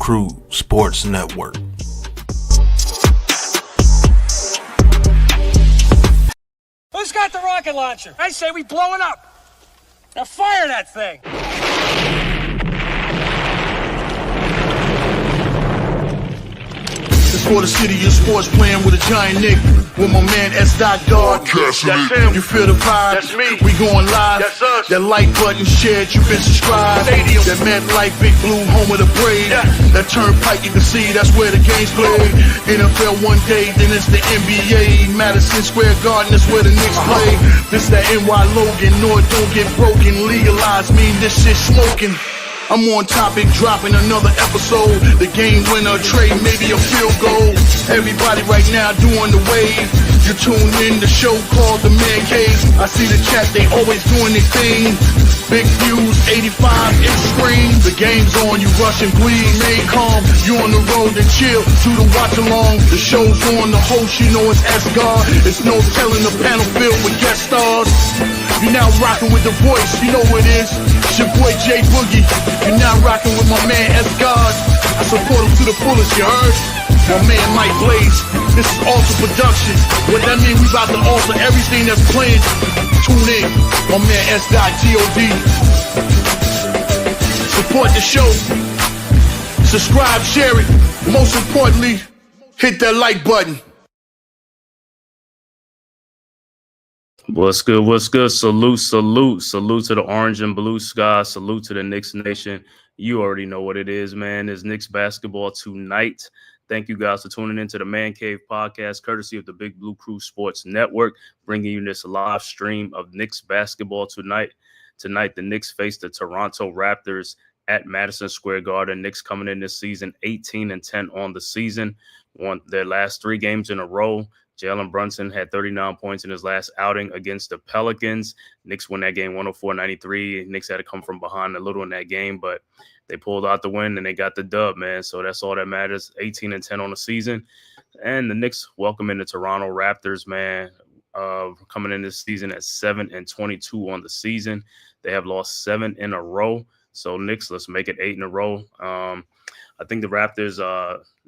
Crew Sports Network. Who's got the rocket launcher? I say we blow it up. Now fire that thing. For the city of sports, playing with a giant Nick. With my man S. God. That's him. You feel the vibe? That's me. We going live. That's us. That like button shared, you been subscribed. Stadium. That MetLife, Big Blue, home of the Braves. Yeah. That turnpike, you can see that's where the game's played. NFL one day, then it's the NBA. Madison Square Garden, that's where the Knicks play. This that NY Logan, no it don't get broken. Legalized, mean this shit smoking. I'm on topic, dropping another episode. The game winner, trade, maybe a field goal. Everybody right now doing the wave. You tune in the show called The Man Cave. I see the chat, they always doing their thing. Big views, 85 inch screen. The game's on, you rushing, please. Stay calm, you on the road and chill. Do the watch along. The show's on, the host, you know it's S-God. It's no telling the panel filled with guest stars. You now rocking with the voice, you know who it is. It's your boy J Boogie. You now rocking with my man S-God. I support him to the fullest, you heard? My man Mike Blaze. This is Alter Productions. What that mean? We about to alter everything that's playing. Tune in. My man S.T.O.D. Support the show. Subscribe, share it. Most importantly, hit that like button. What's good? What's good? Salute to the orange and blue sky. Salute to the Knicks Nation. You already know what it is, man. It's Knicks basketball tonight. Thank you guys for tuning into the Man Cave podcast, courtesy of the Big Blue Crew Sports Network, bringing you this live stream of Knicks basketball tonight. Tonight, the Knicks face the Toronto Raptors at Madison Square Garden. Knicks coming in this season 18-10 on the season. Won their last 3 games in a row. Jalen Brunson had 39 points in his last outing against the Pelicans. Knicks won that game 104-93. Knicks had to come from behind a little in that game, but they pulled out the win and they got the dub, man. So that's all that matters. 18-10 on the season. And the Knicks welcoming the Toronto Raptors, man, coming in this season at 7-22 on the season. They have lost 7 in a row. So Knicks, let's make it 8 in a row. I think the Raptors,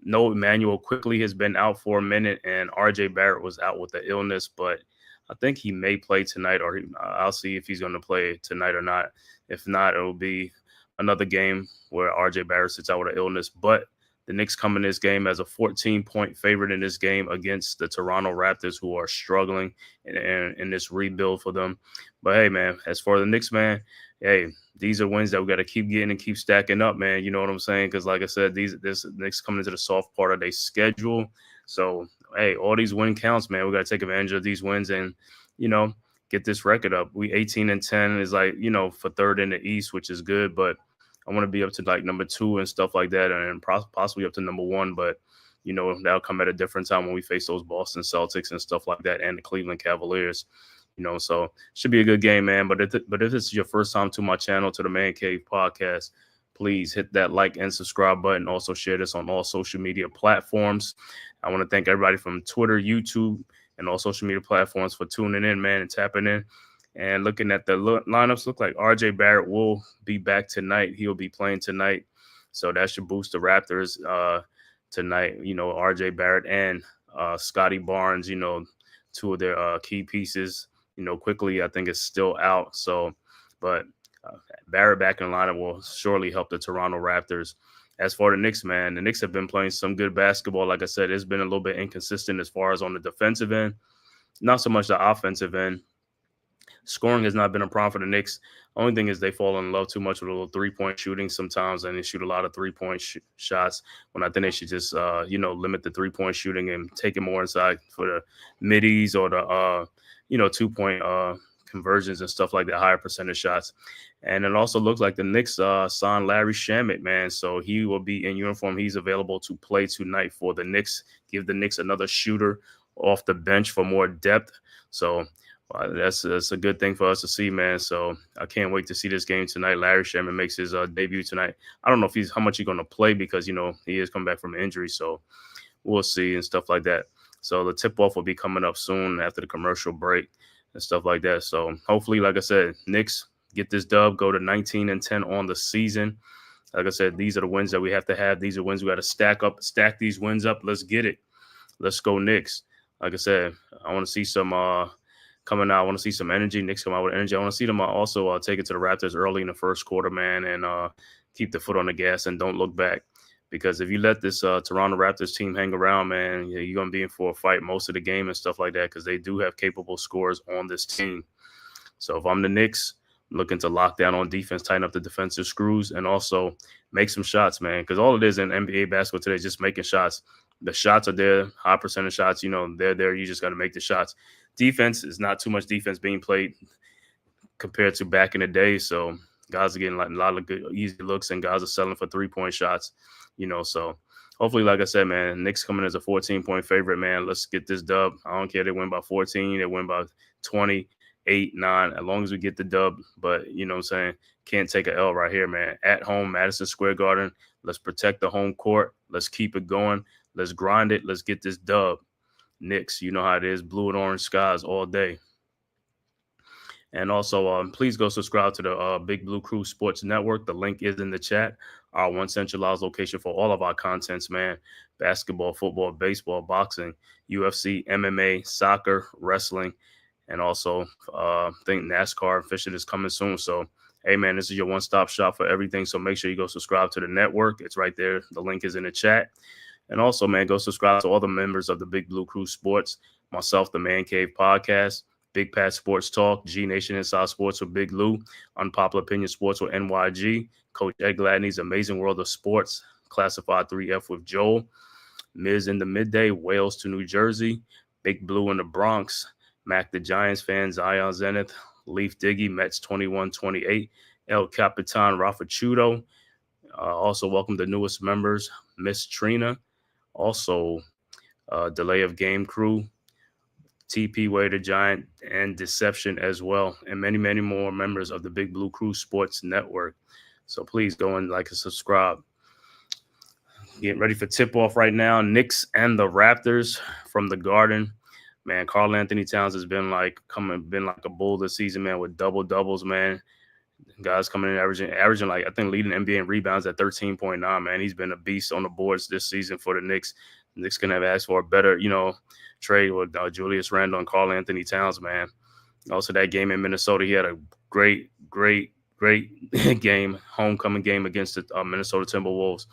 no Emmanuel quickly has been out for a minute, and RJ Barrett was out with the illness, but I think he may play tonight, or I'll see if he's going to play tonight or not. If not, it will be another game where RJ Barrett sits out with an illness. But the Knicks come in this game as a 14-point favorite in this game against the Toronto Raptors, who are struggling in this rebuild for them. But hey, man, as for the Knicks, man, hey, these are wins that we got to keep getting and keep stacking up, man. You know what I'm saying? Because like I said, this Knicks coming into the soft part of their schedule. So, hey, all these win counts, man. We got to take advantage of these wins and, you know, get this record up. We 18-10 is like, you know, for third in the East, which is good. But I want to be up to like number 2 and stuff like that, and possibly up to number 1. But, you know, that'll come at a different time when we face those Boston Celtics and stuff like that, and the Cleveland Cavaliers. You know, so should be a good game, man. But if this is your first time to my channel, to the Man Cave podcast, please hit that like and subscribe button. Also share this on all social media platforms. I want to thank everybody from Twitter, YouTube, and all social media platforms for tuning in, man, and tapping in. And looking at the lineups, look like RJ Barrett will be back tonight. He'll be playing tonight. So that should boost the Raptors tonight. You know, RJ Barrett and Scotty Barnes, you know, 2 of their key pieces. You know, quickly, I think it's still out. So, but Barrett back in the lineup will surely help the Toronto Raptors. As for the Knicks, man, the Knicks have been playing some good basketball. Like I said, it's been a little bit inconsistent as far as on the defensive end, not so much the offensive end. Scoring has not been a problem for the Knicks. Only thing is they fall in love too much with a little 3-point shooting sometimes, and they shoot a lot of 3-point shots when I think they should just, you know, limit the 3-point shooting and take it more inside for the middies or the, you know, 2-point conversions and stuff like that, higher percentage shots. And it also looks like the Knicks signed Larry Shamet, man. So he will be in uniform. He's available to play tonight for the Knicks. Give the Knicks another shooter off the bench for more depth. So that's a good thing for us to see, man. So I can't wait to see this game tonight. Larry Shamet makes his debut tonight. I don't know if how much he's going to play because, you know, he is coming back from injury. So we'll see and stuff like that. So the tip-off will be coming up soon after the commercial break and stuff like that. So hopefully, like I said, Knicks get this dub, go to 19-10 on the season. Like I said, these are the wins that we have to have. These are wins we got to stack these wins up. Let's get it. Let's go Knicks. Like I said, I want to see some coming out. I want to see some energy. Knicks come out with energy. I want to see them also take it to the Raptors early in the first quarter, man, and keep the foot on the gas and don't look back. Because if you let this Toronto Raptors team hang around, man, you're going to be in for a fight most of the game and stuff like that because they do have capable scorers on this team. So if I'm the Knicks, I'm looking to lock down on defense, tighten up the defensive screws, and also make some shots, man, because all it is in NBA basketball today is just making shots. The shots are there, high percentage shots, they're there. You just got to make the shots. Defense is not too much defense being played compared to back in the day. So guys are getting a lot of good, easy looks, and guys are selling for 3-point shots, So hopefully, like I said, man, Knicks coming as a 14-point favorite, man. Let's get this dub. I don't care. They win by 14. They win by 20, 8, 9, as long as we get the dub. But, you know what I'm saying, can't take an L right here, man. At home, Madison Square Garden. Let's protect the home court. Let's keep it going. Let's grind it. Let's get this dub. Knicks, you know how it is. Blue and orange skies all day. And also, please go subscribe to the Big Blue Crew Sports Network. The link is in the chat. Our one centralized location for all of our contents, man. Basketball, football, baseball, boxing, UFC, MMA, soccer, wrestling, and also I think NASCAR and fishing is coming soon. So, hey, man, this is your one-stop shop for everything. So make sure you go subscribe to the network. It's right there. The link is in the chat. And also, man, go subscribe to all the members of the Big Blue Crew Sports, myself, the Man Cave Podcast, Big Pat Sports Talk, G Nation Inside Sports with Big Lou, Unpopular Opinion Sports with NYG, Coach Ed Gladney's Amazing World of Sports, Classified 3F with Joel, Miz in the Midday, Wales to New Jersey, Big Blue in the Bronx, Mac the Giants fan, Zion Zenith, Leaf Diggy, Mets 21-28, El Capitan Rafa Chudo. Also welcome the newest members, Miss Trina, also Delay of Game Crew, TP Way the Giant, and Deception as well, and many, many more members of the Big Blue Crew Sports Network. So please go and like and subscribe. Getting ready for tip-off right now. Knicks and the Raptors from the Garden. Man, Karl Anthony Towns has been like a bull this season, man, with double-doubles, man. Guys coming in averaging like, I think, leading NBA in rebounds at 13.9, man. He's been a beast on the boards this season for the Knicks. The Knicks can have asked for a better, trade with Julius Randle and Karl Anthony Towns, man. Also, that game in Minnesota, he had a great game, homecoming game against the Minnesota Timberwolves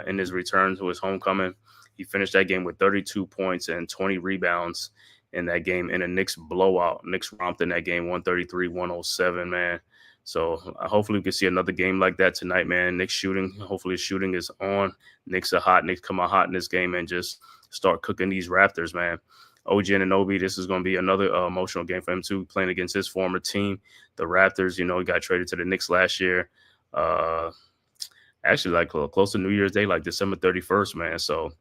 in his return to his homecoming. He finished that game with 32 points and 20 rebounds in that game in a Knicks blowout. Knicks romped in that game 133-107, man. So hopefully we can see another game like that tonight, man. Knicks shooting. Hopefully shooting is on. Knicks are hot. Knicks come out hot in this game and just start cooking these Raptors, man. OG Anunoby, this is going to be another emotional game for him too, playing against his former team, the Raptors. He got traded to the Knicks last year. Actually, like close to New Year's Day, like December 31st, man. So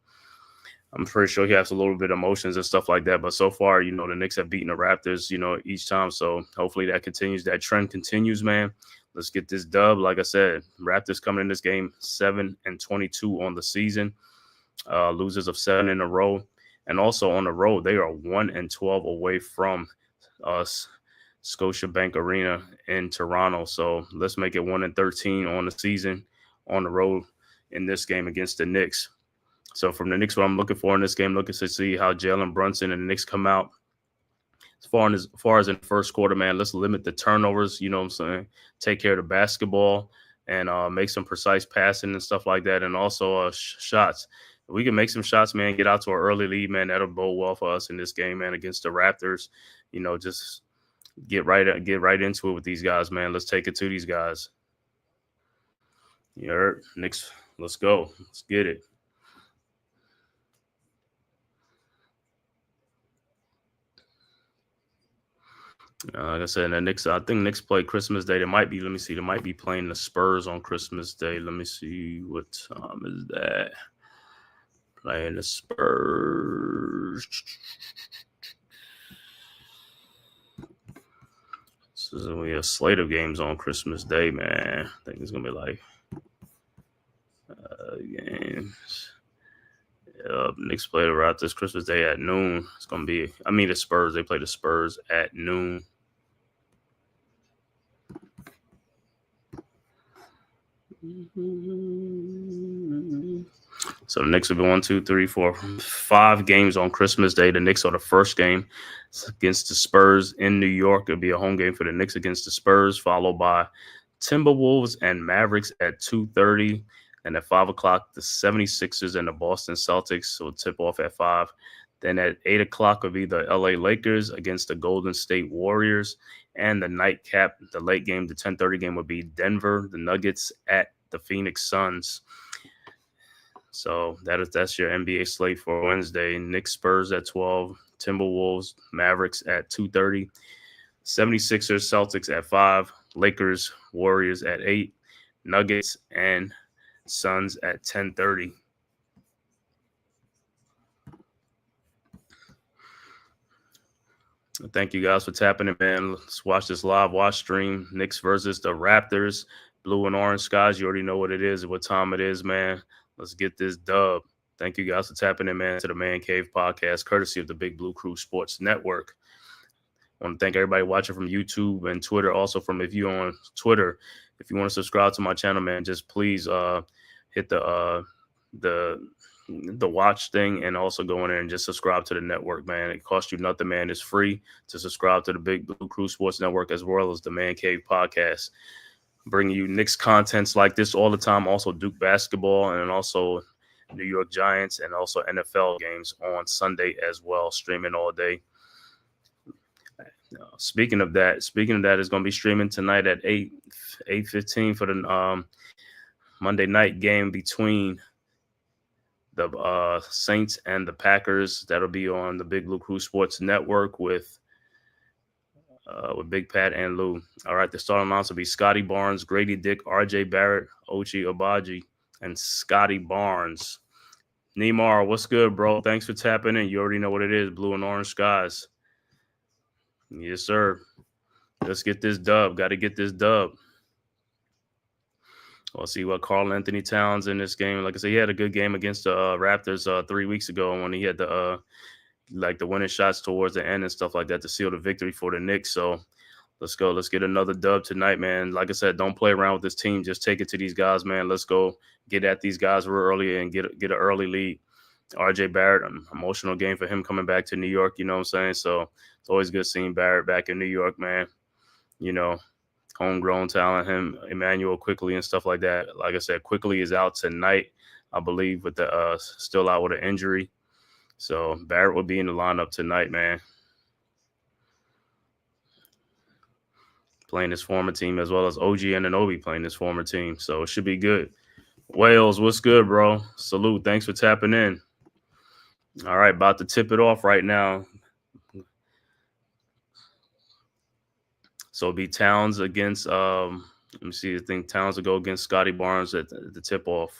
I'm pretty sure he has a little bit of emotions and stuff like that. But so far, the Knicks have beaten the Raptors, each time. So hopefully that continues. That trend continues, man. Let's get this dub. Like I said, Raptors coming in this game 7-22 on the season, losers of 7 in a row. And also on the road, they are 1-12 away from us, Scotiabank Arena in Toronto. So let's make it 1-13 on the season on the road in this game against the Knicks. So from the Knicks, what I'm looking for in this game, looking to see how Jalen Brunson and the Knicks come out. As far as in the first quarter, man, let's limit the turnovers, you know what I'm saying? Take care of the basketball and make some precise passing and stuff like that. And also shots. If we can make some shots, man, get out to an early lead, man, that'll bode well for us in this game, man, against the Raptors. Just get right into it with these guys, man. Let's take it to these guys. You heard? Knicks, let's go. Let's get it. Like I said, the Knicks, I think Knicks play Christmas Day. They might be playing the Spurs on Christmas Day. Let me see, what time is that? Playing the Spurs. This is going to be a slate of games on Christmas Day, man. I think it's going to be like games. Knicks play the Raptors Christmas Day at noon. It's going to be, the Spurs. They play the Spurs at noon. So the Knicks will be 1, 2, 3, 4, 5 games on Christmas Day. The Knicks are the first game against the Spurs in New York. It'll be a home game for the Knicks against the Spurs, followed by Timberwolves and Mavericks at 2:30. And at 5 o'clock, the 76ers and the Boston Celtics will tip off at 5. Then at 8 o'clock will be the LA Lakers against the Golden State Warriors. And the nightcap, the late game, the 10:30 game will be Denver, the Nuggets at the Phoenix Suns. So that's your NBA slate for Wednesday. Knicks Spurs at 12, Timberwolves Mavericks at 2:30, 76ers Celtics at 5, Lakers Warriors at 8, Nuggets and Suns at 10:30. Thank you guys for tapping it, man. Let's watch this live watch stream. Knicks versus the Raptors. Blue and orange skies. You already know what it is, what time it is, man. Let's get this dub. Thank you guys for tapping in, man, to the Man Cave podcast, courtesy of the Big Blue Crew Sports Network. I want to thank everybody watching from YouTube and Twitter. Also, from if you're on Twitter, if you want to subscribe to my channel, man, just please hit the watch thing and also go in there and just subscribe to the network, man. It costs you nothing, man. It's free to subscribe to the Big Blue Crew Sports Network as well as the Man Cave podcast. Bringing you Knicks contents like this all the time. Also Duke basketball and also New York Giants and also NFL games on Sunday as well. Streaming all day. Speaking of that, it's going to be streaming tonight at 8:15 for the Monday night game between the Saints and the Packers. That'll be on the Big Blue Crew Sports Network with Big Pat and Lou. All right, the starting lineups will be Scotty Barnes, Grady Dick, R.J. Barrett, Ochai Agbaji, and Scotty Barnes. Neymar, what's good, bro? Thanks for tapping in. You already know what it is, blue and orange skies. Yes, sir. Let's get this dub. Got to get this dub. We'll see what Karl Anthony Towns in this game. Like I said, he had a good game against the Raptors 3 weeks ago when he had the winning shots towards the end and stuff like that to seal the victory for the Knicks. So let's go. Let's get another dub tonight, man. Like I said, don't play around with this team. Just take it to these guys, man. Let's go get at these guys real early and get an early lead. RJ Barrett, an emotional game for him coming back to New York, you know what I'm saying? So it's always good seeing Barrett back in New York, man. You know, homegrown talent, him, Emmanuel Quickly and stuff like that. Like I said, Quickly is out tonight, I believe, with the still out with an injury. So Barrett will be in the lineup tonight, man. Playing his former team as well as OG Anunoby playing his former team. So it should be good. Wales, what's good, bro? Salute. Thanks for tapping in. All right, about to tip it off right now. So it'll be Towns against, let me see, I think Towns will go against Scotty Barnes at the tip-off.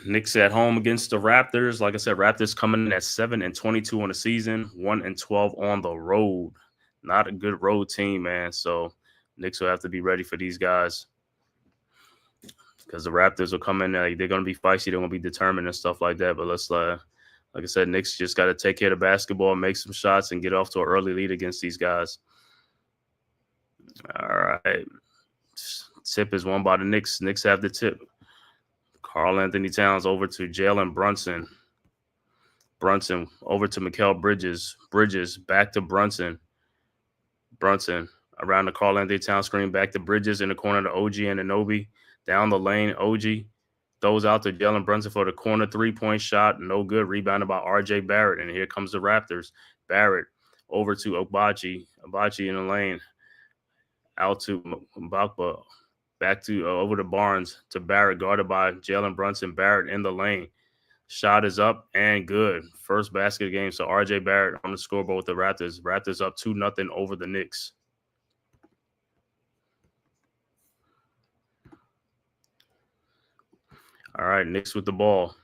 Knicks at home against the Raptors. Like I said, Raptors coming in at 7-22 on the season, 1-12 on the road. Not a good road team, man. So Knicks will have to be ready for these guys because the Raptors will come in. They're going to be feisty. They're going to be determined and stuff like that. But let's, like I said, Knicks just got to take care of the basketball, make some shots, and get off to an early lead against these guys. All right. Tip is won by the Knicks. Knicks have the tip. Karl Anthony Towns over to Jalen Brunson. Brunson over to Mikal Bridges. Bridges back to Brunson. Brunson around the Karl Anthony Towns screen. Back to Bridges in the corner to OG Anunoby. Down the lane, OG throws out to Jalen Brunson for the corner three-point shot. No good. Rebounded by R.J. Barrett. And here comes the Raptors. Barrett over to Agbaji. Agbaji in the lane. Out to Mbakba. Back to over to Barnes to Barrett, guarded by Jalen Brunson. Barrett in the lane. Shot is up and good. First basket of the game. So R.J. Barrett on the scoreboard with the Raptors. Raptors up 2-0 over the Knicks. All right, Knicks with the ball.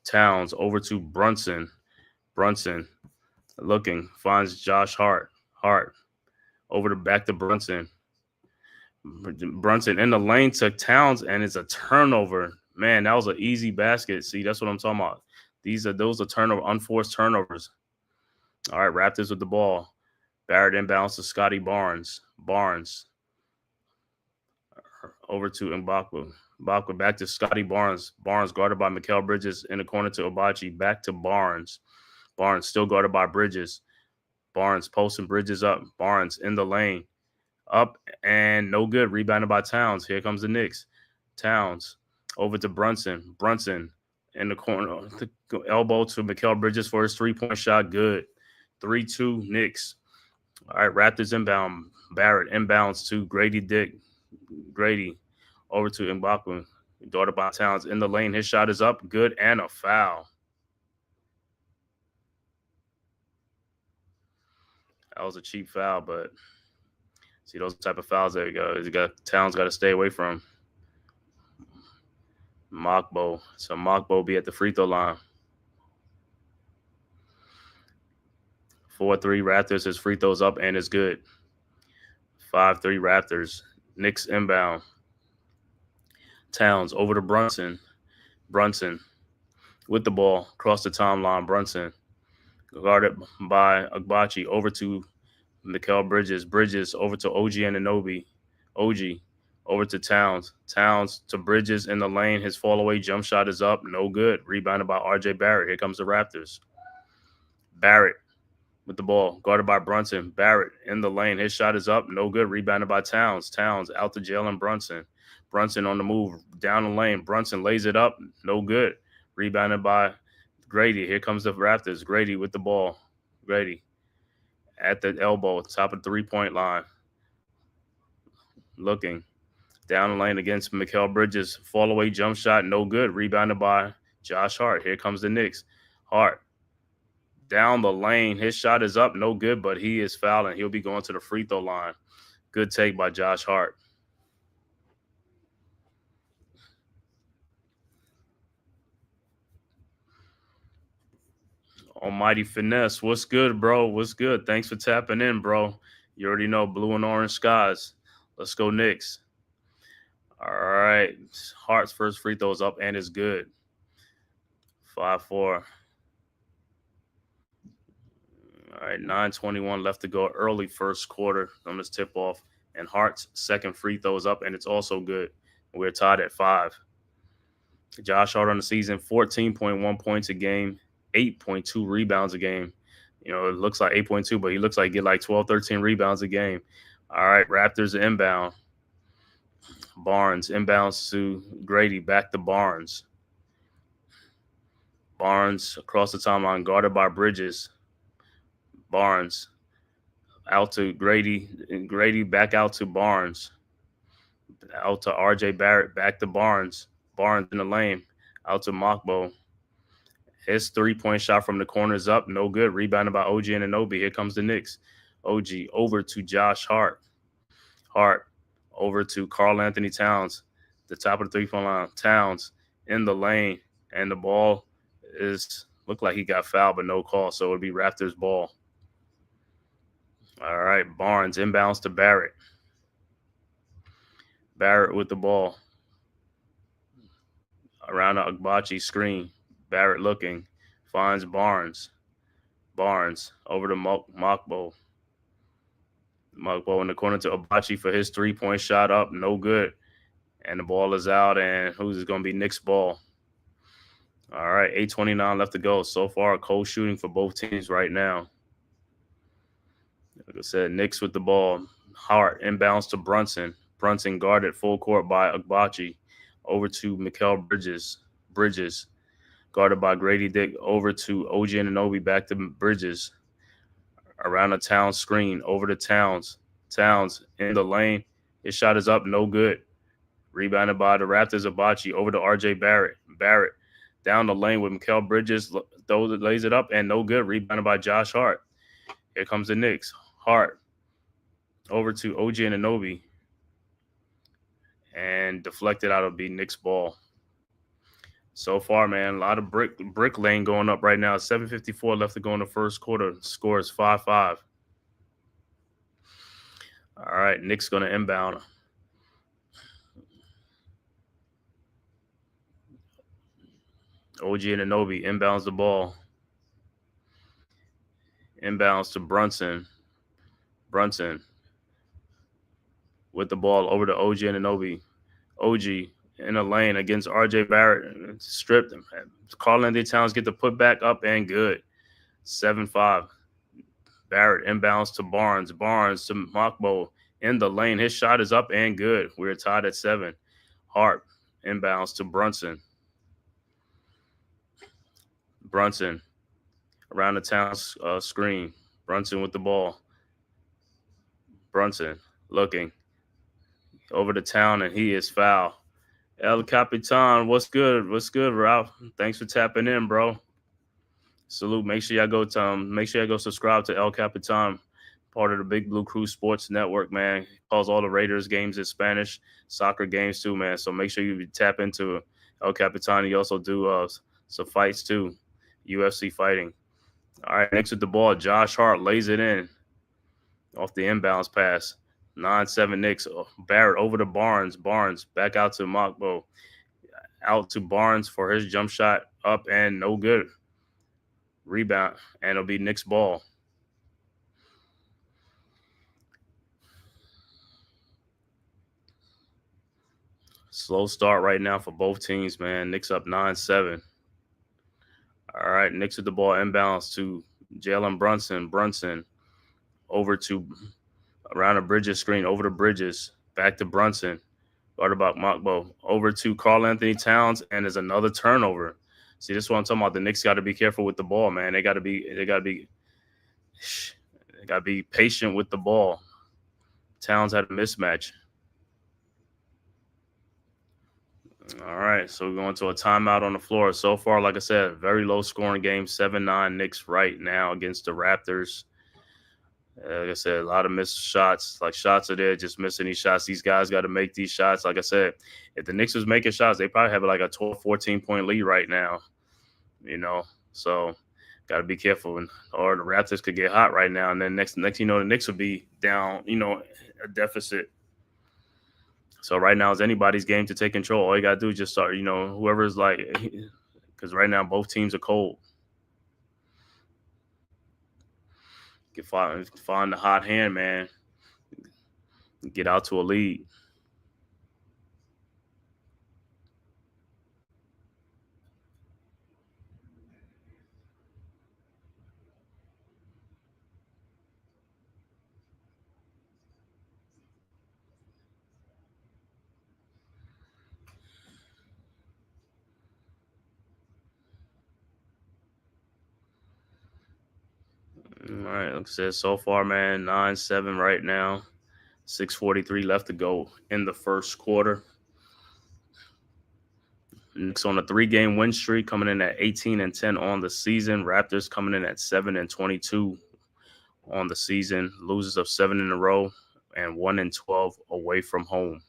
Towns over to Brunson. Brunson looking, finds Josh Hart. Hart over to back to Brunson. Brunson in the lane to Towns, and it's a turnover. Man, that was an easy basket. See, that's what I'm talking about. Those are unforced turnovers. All right, Raptors with the ball. Barrett inbounds to Scotty Barnes. Barnes. Over to Mbakwa. Mbakwa back to Scotty Barnes. Barnes guarded by Mikal Bridges in the corner to Obachi. Back to Barnes. Barnes still guarded by Bridges. Barnes posting Bridges up. Barnes in the lane. Up and no good. Rebounded by Towns. Here comes the Knicks. Towns over to Brunson. Brunson in the corner. The elbow to Mikal Bridges for his three-point shot. Good. 3-2 Knicks. All right, Raptors inbound. Barrett inbounds to Grady Dick. Grady over to Mbakwa. Guarded by Towns in the lane. His shot is up. Good and a foul. That was a cheap foul, but see those type of fouls that Towns got to stay away from. Mockbo. So Mockbo be at the free throw line. 4-3 Raptors. His free throws up and it's good. 5-3 Raptors. Knicks inbound. Towns over to Brunson. Brunson with the ball across the timeline. Brunson guarded by Agbachi over to Mikal Bridges. Bridges over to OG Anunoby. OG over to Towns. Towns to Bridges in the lane. His fall away jump shot is up. No good. Rebounded by RJ Barrett. Here comes the Raptors. Barrett with the ball. Guarded by Brunson. Barrett in the lane. His shot is up. No good. Rebounded by Towns. Towns out to Jalen Brunson. Brunson on the move. Down the lane. Brunson lays it up. No good. Rebounded by Grady. Here comes the Raptors. Grady with the ball. Grady at the elbow. Top of the three-point line. Looking. Down the lane against Mikal Bridges. Fall away jump shot. No good. Rebounded by Josh Hart. Here comes the Knicks. Hart. Down the lane. His shot is up. No good, but he is fouling. He'll be going to the free throw line. Good take by Josh Hart. Almighty Finesse. What's good, bro? What's good? Thanks for tapping in, bro. You already know blue and orange skies. Let's go Knicks. All right. Hart's first free throw is up and it's good. 5-4. All right, 9:21 left to go. Early first quarter on this tip-off. And Hart's second free throw is up, and it's also good. We're tied at 5. Josh Hart on the season, 14.1 points a game, 8.2 rebounds a game. You know, it looks like 8.2, but he looks like he get like 12, 13 rebounds a game. All right, Raptors inbound. Barnes inbounds to Grady, back to Barnes. Barnes across the timeline, guarded by Bridges. Barnes out to Grady, and Grady back out to Barnes. Out to RJ Barrett, back to Barnes. Barnes in the lane, out to Mockbo. His three-point shot from the corner is up, no good. Rebounded by OG Anunoby. Here comes the Knicks. OG over to Josh Hart. Hart over to Karl Anthony Towns. The top of the three-point line. Towns in the lane, and the ball looked like he got fouled, but no call, so it would be Raptors ball. All right, Barnes inbounds to Barrett. Barrett with the ball. Around the Agbachi screen. Barrett looking. Finds Barnes. Barnes over to Mockbo. Mockbo in the corner to Agbachi for his three-point shot up. No good. And the ball is out, and who's going to be Knicks ball? All right, 8:29 left to go. So far, cold shooting for both teams right now. Like I said, Knicks with the ball. Hart inbounds to Brunson. Brunson guarded full court by Agbachi. Over to Mikal Bridges. Bridges guarded by Grady Dick. Over to OG Anunoby. Back to Bridges. Around the Towns screen. Over to Towns. Towns in the lane. His shot is up. No good. Rebounded by the Raptors. Agbachi over to RJ Barrett. Barrett down the lane with Mikal Bridges. Lays it up and no good. Rebounded by Josh Hart. Here comes the Knicks. Hart over to OG Anunoby. And deflected out of the Knicks ball. So far, man, a lot of brick lane going up right now. 7:54 left to go in the first quarter. Score is 5-5. All right, Knicks going to inbound. OG Anunoby inbounds the ball. Inbounds to Brunson. Brunson with the ball over to OG Anunoby. OG in a lane against RJ Barrett. Stripped him. Karl-Anthony Towns get the putback up and good. 7-5. Barrett inbounds to Barnes. Barnes to Mokbo in the lane. His shot is up and good. We're tied at 7. Hart inbounds to Brunson. Brunson around the Towns screen. Brunson with the ball. Brunson looking over the Town, and he is foul. El Capitan, what's good? What's good, Ralph? Thanks for tapping in, bro. Salute. Make sure y'all go subscribe to El Capitan, part of the Big Blue Crew Sports Network, man. He calls all the Raiders games in Spanish, soccer games too, man. So make sure you tap into El Capitan. He also do some fights too, UFC fighting. All right, next with the ball, Josh Hart lays it in off the inbounds pass. 9-7 Knicks. Barrett over to Barnes. Barnes back out to Mokbo. Out to Barnes for his jump shot. Up and no good. Rebound. And it'll be Knicks ball. Slow start right now for both teams, man. Knicks up 9-7. All right, Knicks with the ball inbounds to Jalen Brunson. Brunson over to around the Bridges screen, over to Bridges, back to Brunson, guarded by Mokbo, over to Karl-Anthony Towns, and there's another turnover. See, this is what I'm talking about. The Knicks got to be careful with the ball, man. They got to be patient with the ball. Towns had a mismatch. All right, so we're going to a timeout on the floor. So far, like I said, very low scoring game, 7-9 Knicks right now against the Raptors. Like I said, a lot of missed shots. Like, shots are there, just missing these shots. These guys got to make these shots. Like I said, if the Knicks was making shots, they probably have like a 12, 14-point lead right now, you know. So, got to be careful. Or the Raptors could get hot right now, and then next you know, the Knicks would be down, you know, a deficit. So right now it's anybody's game to take control. All you got to do is just start, you know, whoever's like, because right now both teams are cold. Can find the hot hand, man. Get out to a lead. All right, like I said, so far, man, 9-7 right now. 6:43 left to go in the first quarter. Knicks on a 3-game win streak, coming in at 18-10 on the season. Raptors coming in at 7-22 on the season. Losers of 7 in a row and 1-12 away from home.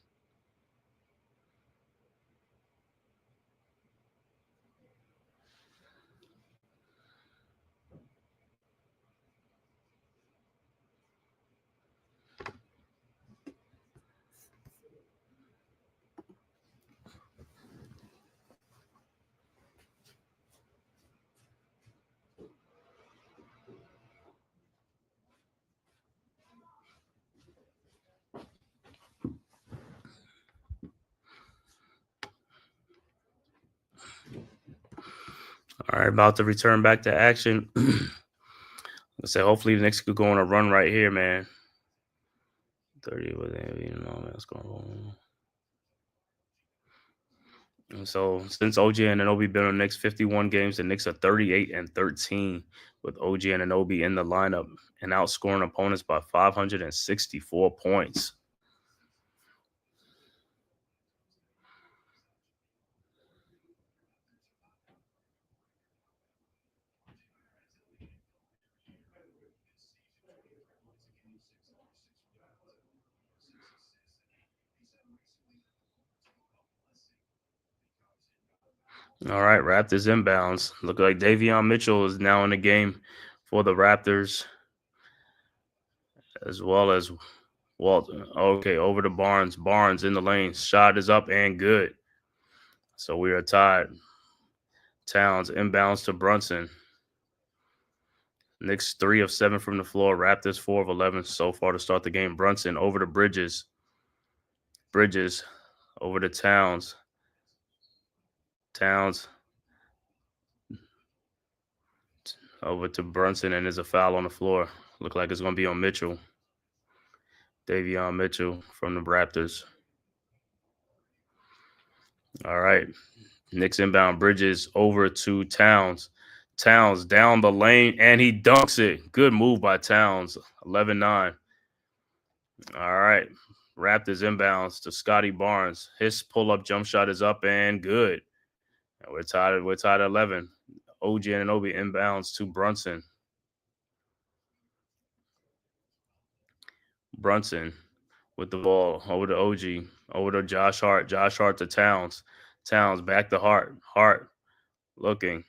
All right, about to return back to action. Let's say hopefully the Knicks could go on a run right here, man. 30 with it, you know, that's going on. And so since OG Anunoby been on the Knicks 51 games, the Knicks are 38-13 with OG Anunoby in the lineup and outscoring opponents by 564 points. All right, Raptors inbounds. Look like Davion Mitchell is now in the game for the Raptors, as well as Walton. Okay, over to Barnes. Barnes in the lane. Shot is up and good. So we are tied. Towns inbounds to Brunson. Knicks 3 of 7 from the floor. Raptors 4 of 11 so far to start the game. Brunson over to Bridges. Bridges over to Towns. Towns over to Brunson, and there's a foul on the floor. Look like it's going to be on Mitchell. Davion Mitchell from the Raptors. All right. Knicks inbound. Bridges over to Towns. Towns down the lane, and he dunks it. Good move by Towns. 11-9. All right. Raptors inbounds to Scotty Barnes. His pull-up jump shot is up and good. And we're tied at 11. OG Anunoby inbounds to Brunson. Brunson with the ball over to OG, over to Josh Hart. Josh Hart to Towns. Towns back to Hart. Hart looking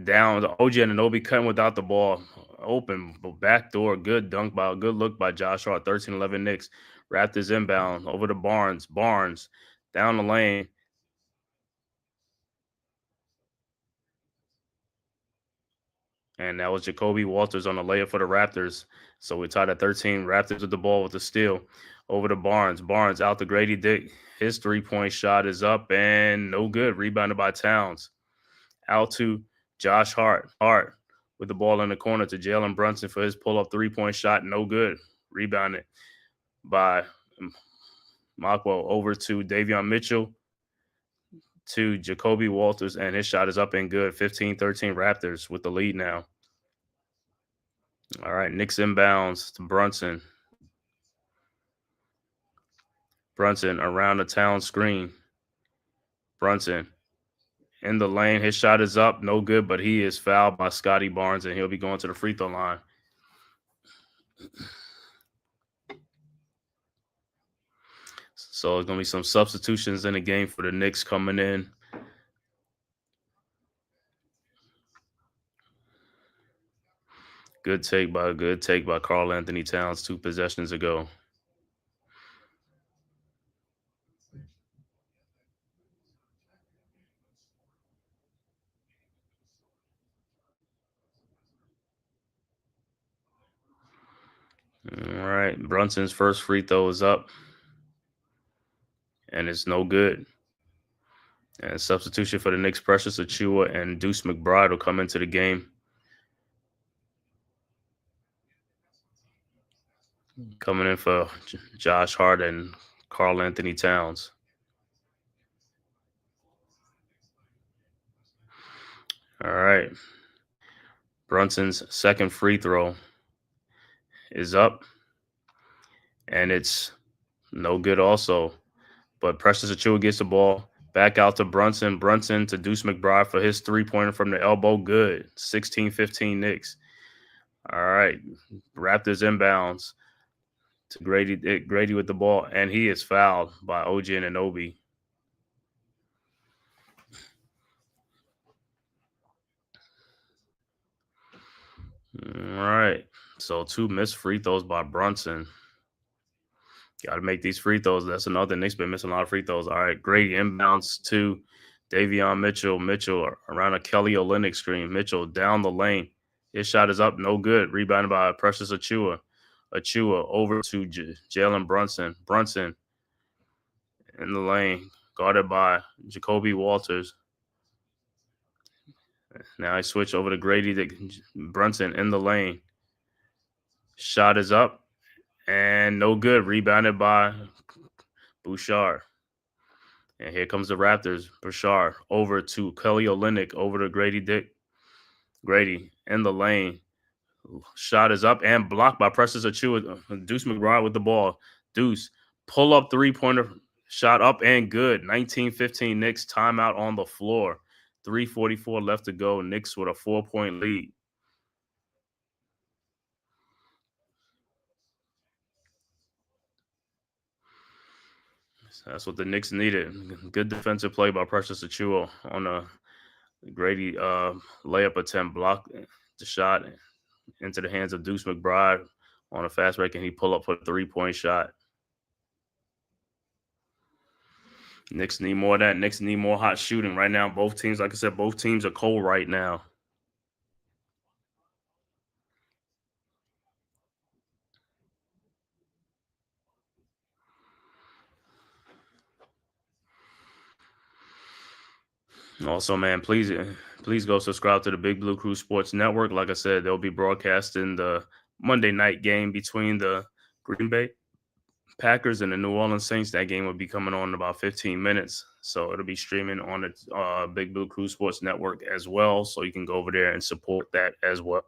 down. OG Anunoby cutting without the ball. Open back door. Good dunk by good look by Josh Hart. 13-11 Knicks. Raptors inbound over to Barnes. Barnes down the lane. And that was Jacoby Walters on the layup for the Raptors. So we're tied at 13. Raptors with the ball with the steal. Over to Barnes. Barnes out to Grady Dick. His three-point shot is up and no good. Rebounded by Towns. Out to Josh Hart. Hart with the ball in the corner to Jalen Brunson for his pull-up three-point shot. No good. Rebounded by Makwo. Over to Davion Mitchell to Jacoby Walters, and his shot is up and good. 15-13 Raptors with the lead now. All right, Knicks inbounds to Brunson. Brunson around the Town screen. Brunson in the lane. His shot is up. No good, but he is fouled by Scotty Barnes, and he'll be going to the free throw line. So there's going to be some substitutions in the game for the Knicks coming in. Good take by Karl Anthony Towns 2 possessions ago. All right, Brunson's first free throw is up, and it's no good. And substitution for the Knicks, Precious Achiuwa and Deuce McBride will come into the game. Coming in for Josh Hart and Karl Anthony Towns. All right. Brunson's second free throw is up, and it's no good also. But Precious Achiuwa gets the ball back out to Brunson. Brunson to Deuce McBride for his three-pointer from the elbow. Good. 16-15 Knicks. All right. Raptors inbounds to Grady. Grady with the ball, and he is fouled by OG Anunoby. All right. So 2 missed free throws by Brunson. Got to make these free throws. That's another. Knicks been missing a lot of free throws. All right. Grady inbounds to Davion Mitchell. Mitchell around a Kelly Olynyk screen. Mitchell down the lane. His shot is up. No good. Rebounded by Precious Achiuwa. Achiuwa over to Jalen Brunson. Brunson in the lane. Guarded by Jacoby Walters. Now I switch over to Grady. Brunson in the lane. Shot is up. And no good. Rebounded by Bouchard. And here comes the Raptors. Bouchard over to Kelly Olynyk. Over to Grady Dick. Grady in the lane. Shot is up and blocked by Precious Achiuwa. Deuce McBride with the ball. Deuce pull up three-pointer. Shot up and good. 19-15 Knicks. Timeout on the floor. 3:44 left to go. Knicks with a 4-point lead. That's what the Knicks needed. Good defensive play by Precious Achiuwa on a Grady layup attempt. Block the shot into the hands of Deuce McBride on a fast break, and he pull up for a 3-point shot. Knicks need more of that. Knicks need more hot shooting right now. Both teams, like I said, both teams are cold right now. Also, man, please go subscribe to the Big Blue Crew Sports Network. Like I said, they'll be broadcasting the Monday night game between the Green Bay Packers and the New Orleans Saints. That game will be coming on in about 15 minutes. So it'll be streaming on the Big Blue Crew Sports Network as well. So you can go over there and support that as well.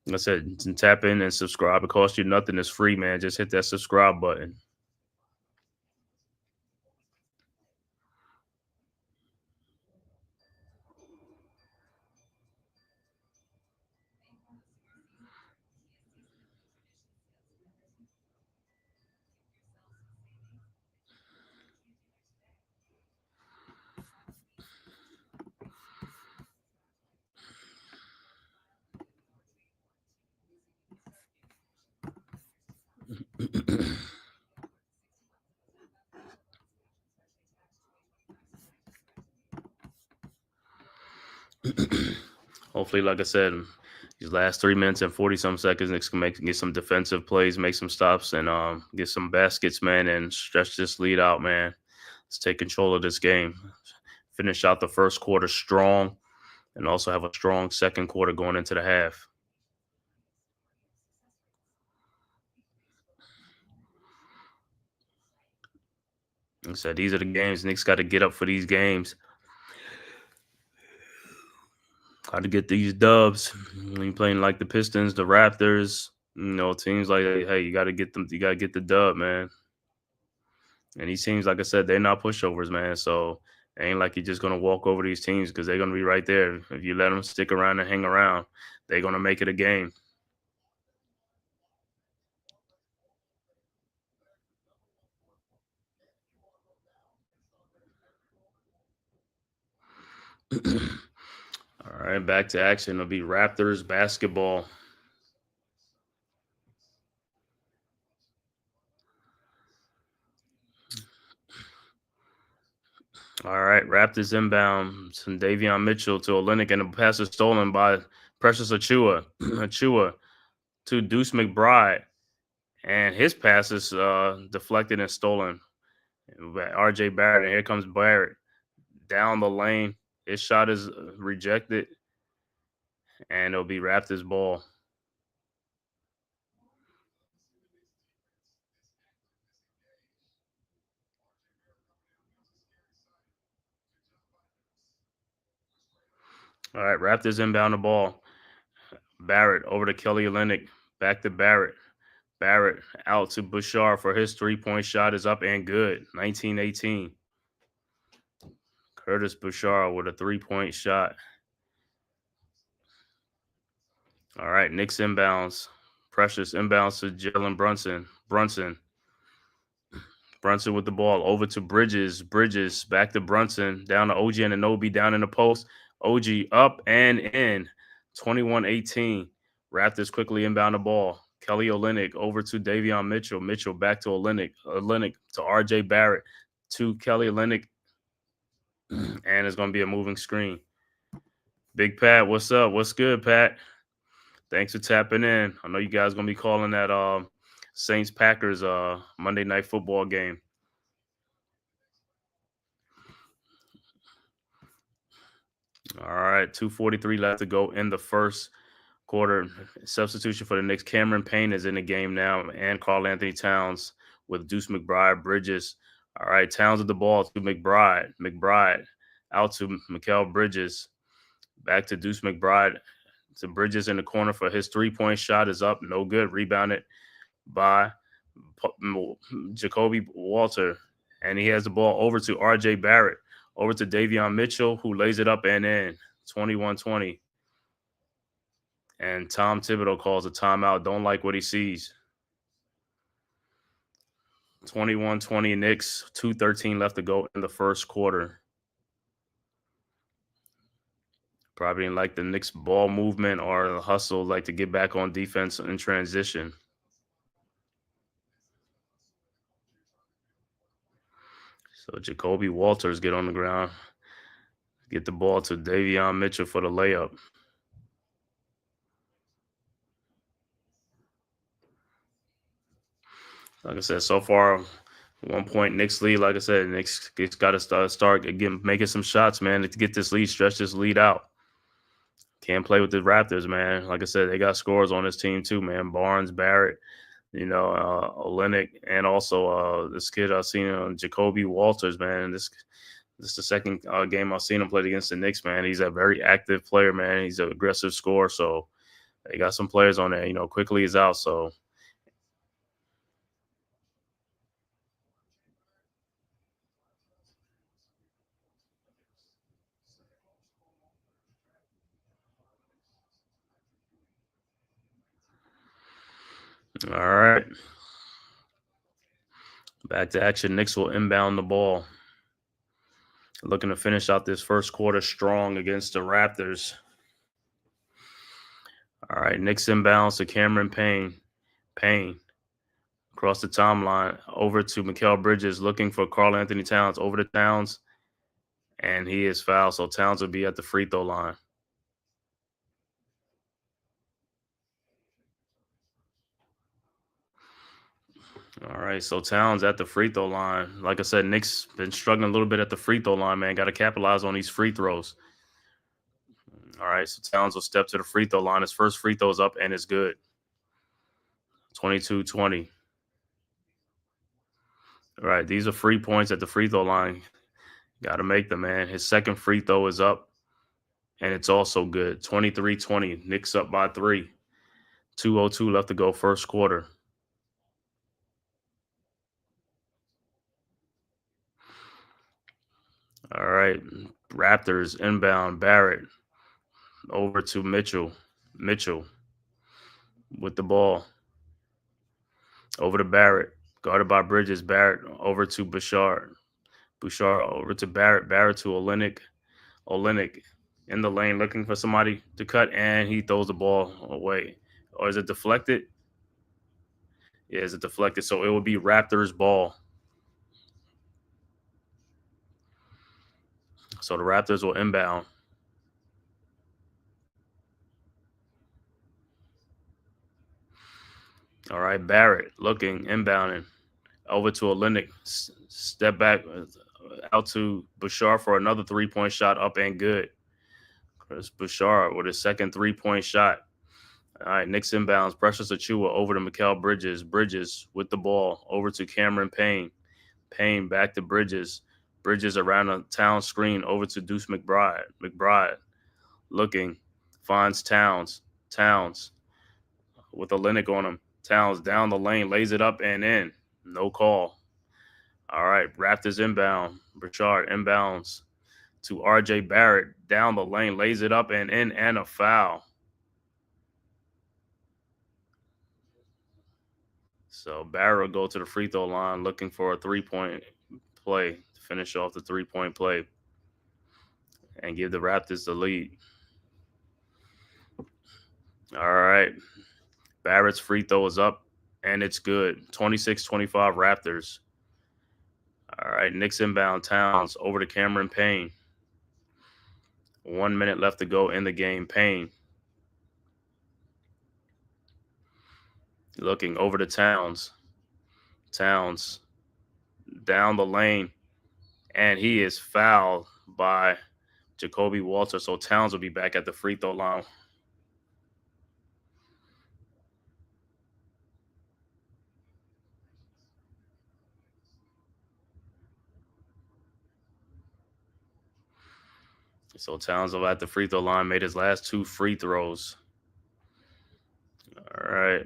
Like I said, tap in and subscribe. It costs you nothing. It's free, man. Just hit that subscribe button. Hopefully, like I said, these last 3 minutes and 40-some seconds, Knicks can get some defensive plays, make some stops, and get some baskets, man, and stretch this lead out, man. Let's take control of this game. Finish out the first quarter strong, and also have a strong second quarter going into the half. Like I said, these are the games. Knicks got to get up for these games. Got to get these dubs. When you're playing like the Pistons, the Raptors, teams like, hey, you got to get them. You got to get the dub, man. And these teams, like I said, they're not pushovers, man. So it ain't like you're just going to walk over these teams because they're going to be right there. If you let them stick around and hang around, they're going to make it a game. All right, back to action. It'll be Raptors basketball. All right, Raptors inbound. Some Davion Mitchell to Olynyk, and the pass is stolen by Precious Achua. Achua to Deuce McBride, and his pass is deflected and stolen. R.J. Barrett, and here comes Barrett down the lane. His shot is rejected, and it'll be Raptors ball. All right, Raptors inbound the ball. Barrett over to Kelly Olynyk. Back to Barrett. Barrett out to Bouchard for his three-point shot is up and good. 19-18. Curtis Bouchard with a three-point shot. All right, Knicks inbounds. Precious inbounds to Jalen Brunson. Brunson with the ball over to Bridges. Bridges back to Brunson. Down to OG Anunoby down in the post. OG up and in. 21-18. Raptors quickly inbound the ball. Kelly Olynyk over to Davion Mitchell. Mitchell back to Olynyk. Olynyk to RJ Barrett. To Kelly Olynyk. And it's going to be a moving screen. Big Pat, what's up? What's good, Pat? Thanks for tapping in. I know you guys going to be calling that Saints-Packers Monday Night Football game. All right, 2:43 left to go in the first quarter. Substitution for the Knicks. Cameron Payne is in the game now, and Karl Anthony Towns with Deuce McBride, Bridges. All right, Towns with the ball to McBride. McBride out to Mikal Bridges. Back to Deuce McBride. To Bridges in the corner for his three-point shot is up. No good. Rebounded by Jacoby Walter. And he has the ball over to RJ Barrett. Over to Davion Mitchell, who lays it up and in. 21-20. And Tom Thibodeau calls a timeout. Don't like what he sees. 21-20 Knicks. 2:13 left to go in the first quarter. Probably didn't like the Knicks ball movement or the hustle, like to get back on defense in transition. So Jacoby Walters get on the ground. Get the ball to Davion Mitchell for the layup. Like I said, so far, 1 point Knicks lead. Like I said, Knicks got to start again, making some shots, man, to get this lead, stretch this lead out. Can't play with the Raptors, man. Like I said, they got scores on this team too, man. Barnes, Barrett, Olenek, and also this kid I've seen on Jacoby Walters, man. This is the second game I've seen him play against the Knicks, man. He's a very active player, man. He's an aggressive scorer, so they got some players on there. Quickly is out, so. All right. Back to action. Knicks will inbound the ball. Looking to finish out this first quarter strong against the Raptors. All right. Knicks inbounds to Cameron Payne. Payne across the timeline over to Mikal Bridges looking for Karl Anthony Towns over to Towns. And he is fouled. So Towns will be at the free throw line. All right, so Towns at the free throw line. Like I said, Knicks been struggling a little bit at the free throw line, man. Got to capitalize on these free throws. All right, so Towns will step to the free throw line. His first free throw is up, and it's good. 22-20. All right, these are free points at the free throw line. Got to make them, man. His second free throw is up, and it's also good. 23-20. Knicks up by 3. 2:02 left to go first quarter. All right, Raptors inbound. Barrett over to Mitchell. Mitchell with the ball. Over to Barrett. Guarded by Bridges. Barrett over to Bouchard. Bouchard over to Barrett. Barrett to Olenek. Olenek in the lane looking for somebody to cut, and he throws the ball away. Or is it deflected? Yeah, is it deflected? So it will be Raptors ball. So the Raptors will inbound. All right, Barrett looking, inbounding. Over to Olenek. Step back out to Bouchard for another three-point shot, up and good. Chris Bouchard with his second three-point shot. All right, Knicks inbounds. Precious Achiuwa over to Mikal Bridges. Bridges with the ball over to Cameron Payne. Payne back to Bridges. Bridges around a town screen over to Deuce McBride. McBride looking, finds Towns. Towns with a Olenek on him. Towns down the lane, lays it up and in. No call. All right, Raptors inbound. Bouchard inbounds to R.J. Barrett. Down the lane, lays it up and in, and a foul. So Barrett will go to the free throw line looking for a three-point play to finish off the three-point play and give the Raptors the lead. All right. Barrett's free throw is up, and it's good. 26-25 Raptors. All right, Knicks inbound. Towns over to Cameron Payne. 1 minute left to go in the game. Payne looking over to Towns. Towns down the lane, and he is fouled by Jacoby Walters. So Towns will be back at the free throw line. So Townsend at the free throw line made his last 2 free throws. All right.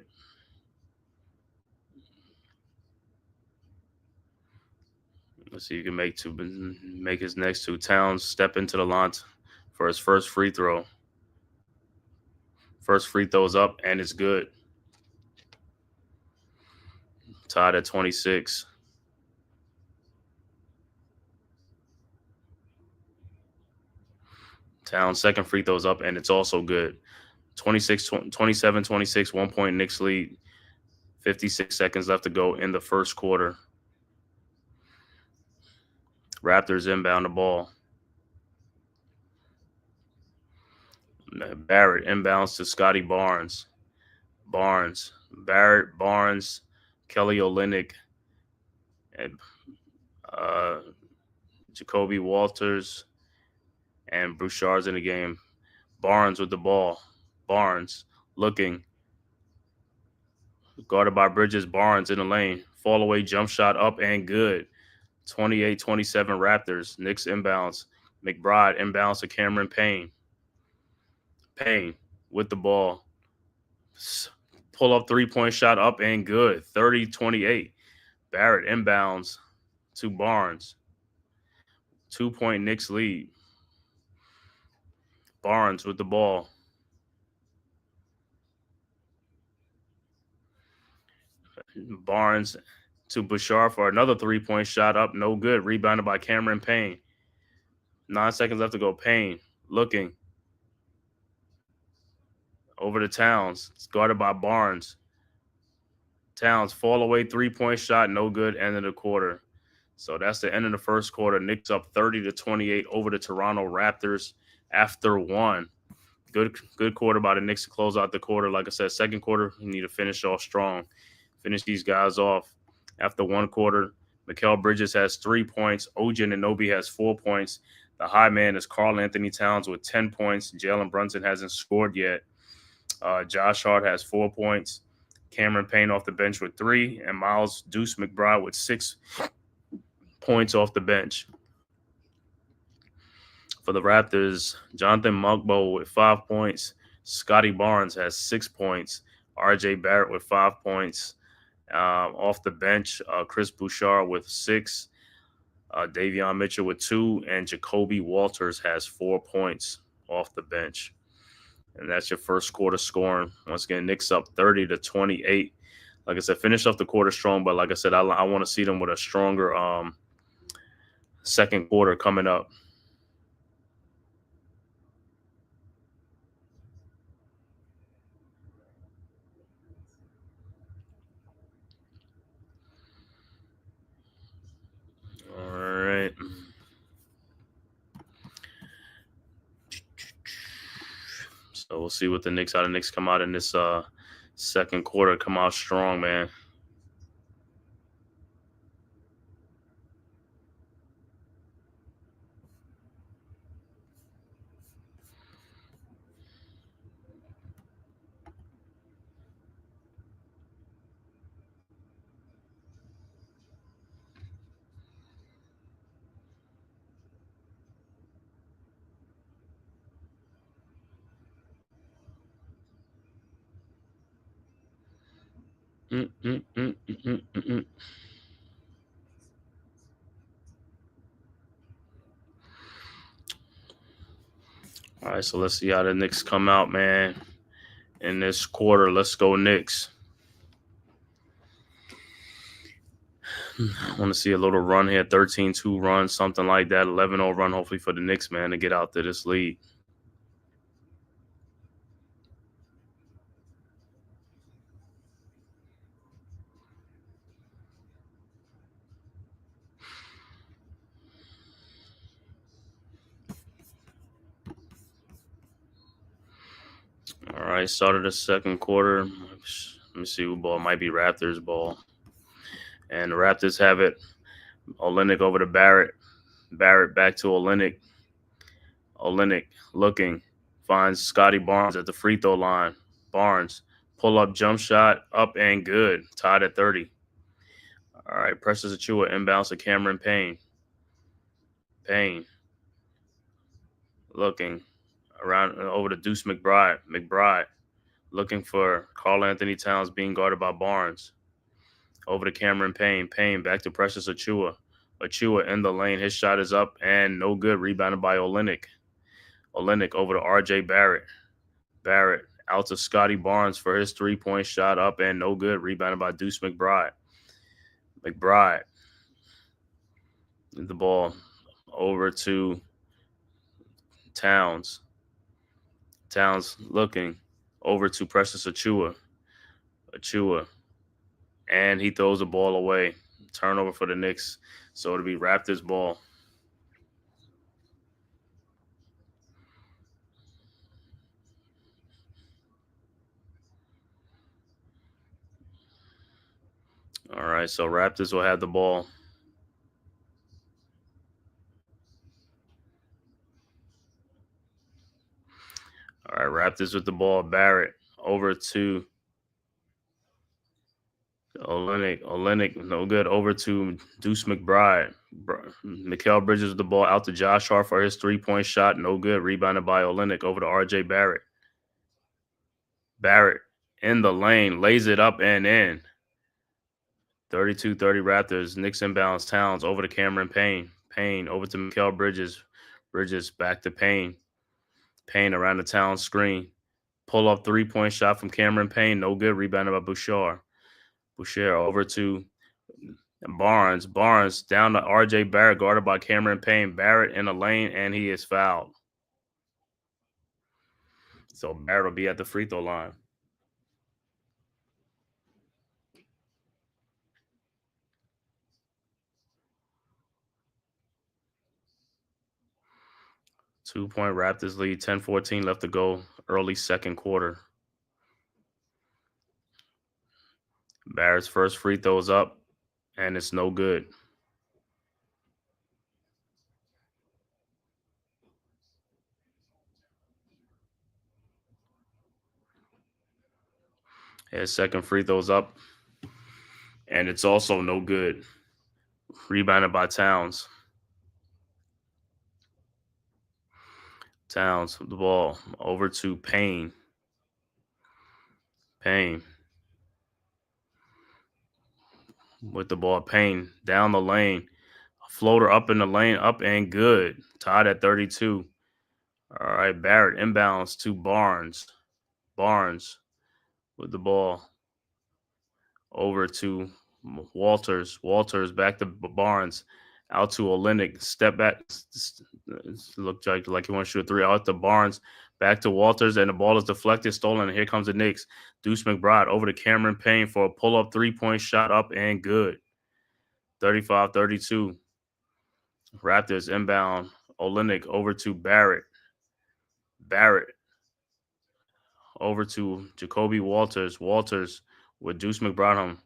Let's see if he can make his next 2. Towns step into the line for his first free throw. First free throw is up, and it's good. Tied at 26. Towns' second free throw is up, and it's also good. 27-26, 1 point Knicks lead. 56 seconds left to go in the first quarter. Raptors inbound the ball. Barrett inbounds to Scotty Barnes. Barrett, Barnes, Kelly Olynyk, And Jacoby Walters and Bouchard's in the game. Barnes with the ball. Barnes looking. Guarded by Bridges. Barnes in the lane. Fall away jump shot up and good. 28-27 Raptors. Knicks inbounds. McBride inbounds to Cameron Payne. Payne with the ball. Pull up 3-point shot up and good. 30-28. Barrett inbounds to Barnes. 2-point Knicks lead. Barnes with the ball. Barnes to Bouchard for another 3-point shot up. No good. Rebounded by Cameron Payne. 9 seconds left to go. Payne looking. Over to Towns. It's guarded by Barnes. Towns fall away 3-point shot. No good. End of the quarter. So that's the end of the first quarter. Knicks up 30-28 over the Toronto Raptors after one. Good quarter by the Knicks to close out the quarter. Like I said, second quarter, you need to finish off strong. Finish these guys off. After one quarter, Mikal Bridges has 3 points. OG Anunoby has 4 points. The high man is Karl Anthony Towns with 10 points. Jalen Brunson hasn't scored yet. Josh Hart has 4 points. Cameron Payne off the bench with 3. And Miles Deuce McBride with 6 points off the bench. For the Raptors, Jonathan Mugbo with 5 points. Scotty Barnes has 6 points. RJ Barrett with 5 points. Off the bench, Chris Bouchard with 6. Davion Mitchell with 2. And Jacoby Walters has 4 points off the bench. And that's your first quarter scoring. Once again, Knicks up 30-28. Like I said, finish off the quarter strong. But like I said, I want to see them with a stronger second quarter coming up. All right. So we'll see what how the Knicks come out in this second quarter. Come out strong, man. All right, so let's see how the Knicks come out, man, in this quarter. Let's go Knicks. I want to see a little run here, 13-2 run, something like that, 11-0 run, hopefully for the Knicks, man, to get out to this lead. All right, started the second quarter. Let me see who ball. Might be Raptors ball. And the Raptors have it. Olynyk over to Barrett. Barrett back to Olynyk. Olynyk looking. Finds Scotty Barnes at the free throw line. Barnes, pull-up jump shot, up and good. Tied at 30. All right, Precious Achiuwa inbounds to Cameron Payne. Payne looking around over to Deuce McBride. McBride looking for Karl Anthony Towns being guarded by Barnes. Over to Cameron Payne. Payne back to Precious Achiuwa. Achiuwa in the lane. His shot is up and no good. Rebounded by Olynyk. Olynyk over to RJ Barrett. Barrett out to Scotty Barnes for his 3-point shot up and no good. Rebounded by Deuce McBride. McBride. The ball over to Towns. Towns looking over to Precious Achiuwa. Achiuwa. And he throws the ball away. Turnover for the Knicks. So it'll be Raptors ball. All right, so Raptors will have the ball. right, Raptors with the ball. Barrett over to Olenek, no good. Over to Deuce McBride. Mikal Bridges with the ball out to Josh Hart for his 3-point shot. No good. Rebounded by Olenek over to RJ Barrett. Barrett in the lane, lays it up and in. 32-30 Raptors. Knicks inbounds. Towns over to Cameron Payne. Payne over to Mikal Bridges. Bridges back to Payne. Payne around the Towns screen. Pull up 3-point shot from Cameron Payne. No good. Rebounded by Boucher. Boucher over to Barnes. Barnes down to RJ Barrett, guarded by Cameron Payne. Barrett in the lane, and he is fouled. So Barrett will be at the free throw line. Two-point Raptors lead, 10-14 left to go, early second quarter. Barrett's first free throw is up, and it's no good. His second free throw's up, and it's also no good. Rebounded by Towns. Towns with the ball over to Payne. Payne with the ball. Payne down the lane. Floater up in the lane, up and good. Tied at 32. All right, Barrett inbounds to Barnes. Barnes with the ball over to Walters. Walters back to Barnes. Out to Olenek. Step back. Looked like he wants to shoot a three. Out to Barnes. Back to Walters, and the ball is deflected, stolen, and here comes the Knicks. Deuce McBride over to Cameron Payne for a pull-up 3-point shot, up and good. 35-32. Raptors inbound. Olenek over to Barrett. Barrett over to Jacoby Walters. Walters with Deuce McBride home.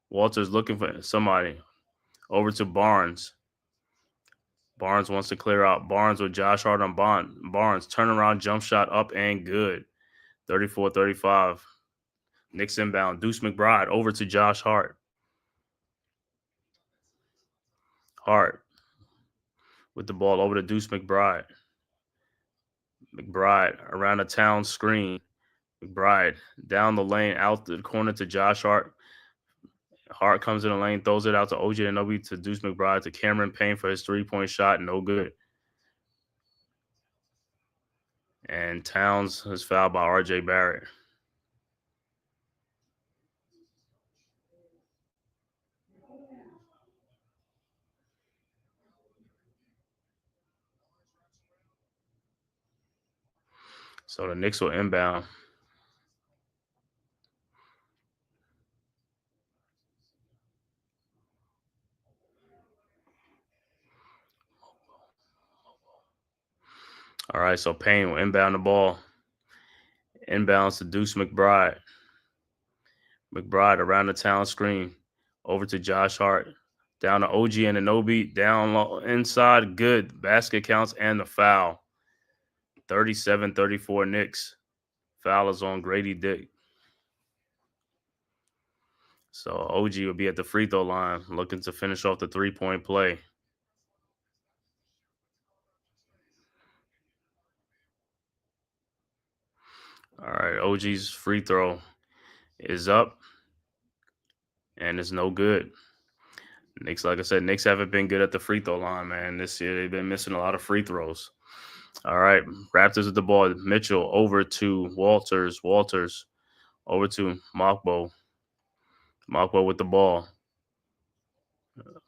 Walters looking for somebody. Over to Barnes. Barnes wants to clear out. Barnes with Josh Hart on Barnes. Turnaround jump shot, up and good. 34-35. Knicks inbound. Deuce McBride over to Josh Hart. Hart with the ball over to Deuce McBride. McBride around the town screen. McBride down the lane, out the corner to Josh Hart. Hart comes in the lane, throws it out to OG Anunoby to Deuce McBride to Cameron Payne for his 3-point shot. No good. And Towns is fouled by RJ Barrett. So the Knicks will inbound. All right, so Payne will inbound the ball. Inbounds to Deuce McBride. McBride around the town screen. Over to Josh Hart. Down to OG Anunoby. Down low, inside. Good. Basket counts and the foul. 37-34 Knicks. Foul is on Grady Dick. So OG will be at the free throw line looking to finish off the 3-point play. All right, OG's free throw is up, and it's no good. Knicks, like I said, Knicks haven't been good at the free throw line, man. This year they've been missing a lot of free throws. All right, Raptors with the ball. Mitchell over to Walters. Walters over to Mokbo. Mokbo with the ball.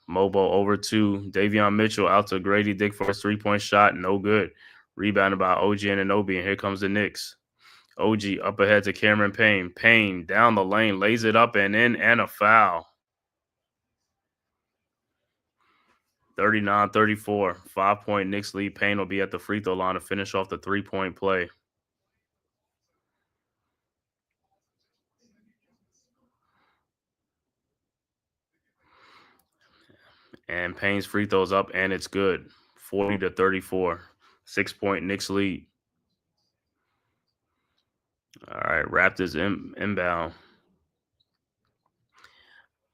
Mobo over to Davion Mitchell, out to Grady Dick for his 3-point shot. No good. Rebounded by OG Anunoby, and here comes the Knicks. OG up ahead to Cameron Payne. Payne down the lane, lays it up and in, and a foul. 39-34. 5-point Knicks lead. Payne will be at the free throw line to finish off the 3-point play. And Payne's free throw's up, and it's good. 40-34. 6-point Knicks lead. All right, Raptors inbound.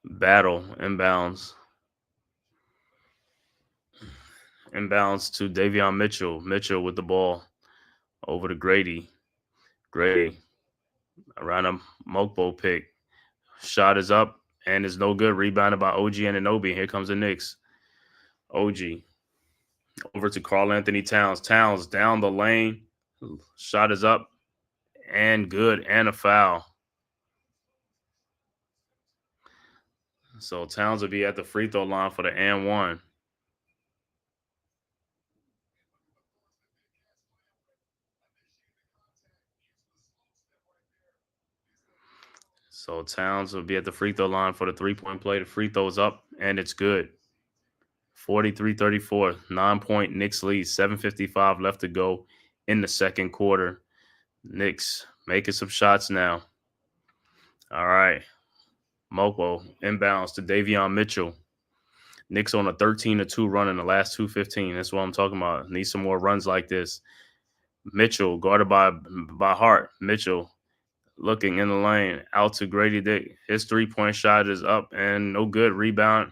Battle inbounds. Inbounds to Davion Mitchell. Mitchell with the ball over to Grady. Grady around a Mokbo pick. Shot is up and is no good. Rebounded by OG Anunoby. Here comes the Knicks. OG over to Karl Anthony Towns. Towns down the lane. Shot is up and good and a foul. So Towns will be at the free throw line for the and one. So Towns will be at the free throw line for the 3-point play. The free throw's up and it's good. 43-34, 9-point Knicks lead, 7:55 left to go in the second quarter. Knicks making some shots now. All right. Mopo inbounds to Davion Mitchell. Knicks on a 13-2 run in the last 2:15. That's what I'm talking about. Need some more runs like this. Mitchell guarded by Hart. Mitchell looking in the lane out to Grady Dick. His 3-point shot is up and no good. Rebound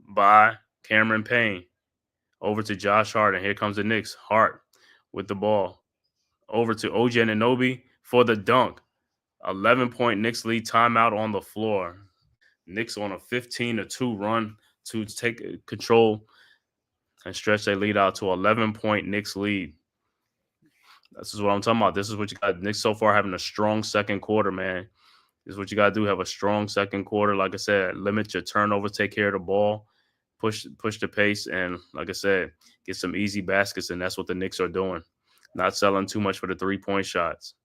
by Cameron Payne. Over to Josh Hart, and here comes the Knicks. Hart with the ball. Over to OG Anunoby for the dunk. 11-point Knicks lead. Timeout on the floor. Knicks on a 15-2 run to take control and stretch their lead out to 11-point Knicks lead. This is what I'm talking about. This is what you got. Knicks so far having a strong second quarter, man. This is what you got to do. Have a strong second quarter. Like I said, limit your turnovers, take care of the ball, push the pace, and like I said, get some easy baskets, and that's what the Knicks are doing. Not selling too much for the 3-point shots.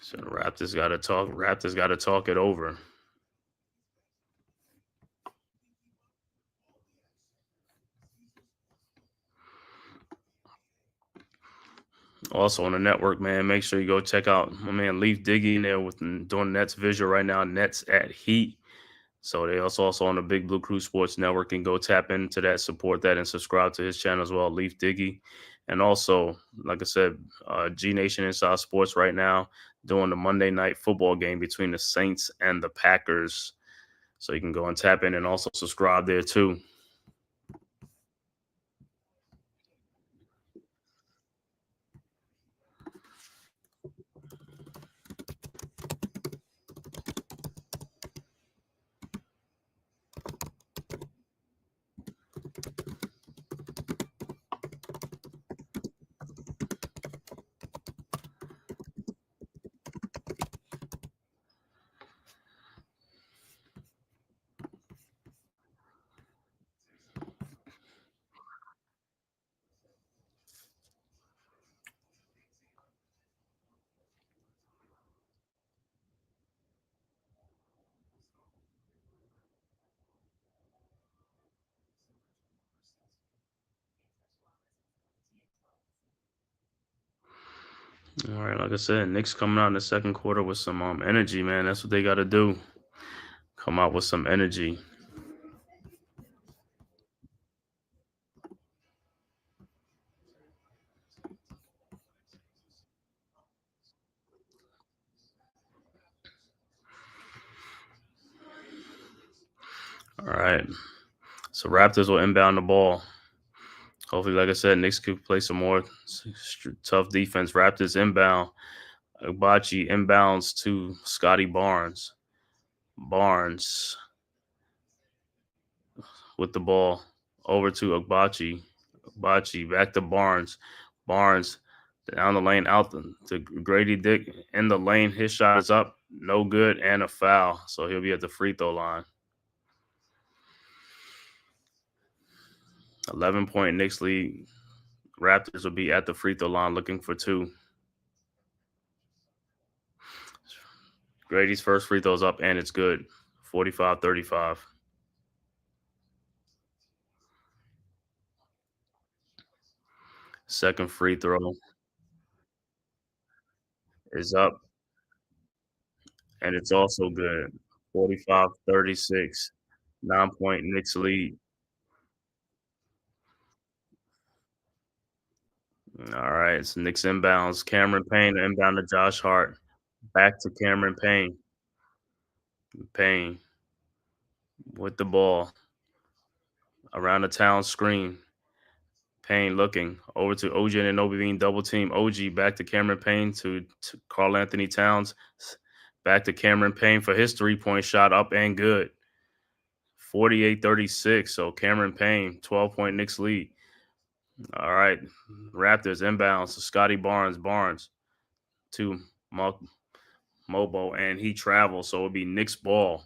So the Raptors got to talk. Raptors got to talk it over. Also on the network, man, make sure you go check out my man Leaf Diggy in there with doing Nets visual right now. Nets at Heat. So they also on the Big Blue Crew Sports Network, and go tap into that, support that, and subscribe to his channel as well, Leaf Diggy. And also, like I said, G Nation Inside Sports right now doing the Monday night football game between the Saints and the Packers. So you can go and tap in and also subscribe there too. All right, like I said, Knicks coming out in the second quarter with some energy, man. That's what they got to do. Come out with some energy. All right. So Raptors will inbound the ball. Hopefully, like I said, Knicks could play some more tough defense. Raptors inbound. Agbachi inbounds to Scotty Barnes. Barnes with the ball over to Agbachi. Agbachi back to Barnes. Barnes down the lane out to Grady Dick in the lane. His shot is up. No good and a foul. So he'll be at the free throw line. 11-point Knicks lead. Raptors will be at the free throw line looking for two. Grady's first free throw's up, and it's good. 45-35. Second free throw is up, and it's also good. 45-36. 9-point Knicks lead. All right, it's Knicks inbounds. Cameron Payne inbound to Josh Hart. Back to Cameron Payne. Payne with the ball around the town screen. Payne looking over to OG and Anobi being double team. OG back to Cameron Payne to Karl Anthony Towns. Back to Cameron Payne for his 3-point shot up and good. 48-36. So Cameron Payne, 12-point Knicks lead. All right. Raptors inbounds. So Scotty Barnes to Mobo, and he travels. So it'll be Knicks ball.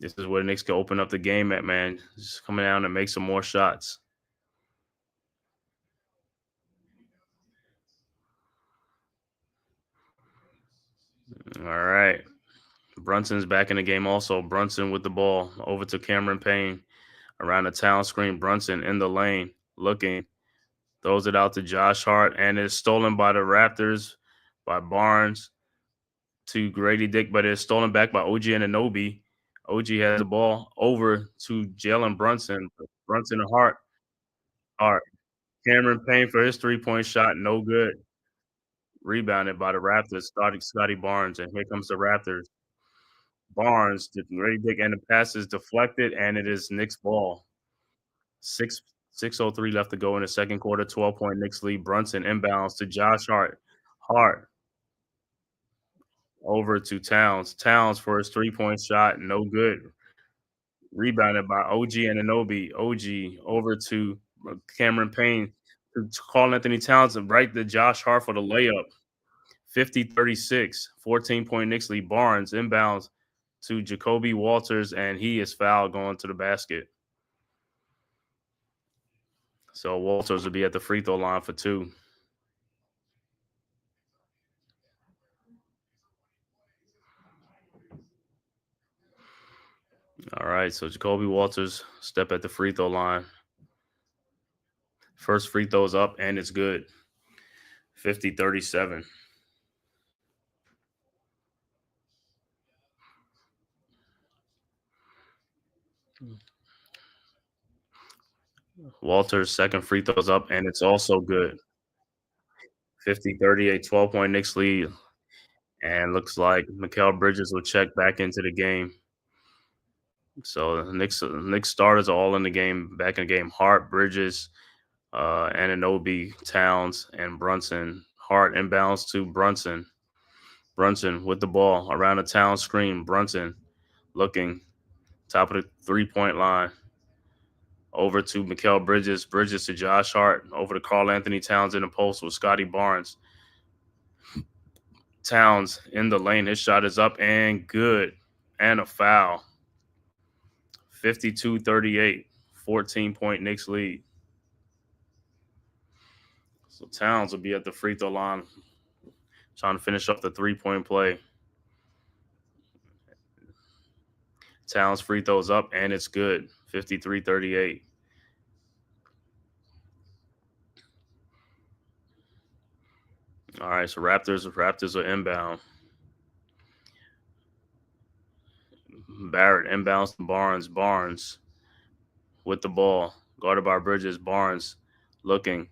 This is where the Knicks can open up the game at, man. Just coming down and make some more shots. All right. Brunson's back in the game also. Brunson with the ball over to Cameron Payne. Around the town screen, Brunson in the lane, looking. Throws it out to Josh Hart, and it's stolen by the Raptors, by Barnes to Grady Dick, but it's stolen back by OG Anunoby. OG has the ball over to Jalen Brunson. Brunson and Hart. Cameron Payne for his 3-point shot, no good. Rebounded by the Raptors, starting Scotty Barnes, and here comes the Raptors. Barnes to Grady Dick, and the pass is deflected, and it is Knicks ball. 6:03 left to go in the second quarter. 12-point Knicks lead. Brunson inbounds to Josh Hart. Hart over to Towns. Towns for his 3-point shot, no good. Rebounded by OG Anunoby. OG over to Cameron Payne. To Karl Anthony Towns and right to Josh Hart for the layup. 50-36. 14-point Knicks lead. Barnes inbounds to Jacoby Walters, and he is fouled going to the basket. So Walters will be at the free throw line for 2. All right, so Jacoby Walters step at the free throw line. First free throw's up, and it's good. 50-37. Walters' second free throw's up, and it's also good. 50-38, 12-point Knicks lead. And looks like Mikal Bridges will check back into the game. So the Knicks starters are all in the game, back in the game. Hart, Bridges, Anunoby, Towns, and Brunson. Hart inbounds to Brunson. Brunson with the ball around the town screen. Brunson looking top of the 3-point line. Over to Mikal Bridges. Bridges to Josh Hart. Over to Karl Anthony Towns in the post with Scotty Barnes. Towns in the lane. His shot is up and good. And a foul. 52-38. 14-point Knicks lead. So Towns will be at the free throw line trying to finish up the 3-point play. Towns free throws up, and it's good. 53-38. All right, so Raptors are inbound. Barrett inbounds to Barnes. Barnes with the ball. Guarded by Bridges. Barnes looking.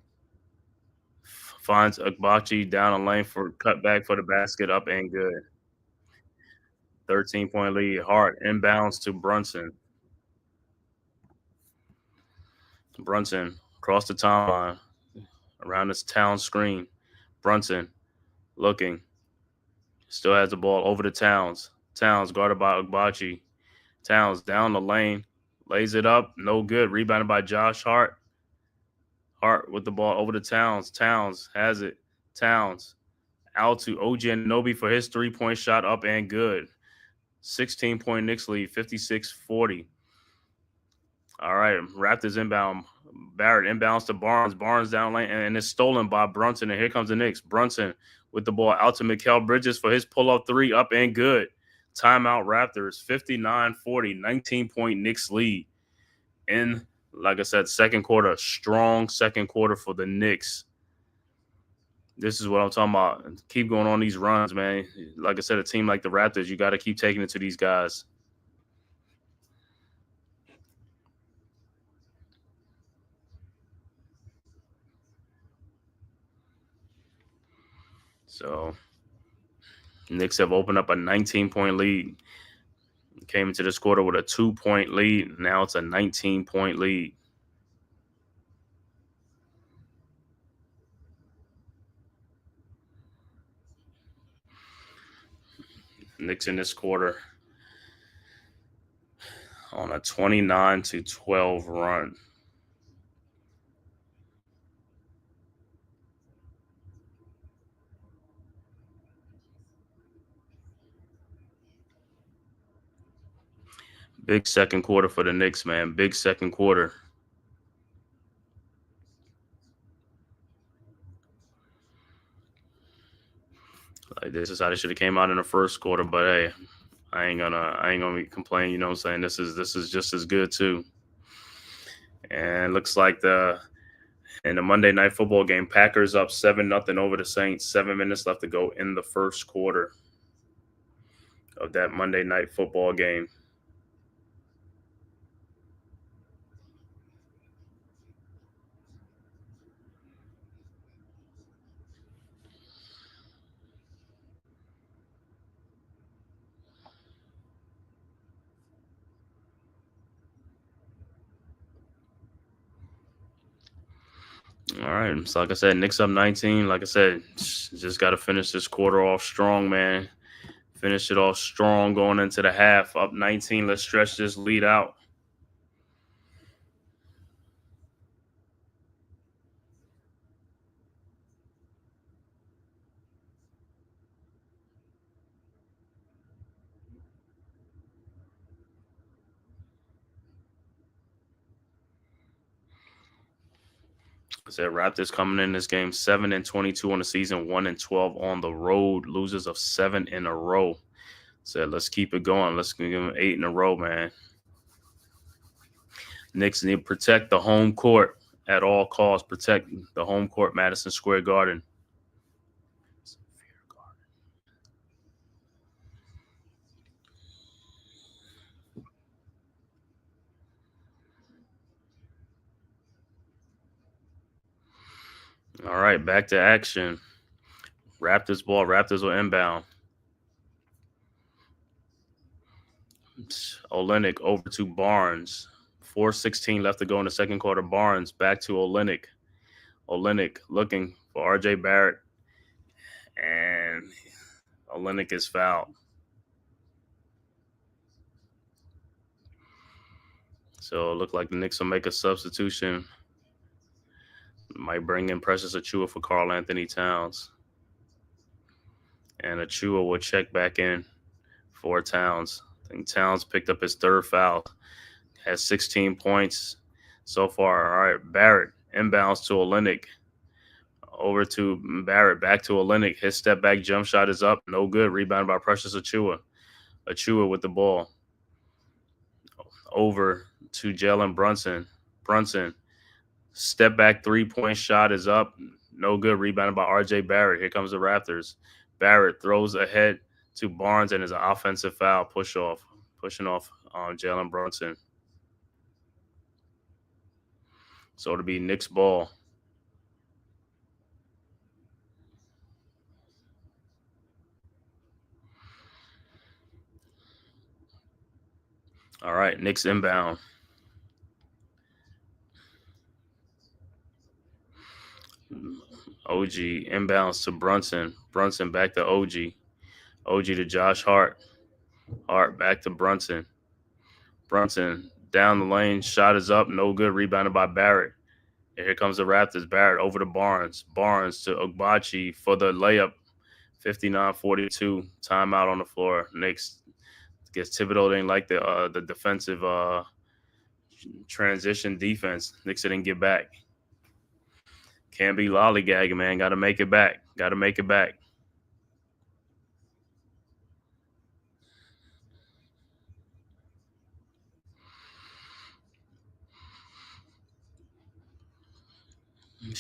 Finds Agbachi down the lane for cutback for the basket, up and good. 13-point lead. Hart inbounds to Brunson. Brunson across the timeline around this town screen. Brunson looking. Still has the ball over to Towns. Towns guarded by Agbachi. Towns down the lane. Lays it up. No good. Rebounded by Josh Hart. Hart with the ball over to Towns. Towns has it. Towns out to OG Anunoby for his 3-point shot, up and good. 16-point Knicks lead, 56-40. All right, Raptors inbound. Barrett inbounds to Barnes. Barnes down lane, and it's stolen by Brunson. And here comes the Knicks. Brunson with the ball out to Mikal Bridges for his pull-up three, up and good. Timeout Raptors, 59-40, 19-point Knicks lead. In, like I said, second quarter, strong second quarter for the Knicks. This is what I'm talking about. Keep going on these runs, man. Like I said, a team like the Raptors, you got to keep taking it to these guys. So, Knicks have opened up a 19-point lead. Came into this quarter with a 2-point lead. Now it's a 19-point lead. Knicks in this quarter on a 29-12 run. Big second quarter for the Knicks, man. Big second quarter. Like, this is how they should have came out in the first quarter, but hey, I ain't gonna be complaining. You know what I'm saying? This is just as good too. And looks like in the Monday Night Football game, Packers up 7-0 over the Saints. 7 minutes left to go in the first quarter of that Monday Night Football game. All right. So like I said, Knicks up 19. Like I said, just got to finish this quarter off strong, man. Finish it off strong going into the half. Up 19. Let's stretch this lead out. I said Raptors coming in this game 7-22 on the season, 1-12 on the road, losers of 7 in a row. Said let's keep it going. Let's give them 8 in a row, man. Knicks need to protect the home court at all costs. Protect the home court, Madison Square Garden. All right, back to action. Raptors ball. Raptors will inbound. Olynyk over to Barnes. 4:16 left to go in the second quarter. Barnes back to Olynyk. Olynyk looking for RJ Barrett. And Olynyk is fouled. So it looked like the Knicks will make a substitution. Might bring in Precious Achiuwa for Karl Anthony Towns. And Achiuwa will check back in for Towns. I think Towns picked up his third foul. Has 16 points so far. All right, Barrett inbounds to Olynyk. Over to Barrett, back to Olynyk. His step back jump shot is up. No good. Rebounded by Precious Achiuwa. Achiuwa with the ball. Over to Jalen Brunson. Brunson. Step back 3-point shot is up. No good. Rebounded by RJ Barrett. Here comes the Raptors. Barrett throws ahead to Barnes and is an offensive foul. Pushing off Jalen Brunson. So it'll be Knicks ball. All right, Knicks inbound. OG inbounds to Brunson. Brunson back to OG. OG to Josh Hart. Hart back to Brunson. Brunson down the lane. Shot is up. No good. Rebounded by Barrett. And here comes the Raptors. Barrett over to Barnes. Barnes to Ogbachi for the layup. 59-42. Timeout on the floor. Knicks. Guess Thibodeau didn't like the defensive transition defense. Knicks didn't get back. Can't be lollygagging, man. Got to make it back. Got to make it back.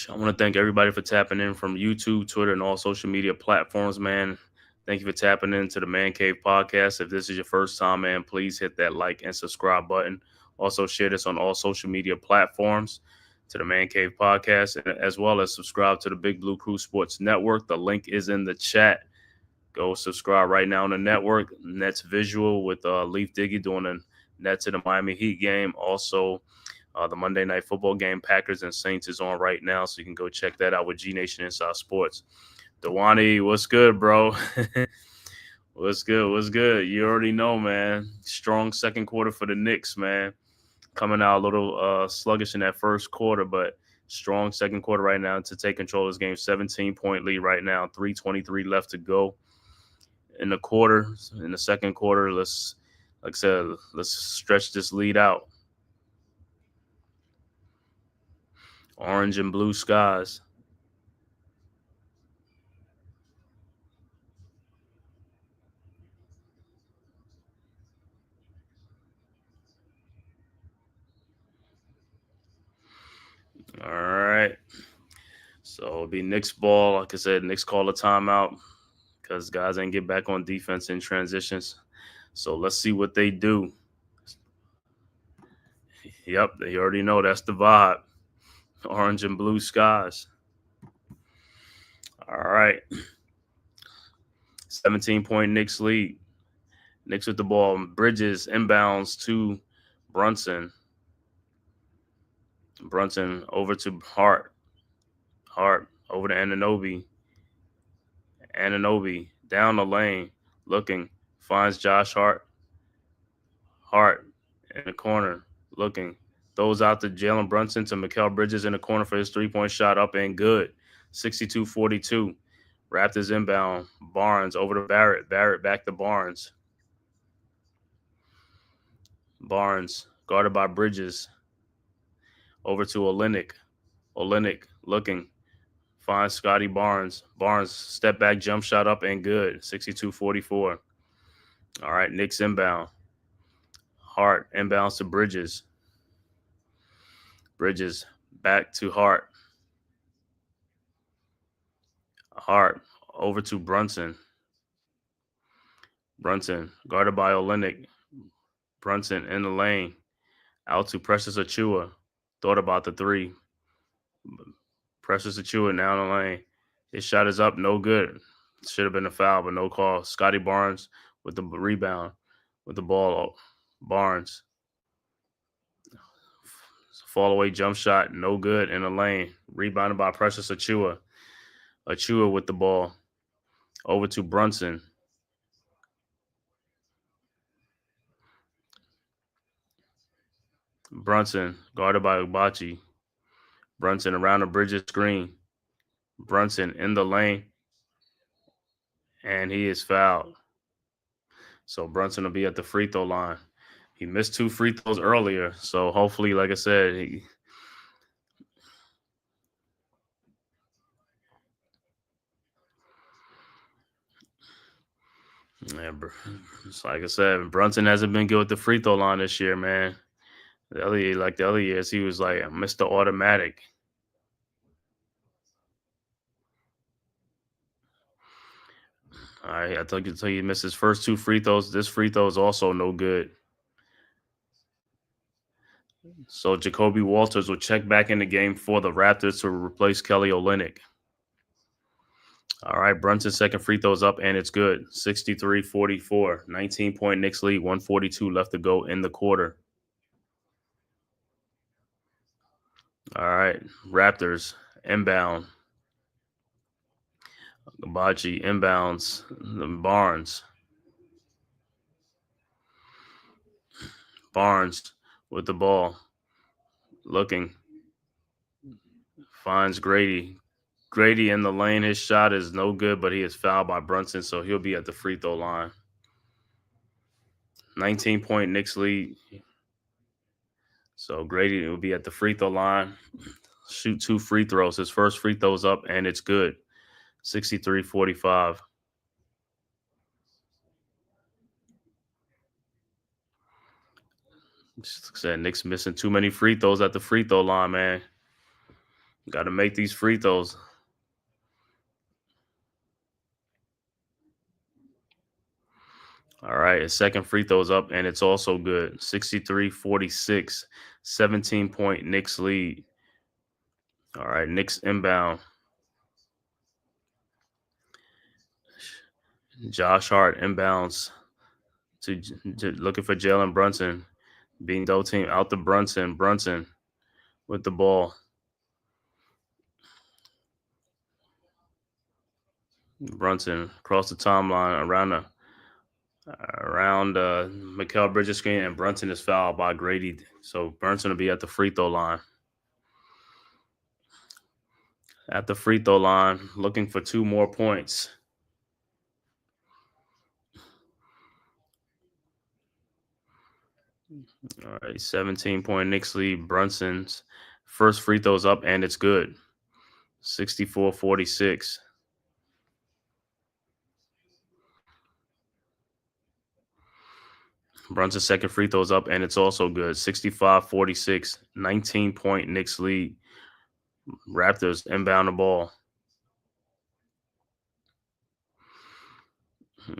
I want to thank everybody for tapping in from YouTube, Twitter, and all social media platforms, man. Thank you for tapping into the Man Cave podcast. If this is your first time, man, please hit that like and subscribe button. Also, share this on all social media platforms to the Man Cave podcast, as well as subscribe to the Big Blue Crew Sports Network. The link is in the chat. Go subscribe right now on the network. Nets visual with Leaf Diggy doing a Nets in the Miami Heat game. Also, the Monday Night Football game, Packers and Saints, is on right now, so you can go check that out with G Nation Inside Sports. Dewani, what's good, bro? What's good? What's good? You already know, man. Strong second quarter for the Knicks, man. Coming out a little sluggish in that first quarter, but strong second quarter right now to take control of this game. 17-point lead right now, 3:23 left to go in the quarter. In the second quarter, like I said, let's stretch this lead out. Orange and blue skies. All right. So it'll be Knicks ball. Like I said, Knicks call a timeout because guys ain't get back on defense in transitions. So let's see what they do. Yep, they already know that's the vibe. Orange and blue skies. All right. 17-point Knicks lead. Knicks with the ball. Bridges inbounds to Brunson. Brunson over to Hart. Hart over to Anunoby. Anunoby down the lane. Looking. Finds Josh Hart. Hart in the corner. Looking. Throws out to Jalen Brunson to Mikal Bridges in the corner for his three-point shot. Up and good. 62-42. Raptors inbound. Barnes over to Barrett. Barrett back to Barnes. Barnes guarded by Bridges. Over to Olynyk. Olynyk looking. Finds Scotty Barnes. Barnes step back jump shot up and good. 62-44. All right, Knicks inbound. Hart inbounds to Bridges. Bridges back to Hart. Hart over to Brunson. Brunson guarded by Olynyk. Brunson in the lane. Out to Precious Achiuwa. Thought about the three. Precious Achiuwa down the lane. His shot is up, no good. Should have been a foul, but no call. Scotty Barnes with the rebound with the ball. Barnes. Fall away jump shot, no good in the lane. Rebounded by Precious Achiuwa. Achiuwa with the ball. Over to Brunson. Brunson guarded by Ubachi. Brunson around the Bridges screen. Brunson in the lane. And he is fouled. So Brunson will be at the free throw line. He missed 2 free throws earlier. So hopefully, like I said, like I said, Brunson hasn't been good with the free throw line this year, man. The other years, he was like Mr. Automatic. All right, I told you he missed his first 2 free throws. This free throw is also no good. So Jacoby Walters will check back in the game for the Raptors to replace Kelly Olynyk. All right, Brunson's second free throw is up, and it's good. 63-44. 19-point Knicks lead, 142 left to go in the quarter. All right, Raptors inbound. Gabachi inbounds. Barnes. Barnes with the ball. Looking. Finds Grady. Grady in the lane. His shot is no good, but he is fouled by Brunson, so he'll be at the free throw line. 19-point Knicks lead. So Grady will be at the free throw line. Shoot 2 free throws. His first free throw's up, and it's good. 63-45. Just like I said, Knicks missing too many free throws at the free throw line, man. Got to make these free throws. All right, his second free throw's up, and it's also good. 63-46, 17-point Knicks lead. All right, Knicks inbound. Josh Hart inbounds to looking for Jalen Brunson. Being double team out to Brunson. Brunson with the ball. Brunson across the timeline around Mikal Bridges screen, and Brunson is fouled by Grady. So Brunson will be at the free throw line. At the free throw line, looking for 2 more points. All right, 17-point Knicks lead. Brunson's first free throw's up, and it's good. 64-46. Brunson's second free throw's up, and it's also good. 65-46. 19-point Knicks lead. Raptors inbound the ball.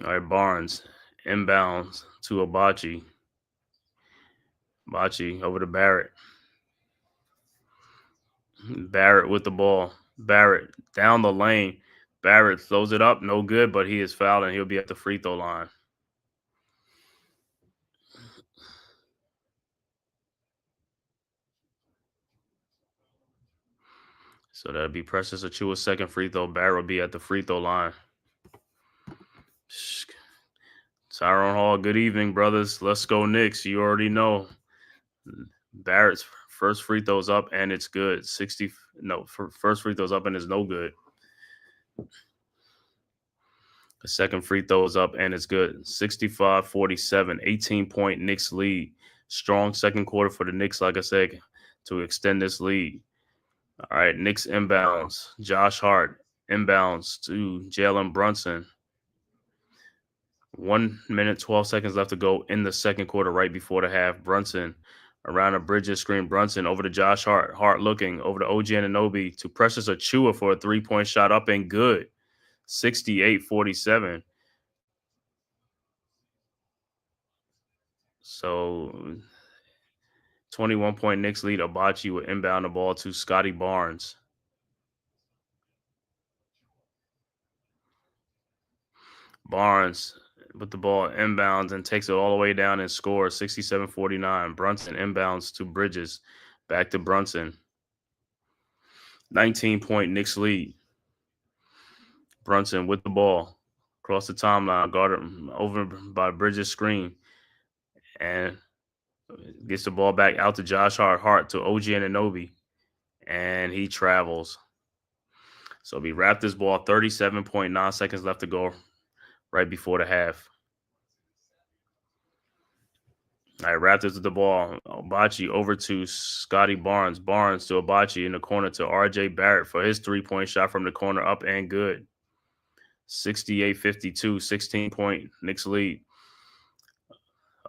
All right, Barnes inbounds to Abachi. Abachi over to Barrett. Barrett with the ball. Barrett down the lane. Barrett throws it up. No good, but he is fouled, and he'll be at the free throw line. So that'll be Precious Achua's second free throw. Barrett will be at the free throw line. Tyrone Hall, good evening, brothers. Let's go Knicks. You already know. Barrett's first free throw's up, and it's good. First free throw's up, and it's no good. The second free throw is up, and it's good. 65-47, 18-point Knicks lead. Strong second quarter for the Knicks, like I said, to extend this lead. All right, Knicks inbounds. Josh Hart inbounds to Jalen Brunson. 1 minute, 12 seconds left to go in the second quarter, right before the half. Brunson around a Bridges screen. Brunson over to Josh Hart. Hart looking over to OG Anunoby to Precious Achua for a 3-point shot up and good. 68-47. So 21-point Knicks lead. Abachi will inbound the ball to Scotty Barnes. Barnes with the ball inbounds and takes it all the way down and scores 67-49. Brunson inbounds to Bridges. Back to Brunson. 19-point Knicks lead. Brunson with the ball across the timeline, guarded over by Bridges' screen, and gets the ball back out to Josh Hart to OG Anunoby, and he travels. So we wrap this ball. 37.9 seconds left to go right before the half. All right, Raptors with the ball. Abachi over to Scotty Barnes. Barnes to Abachi in the corner to RJ Barrett for his 3-point shot from the corner, up and good. 68-52, 16-point Knicks lead.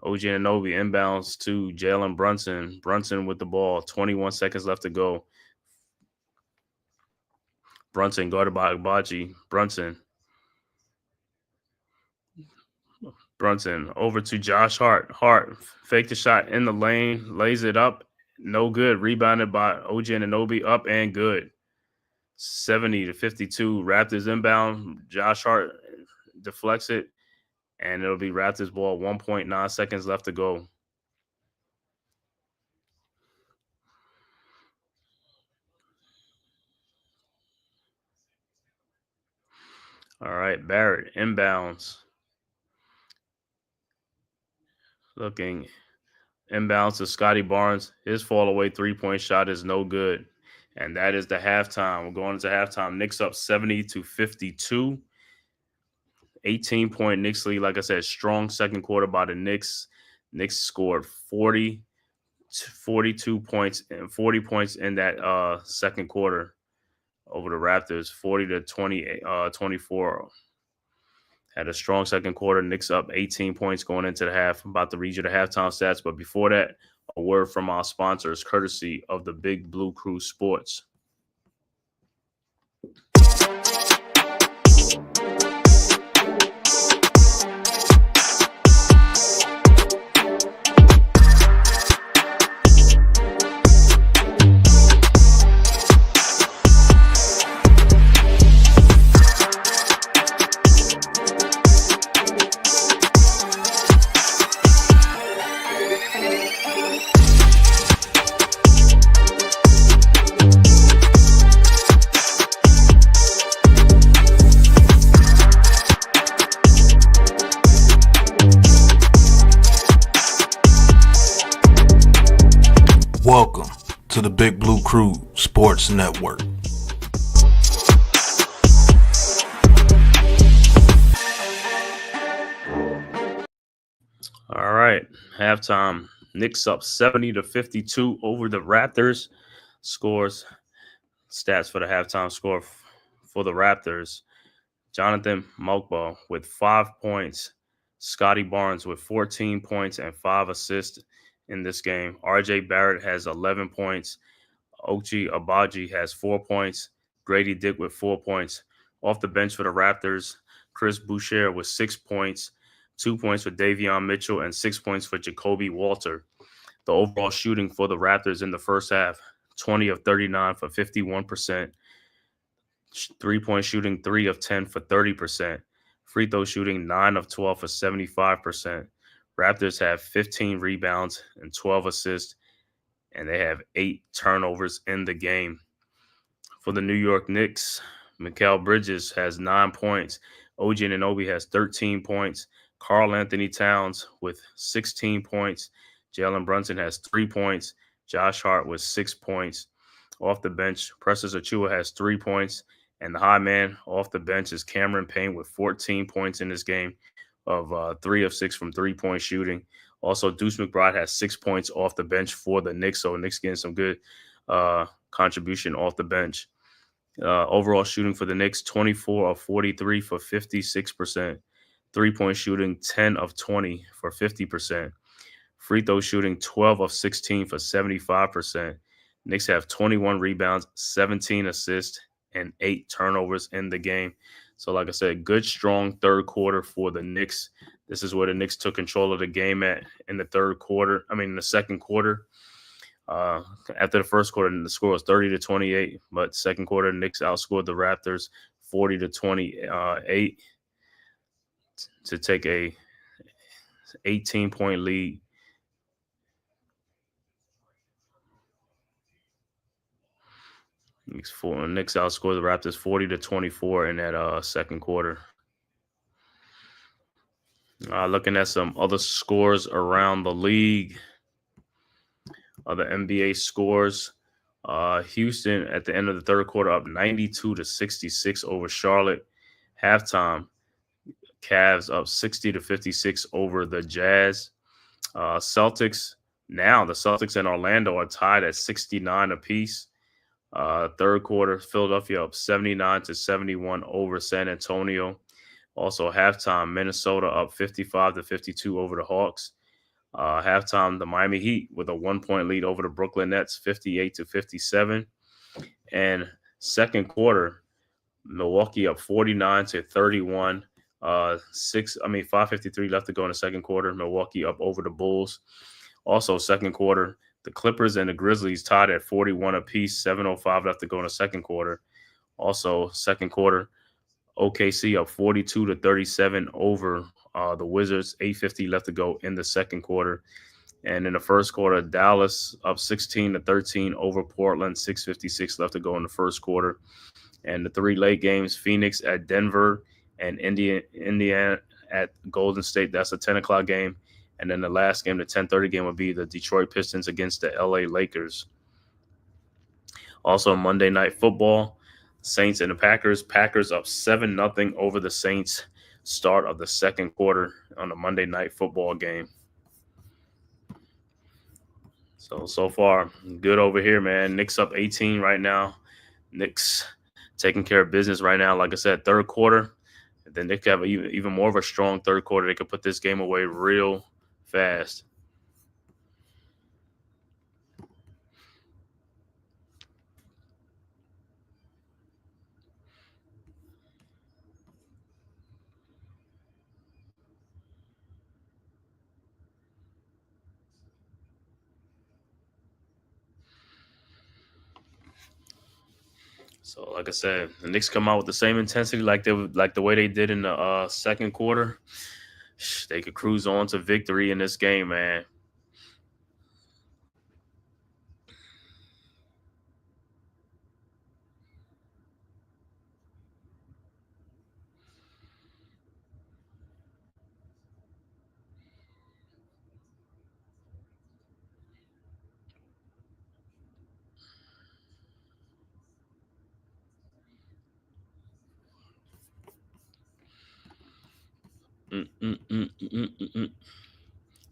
OG Anunoby inbounds to Jalen Brunson. Brunson with the ball. 21 seconds left to go. Brunson guarded by Abachi. Brunson over to Josh Hart. Hart faked the shot in the lane, lays it up. No good. Rebounded by OG Anunoby, up and good. 70-52. Raptors inbound. Josh Hart deflects it, and it'll be Raptors ball. 1.9 seconds left to go. All right, Barrett inbounds. Looking inbounds to Scotty Barnes. His fall away 3-point shot is no good. And that is the halftime. We're going into halftime. Knicks up 70-52. 18-point Knicks lead. Like I said, strong second quarter by the Knicks. Knicks scored 40 42 points and 40 points in that second quarter over the Raptors, 40-24. Had a strong second quarter. Knicks up 18 points going into the half. I'm about to read you the halftime stats, but before that, a word from our sponsors, courtesy of the Big Blue Crew Sports. Welcome to the Big Blue Crew Sports Network. All right, halftime. Knicks up 70-52 over the Raptors. Stats for the halftime score for the Raptors. Jonathan Mokbo with 5 points. Scotty Barnes with 14 points and 5 assists in this game. RJ Barrett has 11 points. Ochai Agbaji has 4 points. Grady Dick with 4 points. Off the bench for the Raptors, Chris Boucher with 6 points, 2 points for Davion Mitchell, and 6 points for Jacoby Walter. The overall shooting for the Raptors in the first half, 20 of 39 for 51%. 3-point shooting, 3 of 10 for 30%. Free throw shooting, 9 of 12 for 75%. Raptors have 15 rebounds and 12 assists, and they have 8 turnovers in the game. For the New York Knicks, Mikal Bridges has 9 points. OG Anunoby has 13 points. Karl Anthony Towns with 16 points. Jalen Brunson has 3 points. Josh Hart with 6 points. Off the bench, Precious Achiuwa has 3 points. And the high man off the bench is Cameron Payne with 14 points in this game of 3 of 6 from 3-point shooting. Also, Deuce McBride has 6 points off the bench for the Knicks. So Knicks getting some good contribution off the bench. Overall shooting for the Knicks, 24 of 43 for 56%. 3-point shooting, 10 of 20 for 50%. Free throw shooting, 12 of 16 for 75%. Knicks have 21 rebounds, 17 assists, and 8 turnovers in the game. So, like I said, good, strong third quarter for the Knicks. This is where the Knicks took control of the game in the second quarter. After the first quarter, the score was 30-28, but second quarter, the Knicks outscored the Raptors 40-28 to take a 18-point lead. Knicks outscored the Raptors 40-24 in that second quarter. Looking at some other scores around the league, other NBA scores. Houston at the end of the third quarter up 92-66 over Charlotte. Halftime, Cavs up 60-56 over the Jazz. Celtics and Orlando are tied at 69 apiece. Third quarter, Philadelphia up 79-71 over San Antonio. Also, halftime, Minnesota up 55-52 over the Hawks. Halftime, the Miami Heat with a 1-point lead over the Brooklyn Nets, 58-57. And second quarter, Milwaukee up 49-31. 5:53 left to go in the second quarter. Milwaukee up over the Bulls. Also, second quarter, the Clippers and the Grizzlies tied at 41 apiece. 7:05 left to go in the second quarter. Also, second quarter, OKC up 42-37 over the Wizards. 8:50 left to go in the second quarter. And in the first quarter, Dallas up 16-13 over Portland. 6:56 left to go in the first quarter. And the 3 late games, Phoenix at Denver and Indiana at Golden State. That's a 10 o'clock game. And then the last game, the 10:30 game, would be the Detroit Pistons against the LA Lakers. Also, Monday Night Football, Saints and the Packers. Packers up 7-0 over the Saints. Start of the second quarter on the Monday Night Football game. So far, good over here, man. Knicks up 18 right now. Knicks taking care of business right now. Like I said, third quarter. Then they could have even more of a strong third quarter. They could put this game away real fast. So, like I said, the Knicks come out with the same intensity like the way they did in the second quarter. They could cruise on to victory in this game, man. Mm, mm, mm, mm, mm, mm, mm.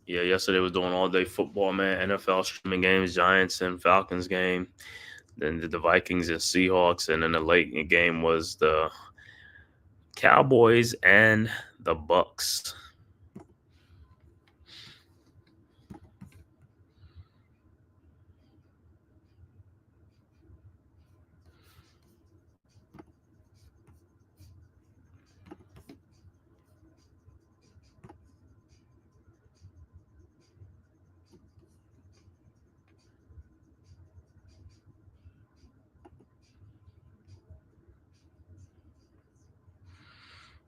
Yeah, yesterday was doing all day football, man. NFL streaming games, Giants and Falcons game. Then the Vikings and Seahawks, and then the late game was the Cowboys and the Bucks.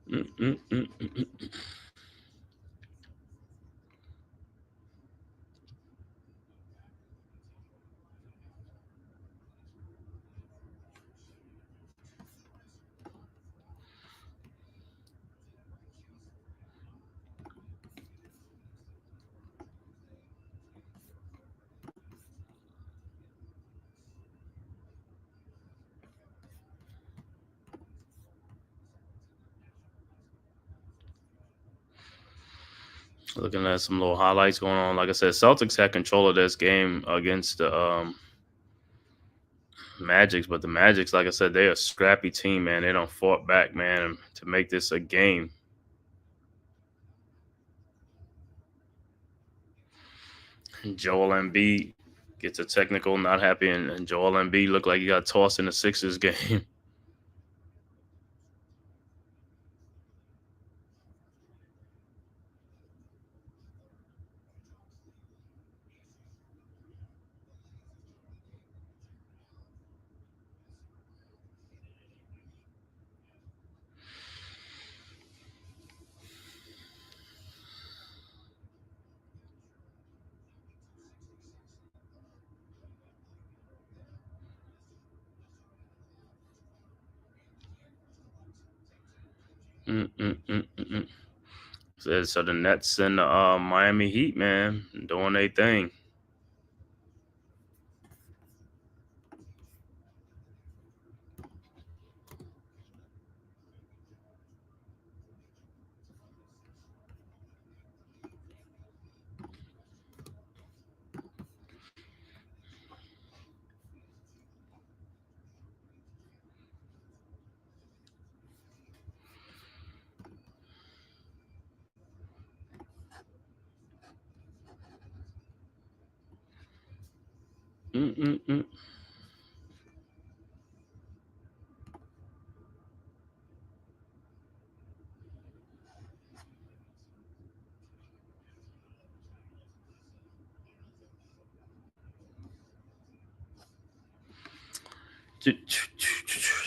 Mm, mm, mm, mm, mm. Looking at some little highlights going on. Like I said, Celtics had control of this game against the Magics, but the Magics, like I said, they're a scrappy team, man. They don't fought back, man, to make this a game. Joel Embiid gets a technical, not happy, and Joel Embiid looked like he got tossed in the Sixers game. Mm, mm, mm, mm, mm. So the Nets and the Miami Heat, man, doing their thing. Mm, mm, mm.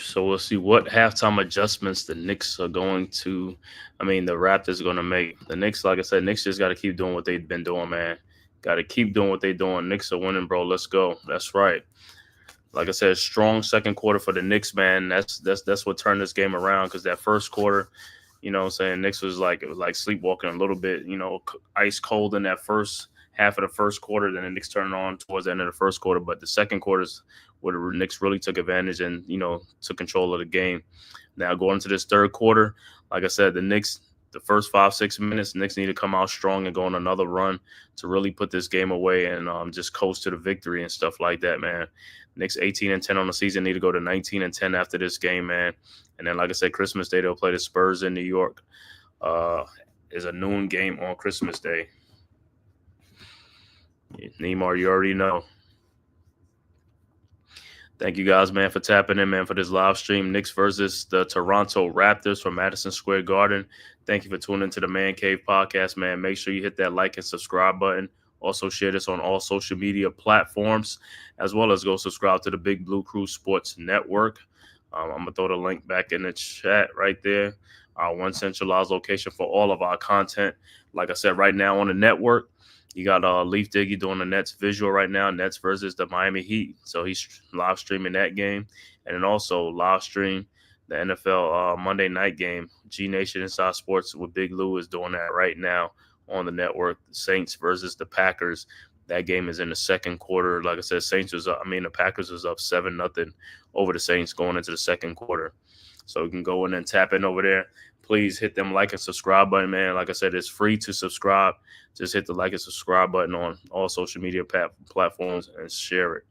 So we'll see what halftime adjustments the Knicks are going to. I mean, the Raptors are going to make. The Knicks, like I said, Knicks just got to keep doing what they've been doing, man. Got to keep doing what they're doing. Knicks are winning, bro. Let's go. That's right. Like I said, strong second quarter for the Knicks, man. That's what turned this game around, because that first quarter, you know what I'm saying, Knicks was like, it was like sleepwalking a little bit, you know, ice cold in that first half of the first quarter. Then the Knicks turned on towards the end of the first quarter. But the second quarter's where the Knicks really took advantage and, you know, took control of the game. Now going into this third quarter, like I said, the Knicks the first 5-6 minutes, Knicks need to come out strong and go on another run to really put this game away and just coast to the victory and stuff like that, man. Knicks 18-10 on the season, need to go to 19-10 after this game, man. And then, like I said, Christmas Day they'll play the Spurs in New York. Is a noon game on Christmas Day. Neymar, you already know. Thank you guys, man, for tapping in, man, for this live stream. Knicks versus the Toronto Raptors from Madison Square Garden. Thank you for tuning into the Man Cave podcast, man. Make sure you hit that like and subscribe button. Also share this on all social media platforms, as well as go subscribe to the Big Blue Crew Sports Network. I'm going to throw the link back in the chat right there. Our one centralized location for all of our content. Like I said, right now on the network, you got Leaf Diggy doing the Nets visual right now, Nets versus the Miami Heat. So he's live streaming that game. And then also live stream the NFL Monday night game. G Nation Inside Sports with Big Lou is doing that right now on the network. The Saints versus the Packers. That game is in the second quarter. Like I said, the Packers was up 7-0 over the Saints going into the second quarter. So you can go in and tap in over there. Please hit them like and subscribe button, man. Like I said, it's free to subscribe. Just hit the like and subscribe button on all social media platforms and share it.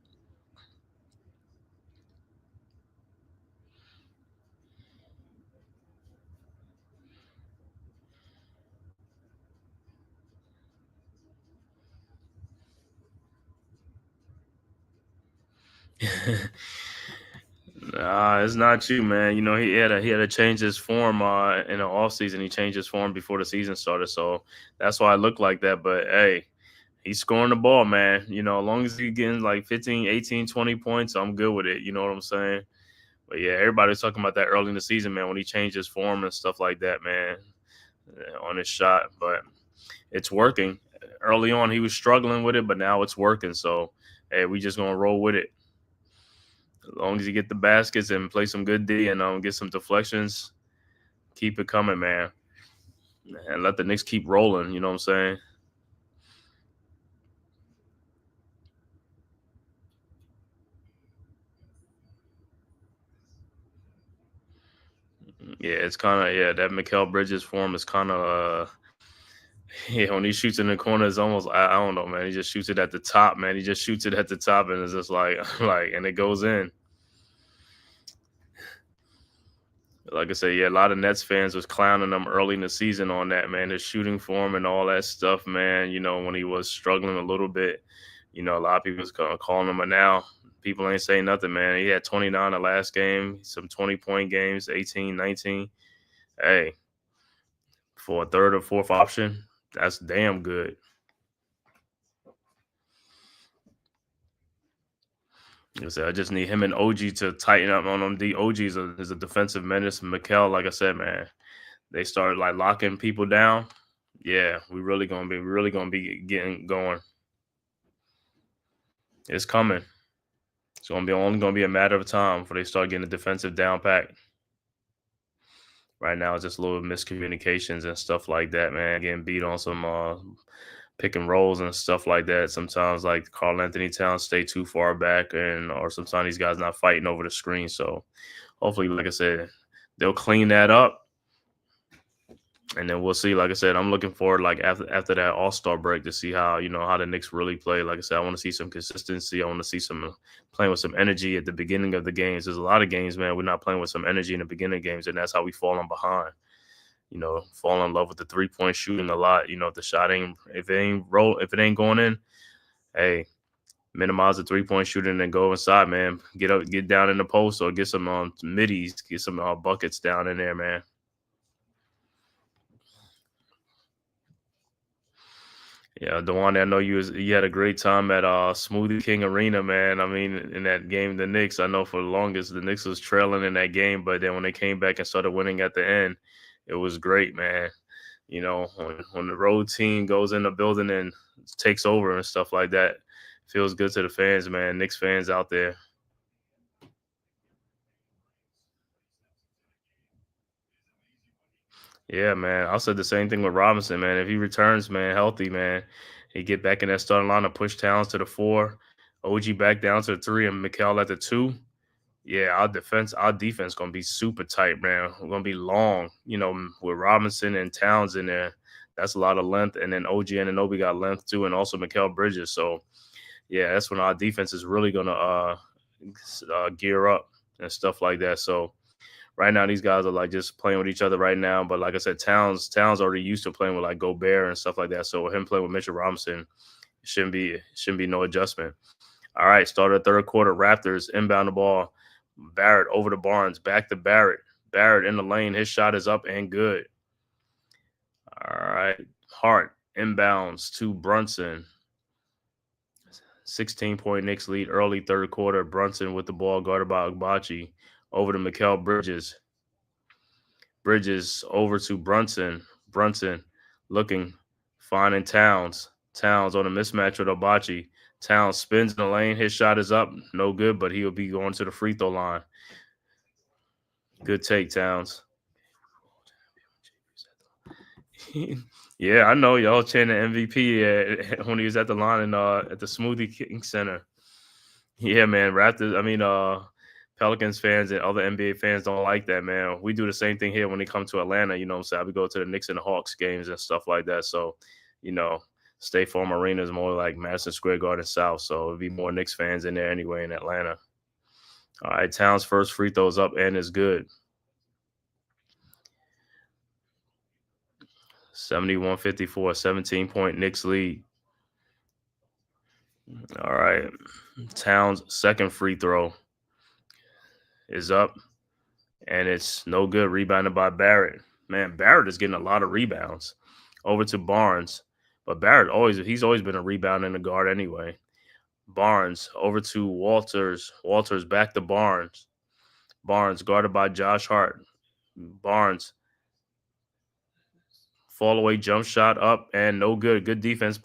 Nah, it's not you, man. You know, he had to change his form in the offseason. He changed his form before the season started. So that's why it looked like that. But, hey, he's scoring the ball, man. You know, as long as he's getting like 15, 18, 20 points, I'm good with it. You know what I'm saying? But, yeah, everybody's talking about that early in the season, man, when he changed his form and stuff like that, man, on his shot. But it's working. Early on, he was struggling with it, but now it's working. So, hey, we just going to roll with it. As long as you get the baskets and play some good D and get some deflections, keep it coming, man. And let the Knicks keep rolling, you know what I'm saying? Yeah, it's kind of, that Mikal Bridges form is kind of, when he shoots in the corner, it's almost, I don't know, man. He just shoots it at the top, man. He just shoots it at the top, and it's just like, and it goes in. Like I said, yeah, a lot of Nets fans was clowning him early in the season on that, man. His shooting form and all that stuff, man. You know, when he was struggling a little bit, you know, a lot of people was calling him. But now people ain't saying nothing, man. He had 29 the last game, some 20-point games, 18, 19. Hey, for a third or fourth option, that's damn good. I just need him and OG to tighten up on them. OG is a defensive menace. Mikal, like I said, man, they started like locking people down. Yeah, we're really gonna be getting going. It's coming. It's only gonna be a matter of time before they start getting the defensive down pack. Right now, it's just a little miscommunications and stuff like that, man. Getting beat on some pick and rolls and stuff like that. Sometimes like Karl Anthony Towns stay too far back or sometimes these guys not fighting over the screen. So hopefully, like I said, they'll clean that up. And then we'll see. Like I said, I'm looking forward like after that All-Star break to see how the Knicks really play. Like I said, I want to see some consistency. I want to see some playing with some energy at the beginning of the games. There's a lot of games, man, we're not playing with some energy in the beginning of games, and that's how we fall on behind. You know, fall in love with the 3-point shooting a lot. You know, if the shot if it ain't going in, hey, minimize the 3-point shooting and go inside, man. Get down in the post or get some middies, get some buckets down in there, man. Yeah, Dewan, I know you had a great time at Smoothie King Arena, man. I mean, in that game, the Knicks, I know for the longest the Knicks was trailing in that game, but then when they came back and started winning at the end, it was great, man. You know, when the road team goes in the building and takes over and stuff like that, feels good to the fans, man. Knicks fans out there. Yeah, man. I said the same thing with Robinson, man. If he returns, man, healthy, man, he get back in that starting line and push Towns to the 4, OG back down to the 3, and Mikal at the 2. Yeah, our defense gonna be super tight, man. We're gonna be long, with Robinson and Towns in there. That's a lot of length, and then OG Anunoby got length too, and also Mikal Bridges. So yeah, that's when our defense is really gonna gear up and stuff like that. So right now, these guys are like just playing with each other right now. But like I said, Towns already used to playing with like Gobert and stuff like that. So him playing with Mitchell Robinson shouldn't be no adjustment. All right, start of the third quarter. Raptors inbound the ball. Barrett over to Barnes. Back to Barrett. Barrett in the lane. His shot is up and good. All right. Hart inbounds to Brunson. 16-point Knicks lead early third quarter. Brunson with the ball guarded by Agbaji. Over to Mikal Bridges. Bridges over to Brunson. Brunson looking, finding Towns. Towns on a mismatch with Agbaji. Towns spins in the lane. His shot is up. No good, but he'll be going to the free throw line. Good take, Towns. Yeah, I know y'all chanting MVP when he was at the line and at the Smoothie King Center. Yeah, man. Pelicans fans and other NBA fans don't like that, man. We do the same thing here when they come to Atlanta. You know what I'm saying? We go to the Knicks and the Hawks games and stuff like that. So, State Farm Arena is more like Madison Square Garden South. So it'd be more Knicks fans in there anyway in Atlanta. All right, Towns' first free throws up and is good. 71-54, 17-point Knicks lead. All right. Towns' second free throw is up, and it's no good. Rebounded by Barrett. Man, Barrett is getting a lot of rebounds. Over to Barnes. But Barrett he's always been a rebounding the guard anyway. Barnes over to Walters. Walters back to Barnes. Barnes guarded by Josh Hart. Barnes fall away jump shot up and no good. Good defense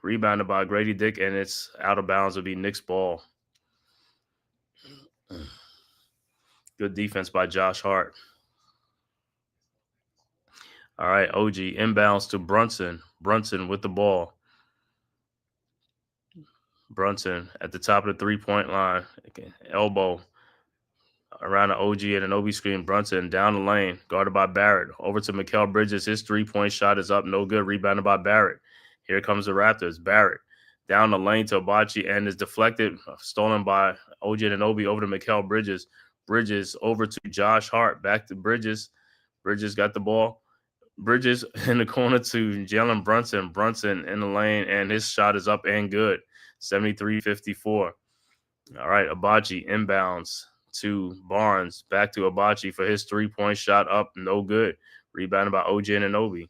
rebounded by Grady Dick, and it's out of bounds. It'll be Knicks ball. Good defense by Josh Hart. All right, OG inbounds to Brunson. Brunson with the ball. Brunson at the top of the three-point line. Elbow around the OG and an OB screen. Brunson down the lane, guarded by Barrett. Over to Mikal Bridges. His three-point shot is up, no good. Rebounded by Barrett. Here comes the Raptors. Barrett down the lane to Agbaji and is deflected, stolen by OG and Obi over to Mikal Bridges. Bridges over to Josh Hart. Back to Bridges. Bridges got the ball. Bridges in the corner to Jalen Brunson. Brunson in the lane, and his shot is up and good. 73-54. All right, Agbaji inbounds to Barnes. Back to Agbaji for his three-point shot up. No good. Rebounded by OG Anunoby.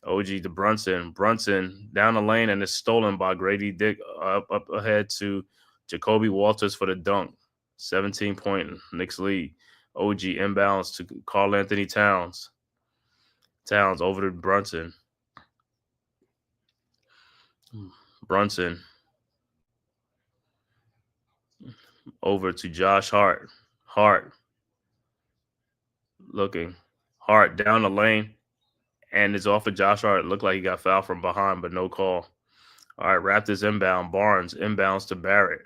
OG to Brunson. Brunson down the lane and is stolen by Grady Dick up ahead to Jacoby Walters for the dunk. 17-point Knicks lead. OG inbounds to Karl Anthony Towns. Towns over to Brunson. Brunson over to Josh Hart. Hart looking. Hart down the lane and it's off of Josh Hart. It looked like he got fouled from behind, but no call. All right, Raptors inbound. Barnes inbounds to Barrett.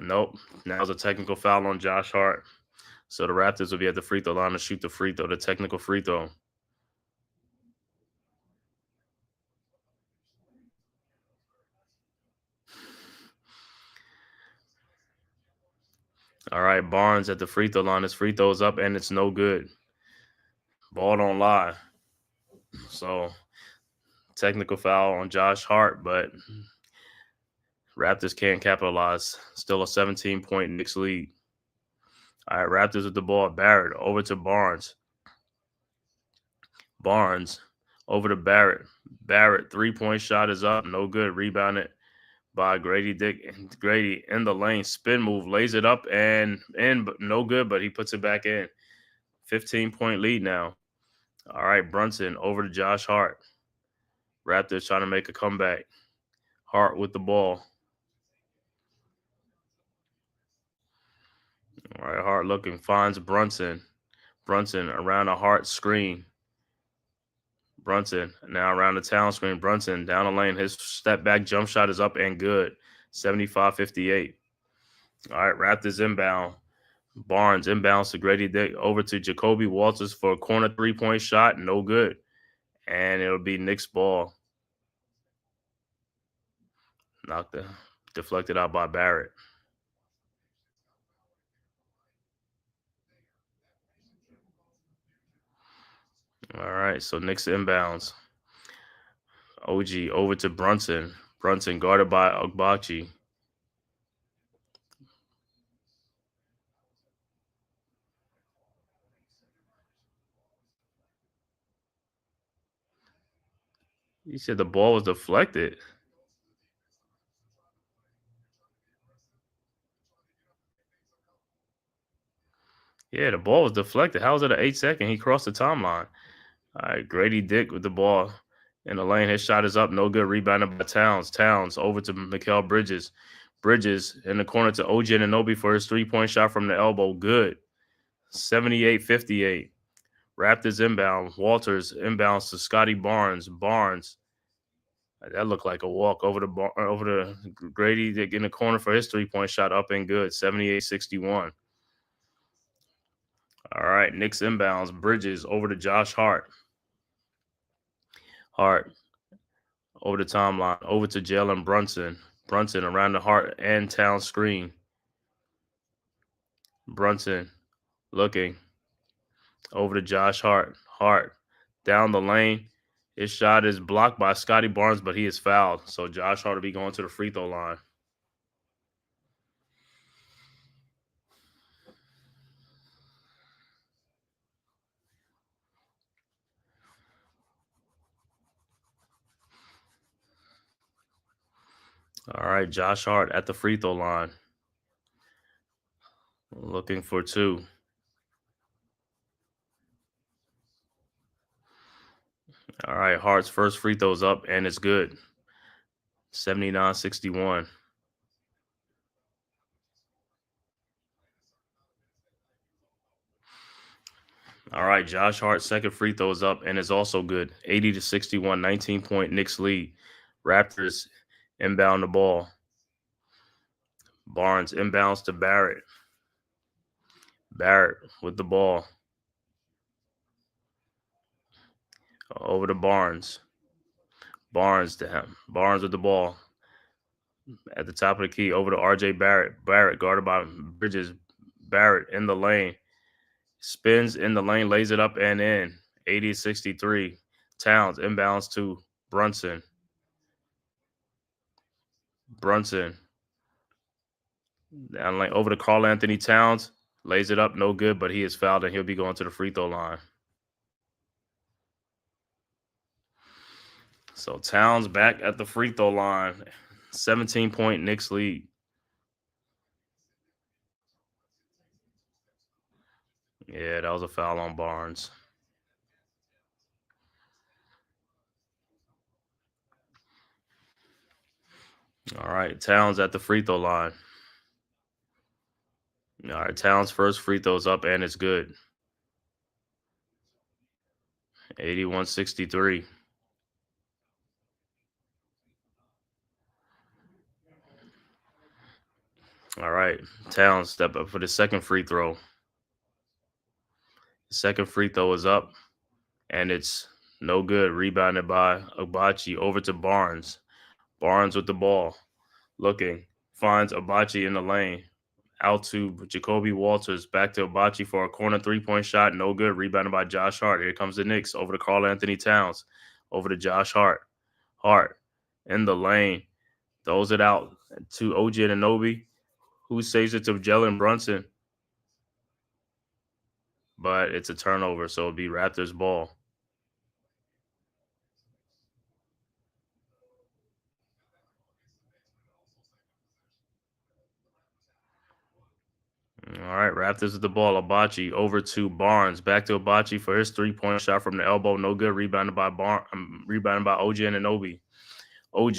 Nope. Now's a technical foul on Josh Hart. So the Raptors will be at the free throw line to shoot the free throw, the technical free throw. All right, Barnes at the free throw line. His free throw's up, and it's no good. Ball don't lie. So technical foul on Josh Hart, but Raptors can't capitalize. Still a 17-point Knicks lead. All right, Raptors with the ball. Barrett over to Barnes. Barnes over to Barrett. Barrett, three-point shot is up. No good. Rebounded by Grady Dick. Grady in the lane. Spin move. Lays it up and in, but no good, but he puts it back in. 15-point lead now. All right, Brunson over to Josh Hart. Raptors trying to make a comeback. Hart with the ball. All right, Hart looking, finds Brunson. Brunson around a Hart screen. Brunson now around the Town screen. Brunson down the lane. His step back jump shot is up and good. 75-58. All right, Raptors inbound. Barnes inbounds to Grady Dick over to Jacoby Walters for a corner three-point shot. No good. And it'll be Knicks ball. Deflected out by Barrett. All right, so Knicks inbounds. OG over to Brunson. Brunson guarded by Ogbachi. You said the ball was deflected. Yeah, the ball was deflected. How was it an 8-second? He crossed the timeline. All right, Grady Dick with the ball in the lane. His shot is up. No good. Rebounded by Towns. Towns over to Mikal Bridges. Bridges in the corner to OG Anunoby for his three-point shot from the elbow. Good. 78-58. Raptors inbound. Walters inbounds to Scotty Barnes. Barnes. That looked like a walk over the Grady Dick in the corner for his three-point shot. Up and good. 78-61. All right, Knicks inbounds. Bridges over to Josh Hart. Hart over the timeline. Over to Jalen Brunson. Brunson around the Hart and Town screen. Brunson looking over to Josh Hart. Hart down the lane. His shot is blocked by Scotty Barnes, but he is fouled. So Josh Hart will be going to the free throw line. All right, Josh Hart at the free throw line. Looking for two. All right, Hart's first free throw's up, and it's good. 79-61. All right, Josh Hart's second free throw is up, and it's also good. 80-61, 19-point Knicks lead. Raptors inbound the ball. Barnes inbounds to Barrett. Barrett with the ball. Over to Barnes. Barnes to him. Barnes with the ball. At the top of the key, over to RJ Barrett. Barrett guarded by Bridges. Barrett in the lane. Spins in the lane, lays it up and in. 80-63. Towns inbounds to Brunson. Brunson. Down lane over to Karl Anthony Towns. Lays it up, no good, but he is fouled and he'll be going to the free throw line. So Towns back at the free throw line. 17-point Knicks lead. Yeah, that was a foul on Barnes. All right, Towns at the free throw line. All right, Towns' first free throw's up, and it's good. 81-63. All right, Towns step up for the second free throw. The second free throw is up, and it's no good. Rebounded by Ogbachi over to Barnes. Barnes with the ball. Looking. Finds Ogbachi in the lane. Out to Jacoby Walters. Back to Ogbachi for a corner three-point shot. No good. Rebounded by Josh Hart. Here comes the Knicks. Over to Karl Anthony Towns. Over to Josh Hart. Hart in the lane. Throws it out to OG Anunoby, who saves it to Jalen Brunson. But it's a turnover, so it'll be Raptors ball. All right, Raptors with the ball. Ogbachi over to Barnes. Back to Ogbachi for his three-point shot from the elbow. No good. Rebounded by OG Anunoby. OG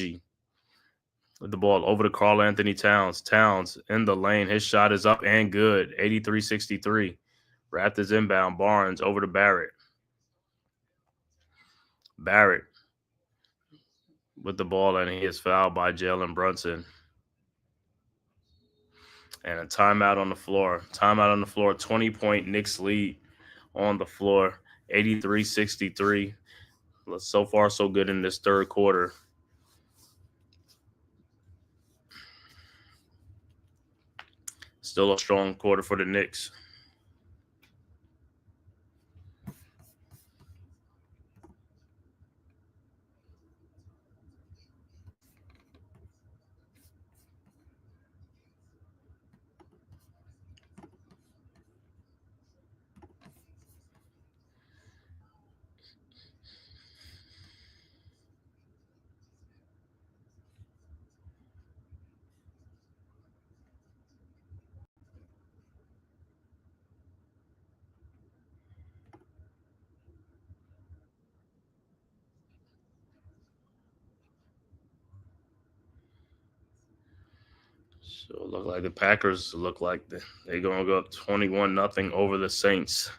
with the ball over to Karl Anthony Towns. Towns in the lane. His shot is up and good. 83-63. Raptors inbound. Barnes over to Barrett. Barrett with the ball, and he is fouled by Jalen Brunson. And a timeout on the floor. 20-point Knicks lead on the floor. 83-63. So far, so good in this third quarter. Still a strong quarter for the Knicks. So look like the Packers look like they're gonna go up 21-0 over the Saints.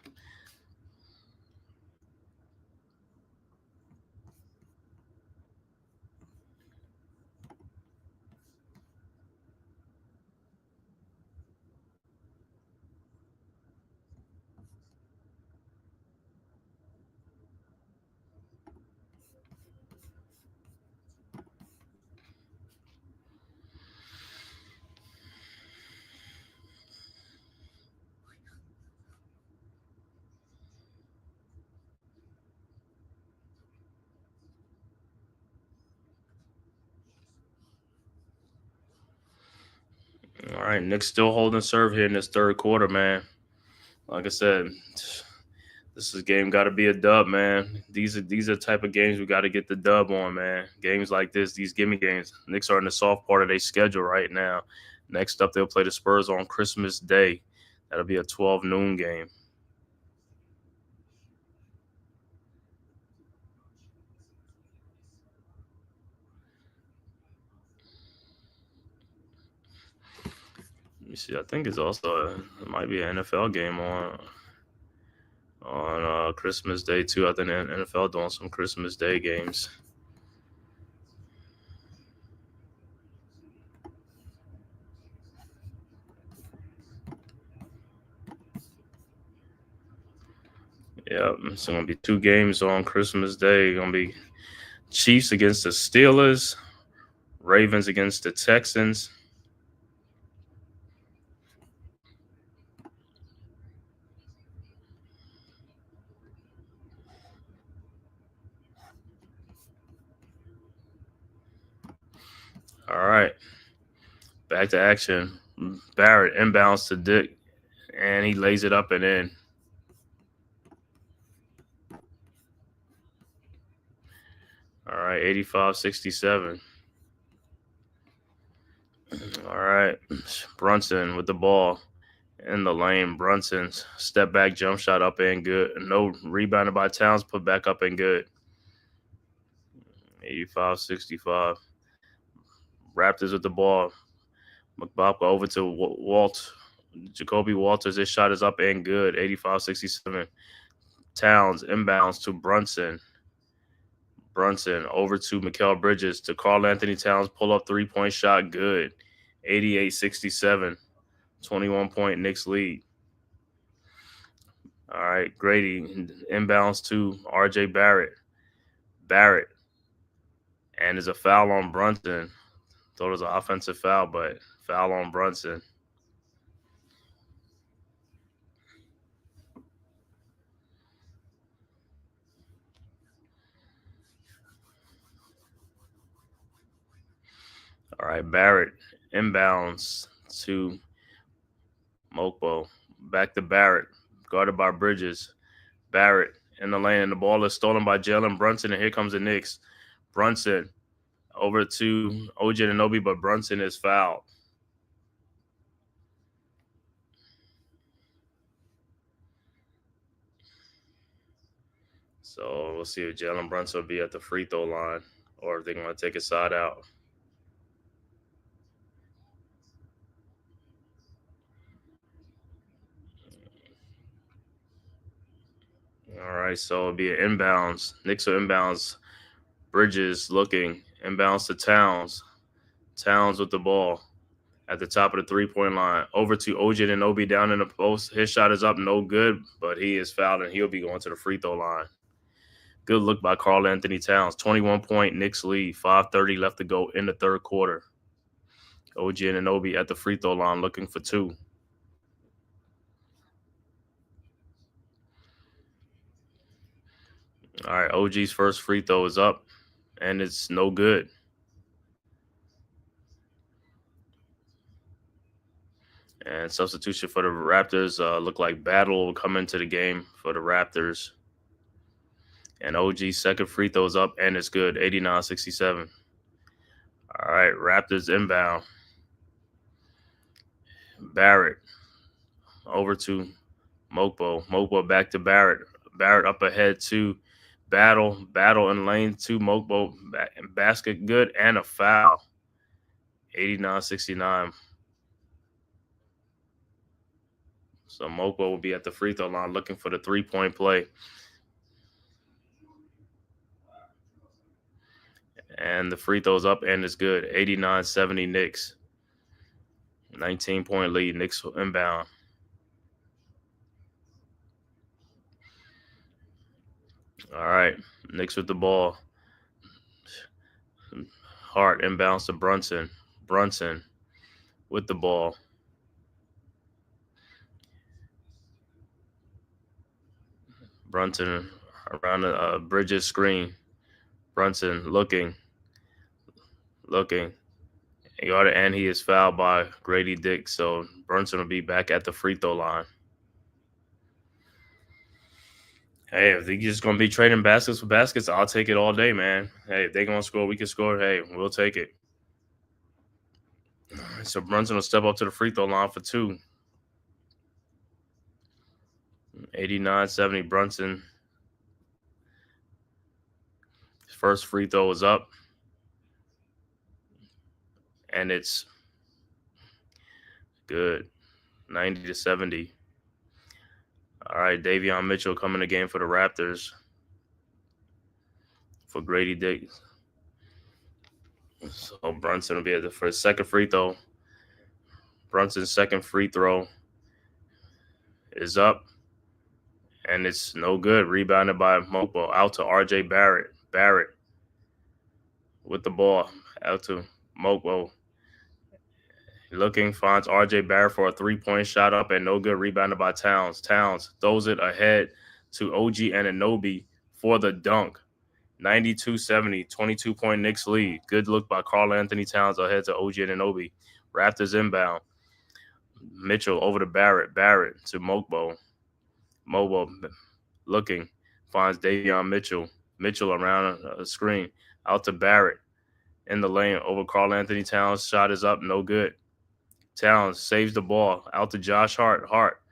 All right, Knicks still holding serve here in this third quarter, man. Like I said, this is game got to be a dub, man. These are the type of games we got to get the dub on, man. Games like this, these gimme games. Knicks are in the soft part of their schedule right now. Next up, they'll play the Spurs on Christmas Day. That'll be a 12 noon game. Let me see. I think it's also it might be an NFL game on Christmas Day too. I think the NFL doing some Christmas Day games. Yeah, it's gonna be two games on Christmas Day. Gonna be Chiefs against the Steelers, Ravens against the Texans. All right, back to action. Barrett inbounds to Dick, and he lays it up and in. All right, 85-67. All right, Brunson with the ball in the lane. Brunson's step back jump shot up and good. No rebounded by Towns, put back up and good. 85-65. Raptors with the ball. McBobka over to Walt. Jacoby Walters, his shot is up and good. 85-67. Towns inbounds to Brunson. Brunson over to Mikal Bridges to Karl Anthony Towns. Pull up 3-point shot. Good. 88-67. 21-point Knicks lead. All right. Grady inbounds to RJ Barrett. Barrett. And there's a foul on Brunson. Thought it was an offensive foul, but foul on Brunson. All right, Barrett inbounds to Mokbo. Back to Barrett, guarded by Bridges. Barrett in the lane, and the ball is stolen by Jalen Brunson, and here comes the Knicks. Brunson over to OJ Anunoby, but Brunson is fouled. So we'll see if Jalen Brunson will be at the free throw line or if they're going to take a side out. All right, so it'll be an inbounds. Knicks are inbounds. Bridges looking. Inbounds to Towns. Towns with the ball at the top of the three-point line. Over to OG Anunoby down in the post. His shot is up, no good, but he is fouled, and he'll be going to the free throw line. Good look by Karl Anthony Towns. 21-point Knicks lead. 5:30 left to go in the third quarter. OG Anunoby at the free throw line looking for two. All right, OG's first free throw is up, and it's no good. And substitution for the Raptors look like Battle will come into the game for the Raptors. And OG's second free throw is up, and it's good, 89-67. All right, Raptors inbound. Barrett over to Mokbo. Mokbo back to Barrett. Barrett up ahead to Battle. Battle in lane to Mokbo. Basket good and a foul. 89-69. So Mokbo will be at the free throw line looking for the three-point play. And the free throw's up and it's good. 89-70 Knicks. 19-point lead. Knicks inbound. All right. Knicks with the ball. Hart inbounds to Brunson. Brunson with the ball. Brunson around the Bridges screen. Brunson looking. And he is fouled by Grady Dick. So Brunson will be back at the free throw line. Hey, if they're just going to be trading baskets for baskets, I'll take it all day, man. Hey, if they're going to score, we can score. Hey, we'll take it. So Brunson will step up to the free throw line for two. 89-70 Brunson. His first free throw is up. And it's good. 90-70. All right, Davion Mitchell coming to game for the Raptors. For Grady Dick. So Brunson will be at the first second free throw. Brunson's second free throw is up. And it's no good. Rebounded by Mokbo. Out to RJ Barrett. Barrett with the ball. Out to Mokbo. Looking, finds RJ Barrett for a three-point shot up and no good. Rebounded by Towns. Towns throws it ahead to OG Anunoby for the dunk. 92-70, 22-point Knicks lead. Good look by Karl Anthony Towns ahead to OG Anunoby. Raptors inbound. Mitchell over to Barrett. Barrett to Mokbo. Mokbo looking, finds Davion Mitchell. Mitchell around a screen. Out to Barrett in the lane over Karl Anthony Towns. Shot is up, no good. Towns saves the ball. Out to Josh Hart. Hart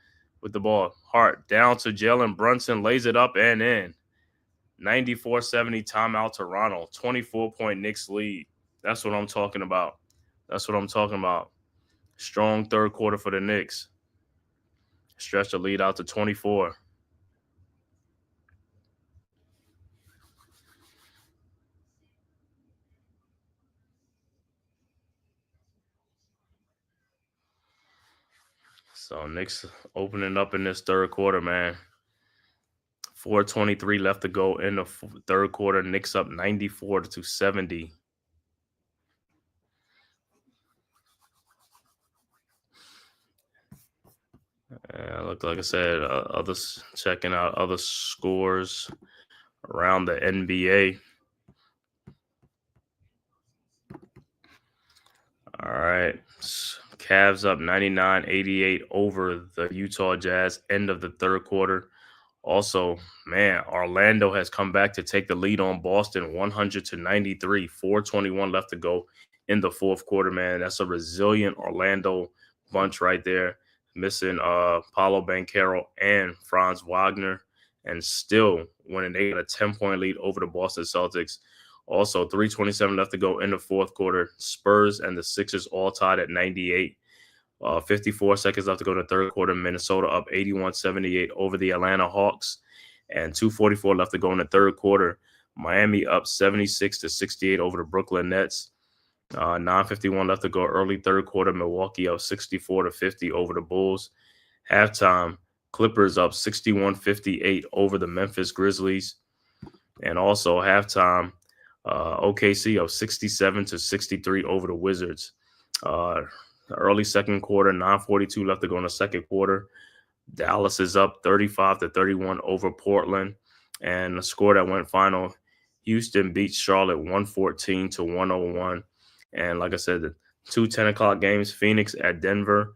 with the ball. Hart down to Jalen Brunson. Lays it up and in. 94-70 timeout Toronto. 24-point Knicks lead. That's what I'm talking about. Strong third quarter for the Knicks. Stretch the lead out to 24. So Knicks opening up in this third quarter, man. 4:23 left to go in the third quarter. Knicks up 94-70. Look, like I said, others checking out other scores around the NBA. All right. Cavs up 99-88 over the Utah Jazz, end of the third quarter. Also, man, Orlando has come back to take the lead on Boston 100-93. 4:21 left to go in the fourth quarter, man. That's a resilient Orlando bunch right there. Missing Paolo Banchero and Franz Wagner, and still winning. They got a 10-point lead over the Boston Celtics. Also, 3:27 left to go in the fourth quarter. Spurs and the Sixers all tied at 98. 54 seconds left to go in the third quarter. Minnesota up 81-78 over the Atlanta Hawks. And 2:44 left to go in the third quarter. Miami up 76-68 over the Brooklyn Nets. 9:51 left to go. Early third quarter, Milwaukee up 64-50 over the Bulls. Halftime, Clippers up 61-58 over the Memphis Grizzlies. And also halftime, OKC up 67-63 over the Wizards. Early second quarter, 9:42 left to go in the second quarter. Dallas is up 35-31 over Portland. And the score that went final, Houston beats Charlotte 114-101. And like I said, the two 10 o'clock games, Phoenix at Denver,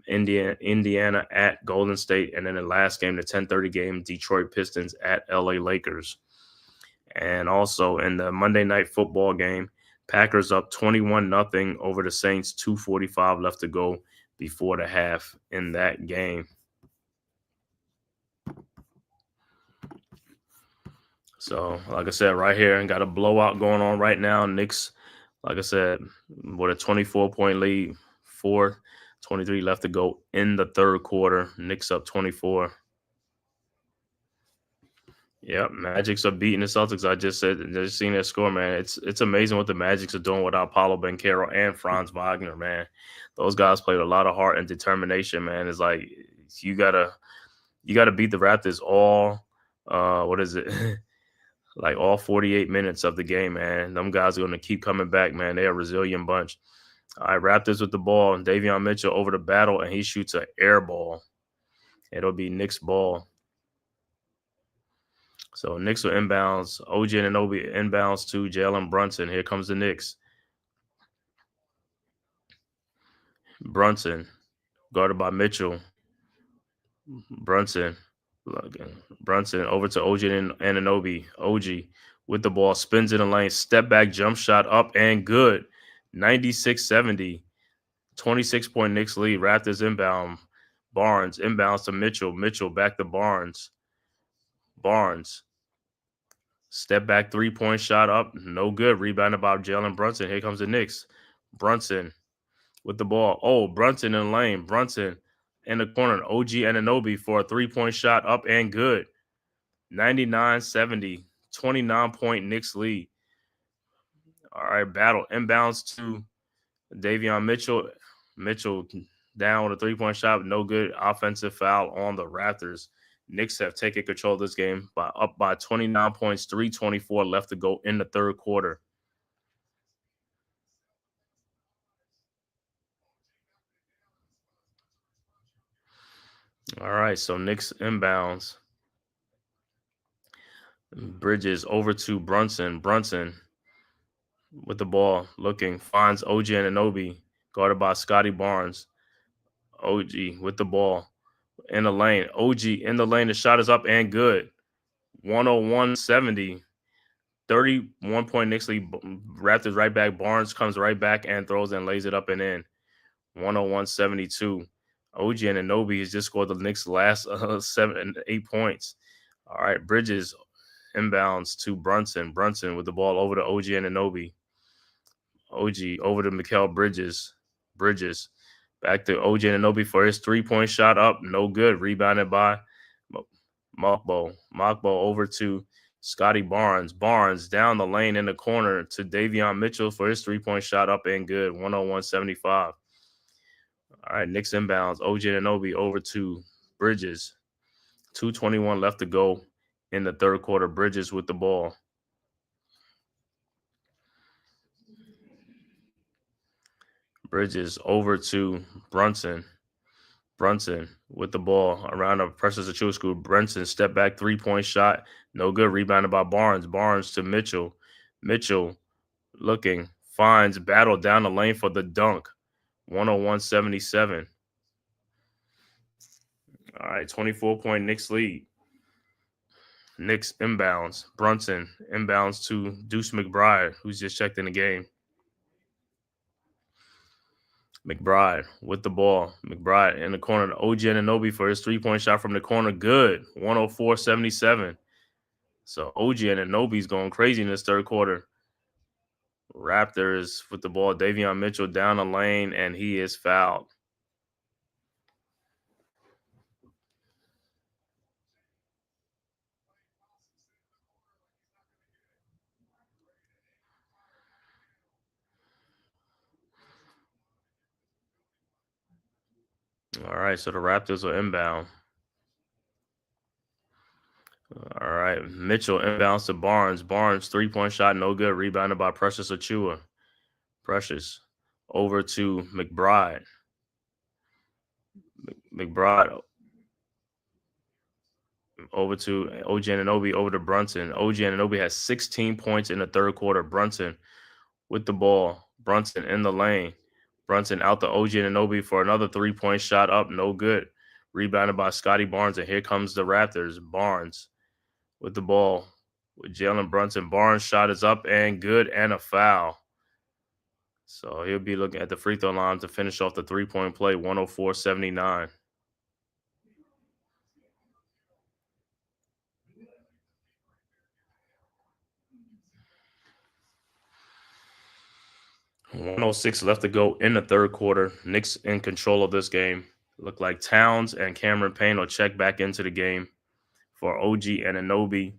Indiana at Golden State, and then the last game, the 10:30 game, Detroit Pistons at LA Lakers. And also in the Monday Night Football game, Packers up 21-0 over the Saints, 2:45 left to go before the half in that game. So, like I said, right here, got a blowout going on right now. Knicks, like I said, with a 24-point lead, 4:23 left to go in the third quarter. Knicks up 24. Yep, Magic's are beating the Celtics. I just said, just seen that score, man. It's amazing what the Magics are doing without Paulo Banchero and Franz Wagner, man. Those guys played a lot of heart and determination, man. It's like you gotta beat the Raptors all. What is it? Like all 48 minutes of the game, man. Them guys are going to keep coming back, man. They're a resilient bunch. All right, Raptors with the ball. Davion Mitchell over the battle, and he shoots an air ball. It'll be Knicks ball. So Knicks will inbounds. OG Anunoby inbounds to Jalen Brunson. Here comes the Knicks. Brunson, guarded by Mitchell. Brunson over to OG Anunoby. OG with the ball, spins in the lane, step back, jump shot up and good. 96-70. 26-point Knicks lead. Raptors inbound. Barnes inbounds to Mitchell. Mitchell back to Barnes. Barnes. Step back 3-point shot up. No good. Rebounded by Jalen Brunson. Here comes the Knicks. Brunson with the ball. Oh, Brunson in the lane. Brunson in the corner. OG Anunoby for a 3-point shot up and good. 99-70. 29-point Knicks lead. All right, battle. Inbounds to Davion Mitchell. Mitchell down with a 3-point shot. No good. Offensive foul on the Raptors. Knicks have taken control of this game up by 29 points, 3:24 left to go in the third quarter. All right, so Knicks inbounds. Bridges over to Brunson. Brunson with the ball, looking, finds OG Anunoby, guarded by Scotty Barnes. OG with the ball in the lane. OG in the lane. The shot is up and good. 101-70. 31-point Knicks lead. Raptors right back. Barnes comes right back and throws and lays it up and in. 101-72. OG Anunoby has just scored the Knicks' last 7 and 8 points. All right, Bridges inbounds to Brunson. Brunson with the ball over to OG Anunoby. OG over to Mikal Bridges. Bridges back to OG Anunoby for his 3-point shot up. No good. Rebounded by Mokbo. Mokbo over to Scotty Barnes. Barnes down the lane in the corner to Davion Mitchell for his 3-point shot up and good. 101-75. All right, Knicks inbounds. OG Anunoby over to Bridges. 2:21 left to go in the third quarter. Bridges with the ball. Bridges over to Brunson. Brunson with the ball around the pressures of True School. Brunson step back 3-point shot. No good. Rebounded by Barnes. Barnes to Mitchell. Mitchell looking, finds, battle down the lane for the dunk. 101-77. All right, 24-point Knicks lead. Knicks inbounds. Brunson inbounds to Deuce McBride, who's just checked in the game. McBride with the ball. McBride in the corner to OG Anunoby for his 3-point shot from the corner. Good. 104-77. So OG Anunoby's going crazy in this third quarter. Raptors with the ball. Davion Mitchell down the lane, and he is fouled. All right, so the Raptors are inbound. All right, Mitchell inbounds to Barnes. Barnes, three-point shot, no good. Rebounded by Precious Achiuwa. Precious over to McBride. McBride over to OG Anunoby, over to Brunson. OG Anunoby has 16 points in the third quarter. Brunson with the ball. Brunson in the lane. Brunson out to OG Anunoby for another three-point shot up. No good. Rebounded by Scotty Barnes, and here comes the Raptors. Barnes with the ball with Jalen Brunson. Barnes' shot is up and good, and a foul. So he'll be looking at the free throw line to finish off the three-point play, 104-79. .106 left to go in the third quarter. Knicks in control of this game. Look like Towns and Cameron Payne will check back into the game for OG Anunoby,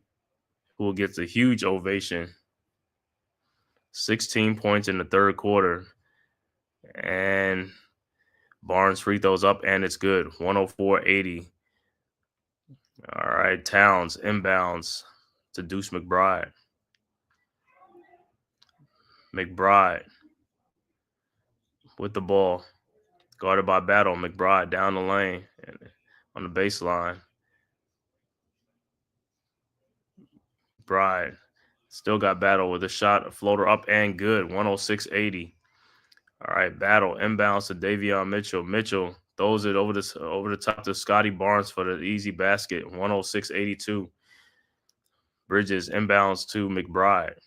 who will get a huge ovation. 16 points in the third quarter. And Barnes free throws up, and it's good. 104-80. All right, Towns inbounds to Deuce McBride. McBride with the ball. Guarded by Battle. McBride down the lane and on the baseline. McBride still got Battle with a shot, a floater up and good. 106-80. All right, Battle inbounds to Davion Mitchell. Mitchell throws it over the top to Scotty Barnes for the easy basket. 106-82. Bridges inbounds to McBride.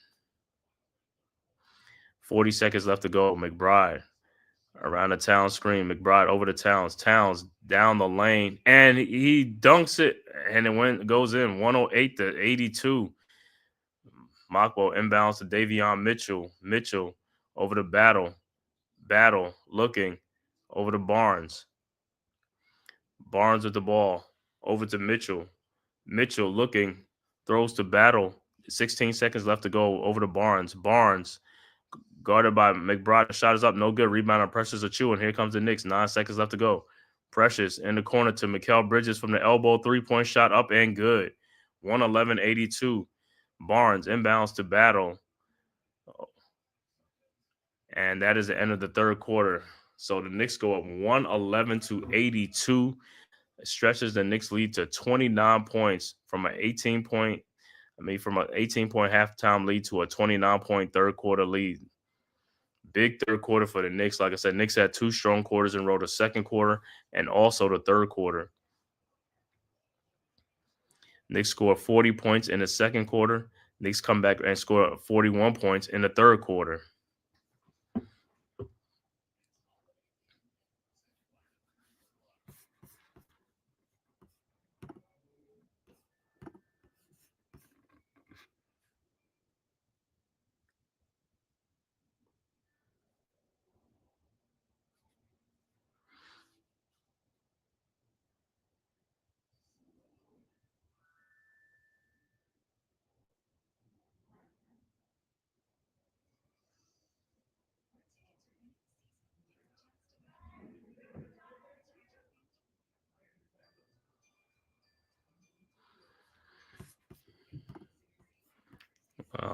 40 seconds left to go. McBride around the Towns screen. McBride over to Towns. Towns down the lane, and he dunks it, and it goes in. 108-82. Mokbo inbounds to Davion Mitchell. Mitchell over to Battle. Battle looking over to Barnes. Barnes with the ball over to Mitchell. Mitchell looking, throws to Battle. 16 seconds left to go, over to Barnes. Barnes guarded by McBride. The shot is up, no good. Rebound on Precious Achiuwa, and here comes the Knicks. 9 seconds left to go. Precious in the corner to Mikal Bridges from the elbow. Three-point shot up and good. 111-82. Barnes inbounds to Battle. And that is the end of the third quarter. So the Knicks go up 111-82. It stretches the Knicks lead to 29 points from an 18-point halftime lead to a 29-point third quarter lead. Big third quarter for the Knicks. Like I said, Knicks had 2 strong quarters in a row, the second quarter and also the third quarter. Knicks score 40 points in the second quarter. Knicks come back and score 41 points in the third quarter.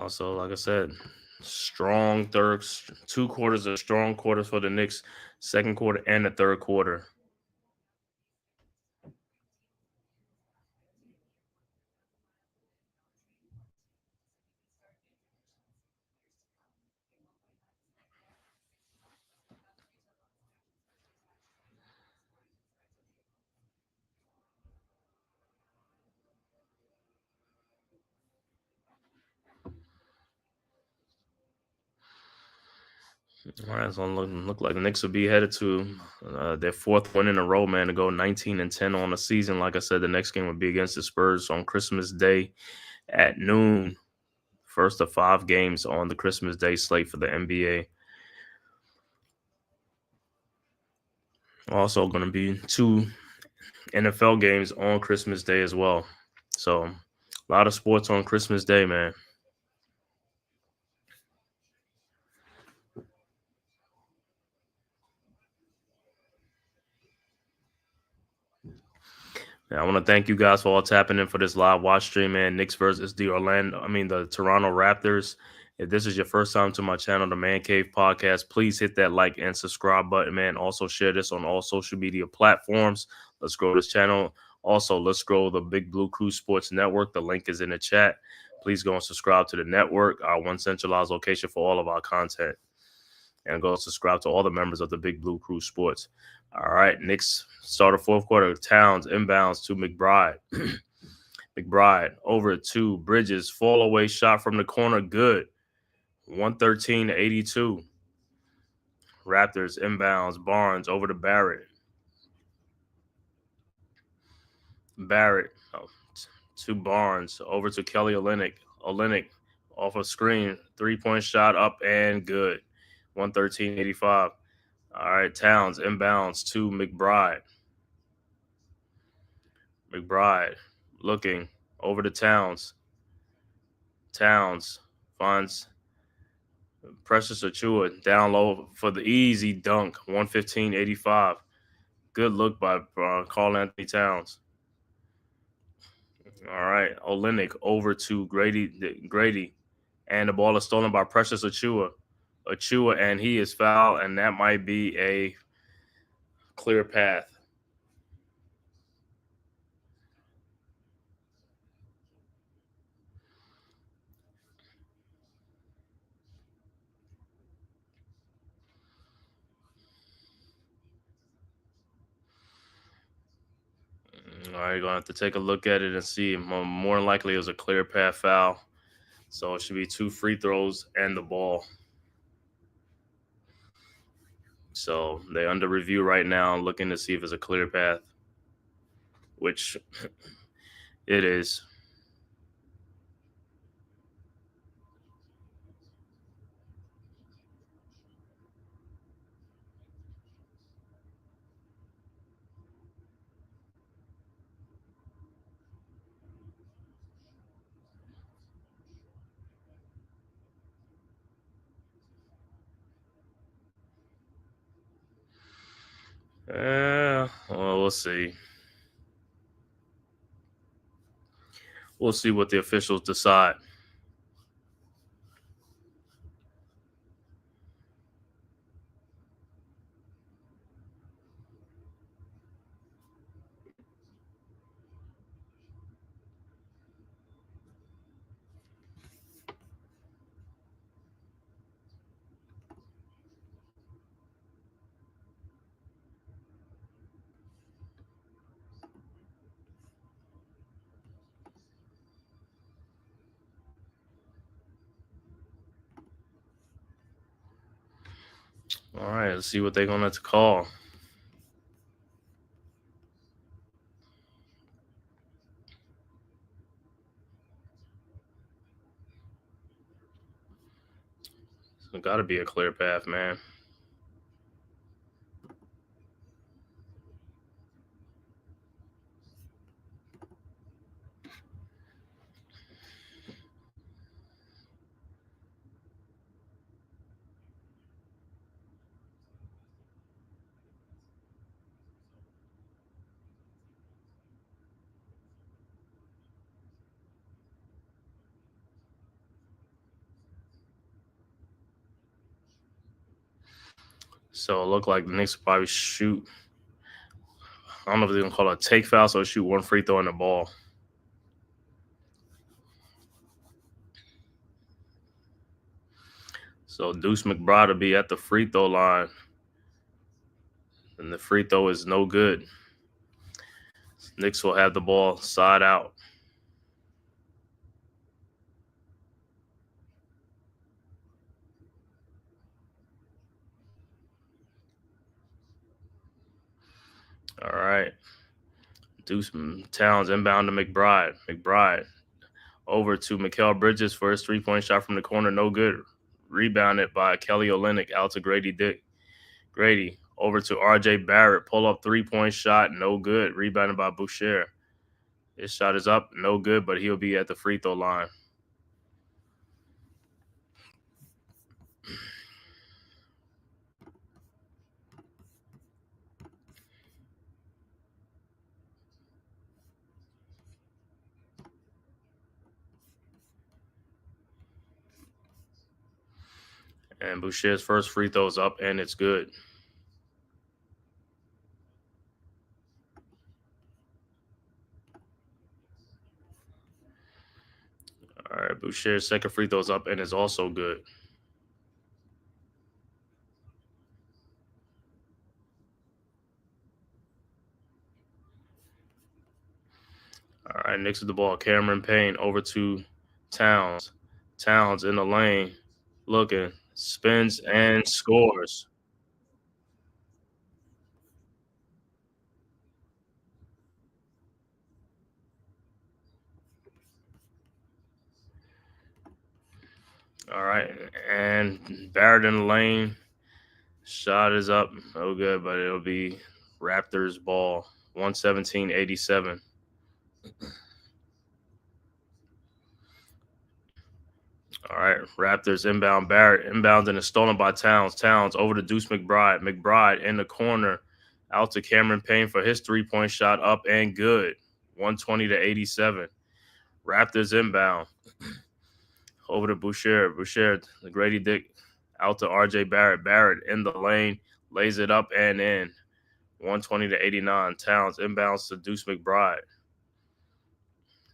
So, like I said, strong 2 quarters of strong quarters for the Knicks, second quarter and the third quarter. All right, so look like the Knicks will be headed to their 4th win in a row, man, to go 19-10 on the season. Like I said, the next game will be against the Spurs on Christmas Day at noon. First of 5 games on the Christmas Day slate for the NBA. Also going to be 2 NFL games on Christmas Day as well. So a lot of sports on Christmas Day, man. Yeah, I want to thank you guys for all tapping in for this live watch stream, man. Knicks versus the Toronto Raptors. If this is your first time to my channel, the Man Cave Podcast, please hit that like and subscribe button, man. Also share this on all social media platforms. Let's grow this channel. Also, let's grow the Big Blue Crew Sports Network. The link is in the chat. Please go and subscribe to the network, our one centralized location for all of our content. And go subscribe to all the members of the Big Blue Crew Sports. All right, Knicks start the fourth quarter. Towns inbounds to McBride. McBride over to Bridges. Fall away shot from the corner. Good. 113-82. Raptors inbounds. Barnes over to Barrett. Barrett to Barnes. Over to Kelly Olynyk. Olynyk off a screen. 3-point shot up and good. 113-85. All right, Towns inbounds to McBride. McBride looking over to Towns. Towns finds Precious Achua down low for the easy dunk. 115-85. Good look by Karl Anthony Towns. All right, Olynyk over to Grady, and the ball is stolen by Precious Achua. And he is fouled, and that might be a clear path. All right, you're going to have to take a look at it and see. More than likely, it was a clear path foul. So it should be 2 free throws and the ball. So they're under review right now, looking to see if it's a clear path, which it is. Well, we'll see. We'll see what the officials decide. All right, let's see what they're going to call. It's got to be a clear path, man. So it looked like the Knicks will probably shoot. I don't know if they're going to call it a take foul, so shoot 1 free throw in the ball. So Deuce McBride will be at the free throw line. And the free throw is no good. Knicks will have the ball side out. All right. Deuce Towns inbound to McBride. McBride over to Mikal Bridges for his 3-point shot from the corner. No good. Rebounded by Kelly Olynyk out to Grady Dick. Grady over to RJ Barrett. Pull up 3-point shot. No good. Rebounded by Boucher. His shot is up. No good, but he'll be at the free throw line. And Boucher's first free throw's up, and it's good. All right, Boucher's second free throw's up, and it's also good. All right, Knicks with the ball. Cameron Payne over to Towns. Towns in the lane, looking, spins and scores. All right, and Barrett in the lane. Shot is up. No good, but it'll be Raptors ball. 117-87. All right, Raptors inbound. Barrett inbounds and is stolen by Towns. Towns over to Deuce McBride. McBride in the corner. Out to Cameron Payne for his three-point shot. Up and good. 120-87. Raptors inbound. Over to Boucher. Boucher, the Grady Dick, out to RJ Barrett. Barrett in the lane, lays it up and in. 120-89. Towns inbounds to Deuce McBride.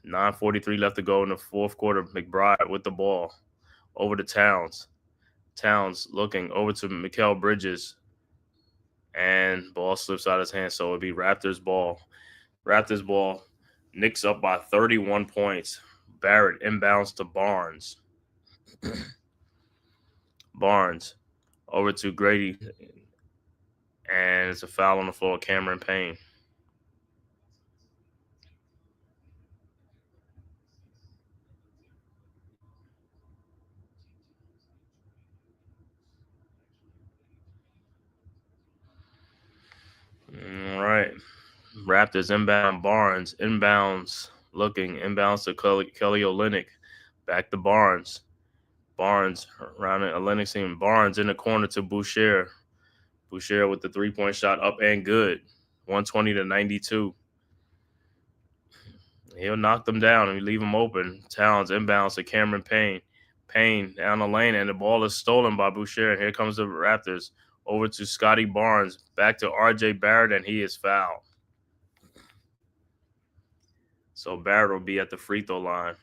9:43 left to go in the fourth quarter. McBride with the ball. Over to Towns. Towns looking over to Mikal Bridges. And ball slips out of his hand, so it'll be Raptors ball. Raptors ball. Knicks up by 31 points. Barrett inbounds to Barnes. Barnes over to Grady, and it's a foul on the floor. Cameron Payne. All right, Raptors inbound. Barnes inbounds, looking inbounds to Kelly Olynyk. Back to Barnes. Barnes around it. Olynyk team. Barnes in the corner to Boucher. Boucher with the three-point shot up and good. 120-92. He'll knock them down and leave them open. Towns inbounds to Cameron Payne. Payne down the lane, and the ball is stolen by Boucher. Here comes the Raptors. Over to Scotty Barnes. Back to RJ Barrett, and he is fouled. So Barrett will be at the free throw line.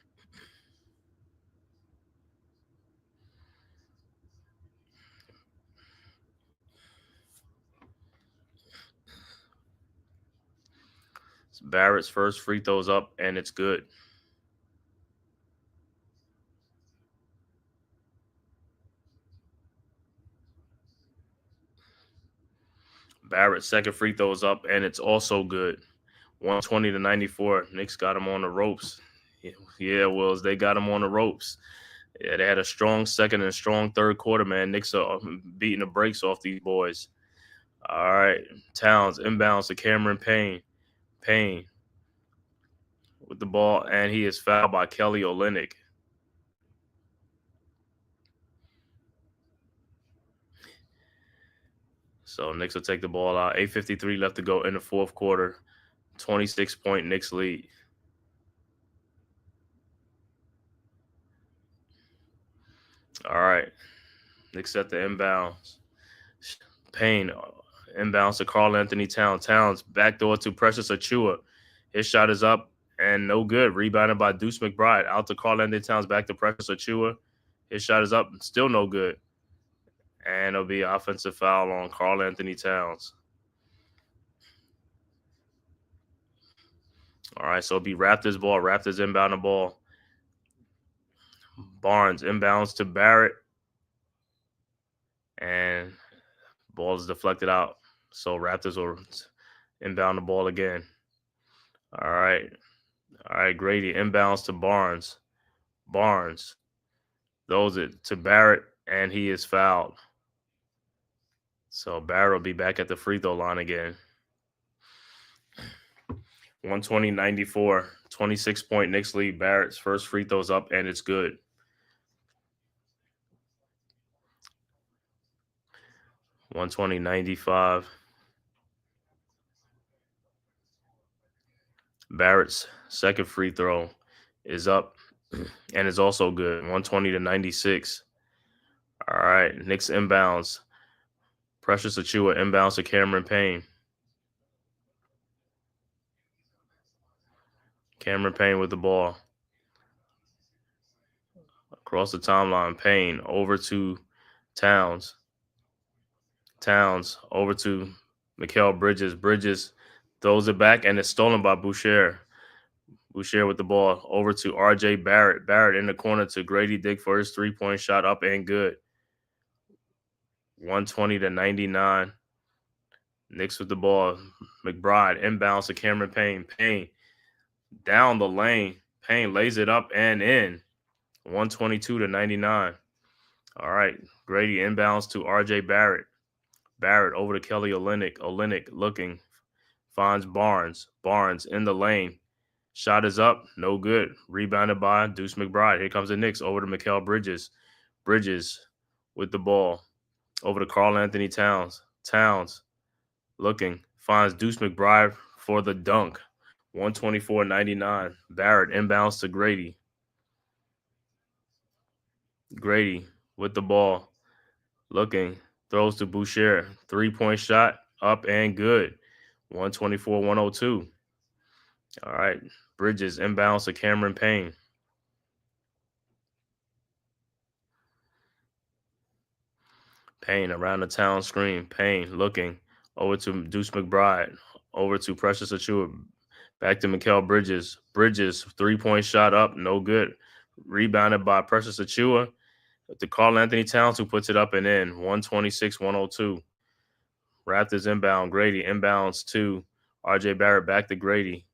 So Barrett's first free throw's up, and it's good. Barrett's second free throw is up, and it's also good. 120-94. Knicks got him on the ropes. Yeah, Wills, they got him on the ropes. Yeah, they had a strong second and a strong third quarter, man. Knicks are beating the brakes off these boys. All right, Towns inbounds to Cameron Payne. Payne with the ball, and he is fouled by Kelly Olynyk. So Knicks will take the ball out. 8:53 left to go in the fourth quarter. 26-point Knicks lead. All right. Knicks at the inbounds. Payne inbounds to Karl Anthony Towns. Towns backdoor to Precious Achiuwa. His shot is up and no good. Rebounded by Deuce McBride. Out to Karl Anthony Towns. Back to Precious Achiuwa. His shot is up. Still no good. And it'll be an offensive foul on Karl Anthony Towns. All right, so it'll be Raptors ball. Raptors inbound the ball. Barnes inbounds to Barrett. And ball is deflected out. So Raptors will inbound the ball again. All right. Grady inbounds to Barnes. Barnes throws it to Barrett, and he is fouled. So Barrett will be back at the free throw line again. 120-94. 26-point Knicks lead. Barrett's first free throw's up, and it's good. $120-95. Barrett's second free throw is up and is also good. 120-96. All right, Knicks inbounds. Precious Achua inbounds to Cameron Payne. Cameron Payne with the ball. Across the timeline, Payne over to Towns. Towns over to Mikal Bridges. Bridges throws it back, and it's stolen by Boucher. Boucher with the ball over to R.J. Barrett. Barrett in the corner to Grady Dick for his three-point shot, up and good. 120-99. Knicks with the ball. McBride inbounds to Cameron Payne. Payne down the lane. Payne lays it up and in. 122-99. All right. Grady inbounds to R.J. Barrett. Barrett over to Kelly Olynyk. Olynyk looking. Finds Barnes. Barnes in the lane. Shot is up. No good. Rebounded by Deuce McBride. Here comes the Knicks over to Mikal Bridges. Bridges with the ball. Over to Karl Anthony Towns. Towns looking. Finds Deuce McBride for the dunk. 124-99. Barrett inbounds to Grady. Grady with the ball. Looking. Throws to Boucher. Three-point shot. Up and good. 124-102. All right. Bridges inbounds to Cameron Payne. Payne around the town screen. Payne looking over to Deuce McBride. Over to Precious Achua. Back to Mikal Bridges. Bridges, three-point shot up. No good. Rebounded by Precious Achua. To Karl Anthony Towns, who puts it up and in. 126-102. Raptors inbound. Grady inbounds to R.J. Barrett. Back to Grady.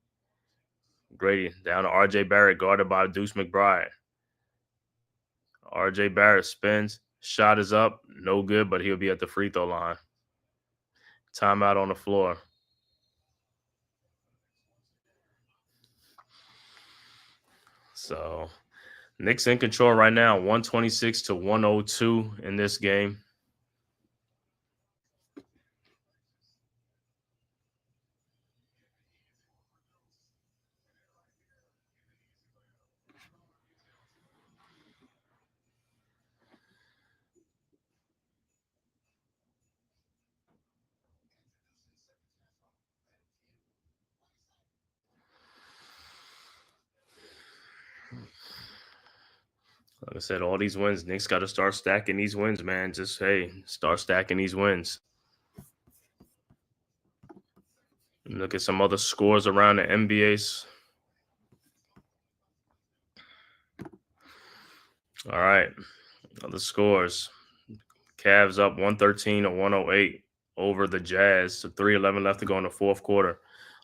Grady down to R.J. Barrett, guarded by Deuce McBride. R.J. Barrett spins. Shot is up. No good, but he'll be at the free throw line. Timeout on the floor. So, Knicks in control right now, 126-102 in this game. Like I said, all these wins, Knicks got to start stacking these wins, man. Just, hey, start stacking these wins. Look at some other scores around the NBA's. All right, other scores. Cavs up 113-108 over the Jazz. So 3:11 left to go in the fourth quarter.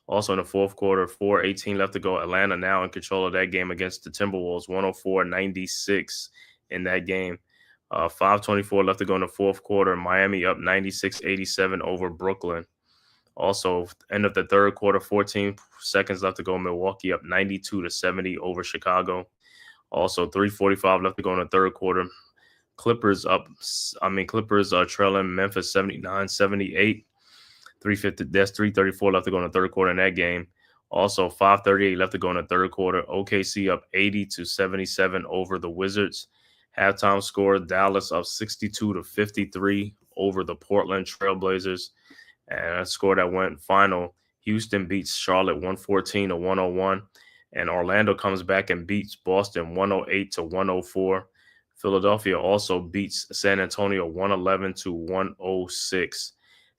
Also in the fourth quarter, 4:18 left to go. Atlanta now in control of that game against the Timberwolves, 104-96 in that game. 5:24 left to go in the fourth quarter. Miami up 96-87 over Brooklyn. Also, end of the third quarter, 14 seconds left to go. Milwaukee up 92-70 over Chicago. Also, 3:45 left to go in the third quarter. Clippers trailing Memphis 79-78. 3:34 left to go in the third quarter in that game. Also, 5:38 left to go in the third quarter. OKC up 80-77 over the Wizards. Halftime score, Dallas up 62-53 over the Portland Trailblazers. And a score that went final, Houston beats Charlotte 114-101. And Orlando comes back and beats Boston 108-104. Philadelphia also beats San Antonio 111-106.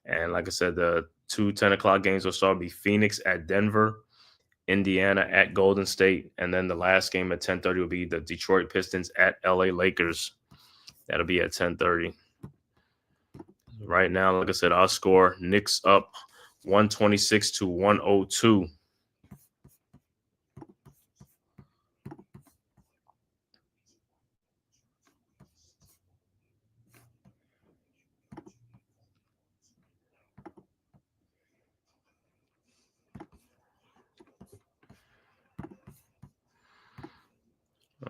And like I said, the two 10 o'clock games will start be Phoenix at Denver, Indiana at Golden State, and then the last game at 10:30 will be the Detroit Pistons at LA Lakers. That'll be at 10:30. Right now, like I said, our score, Knicks up 126-102.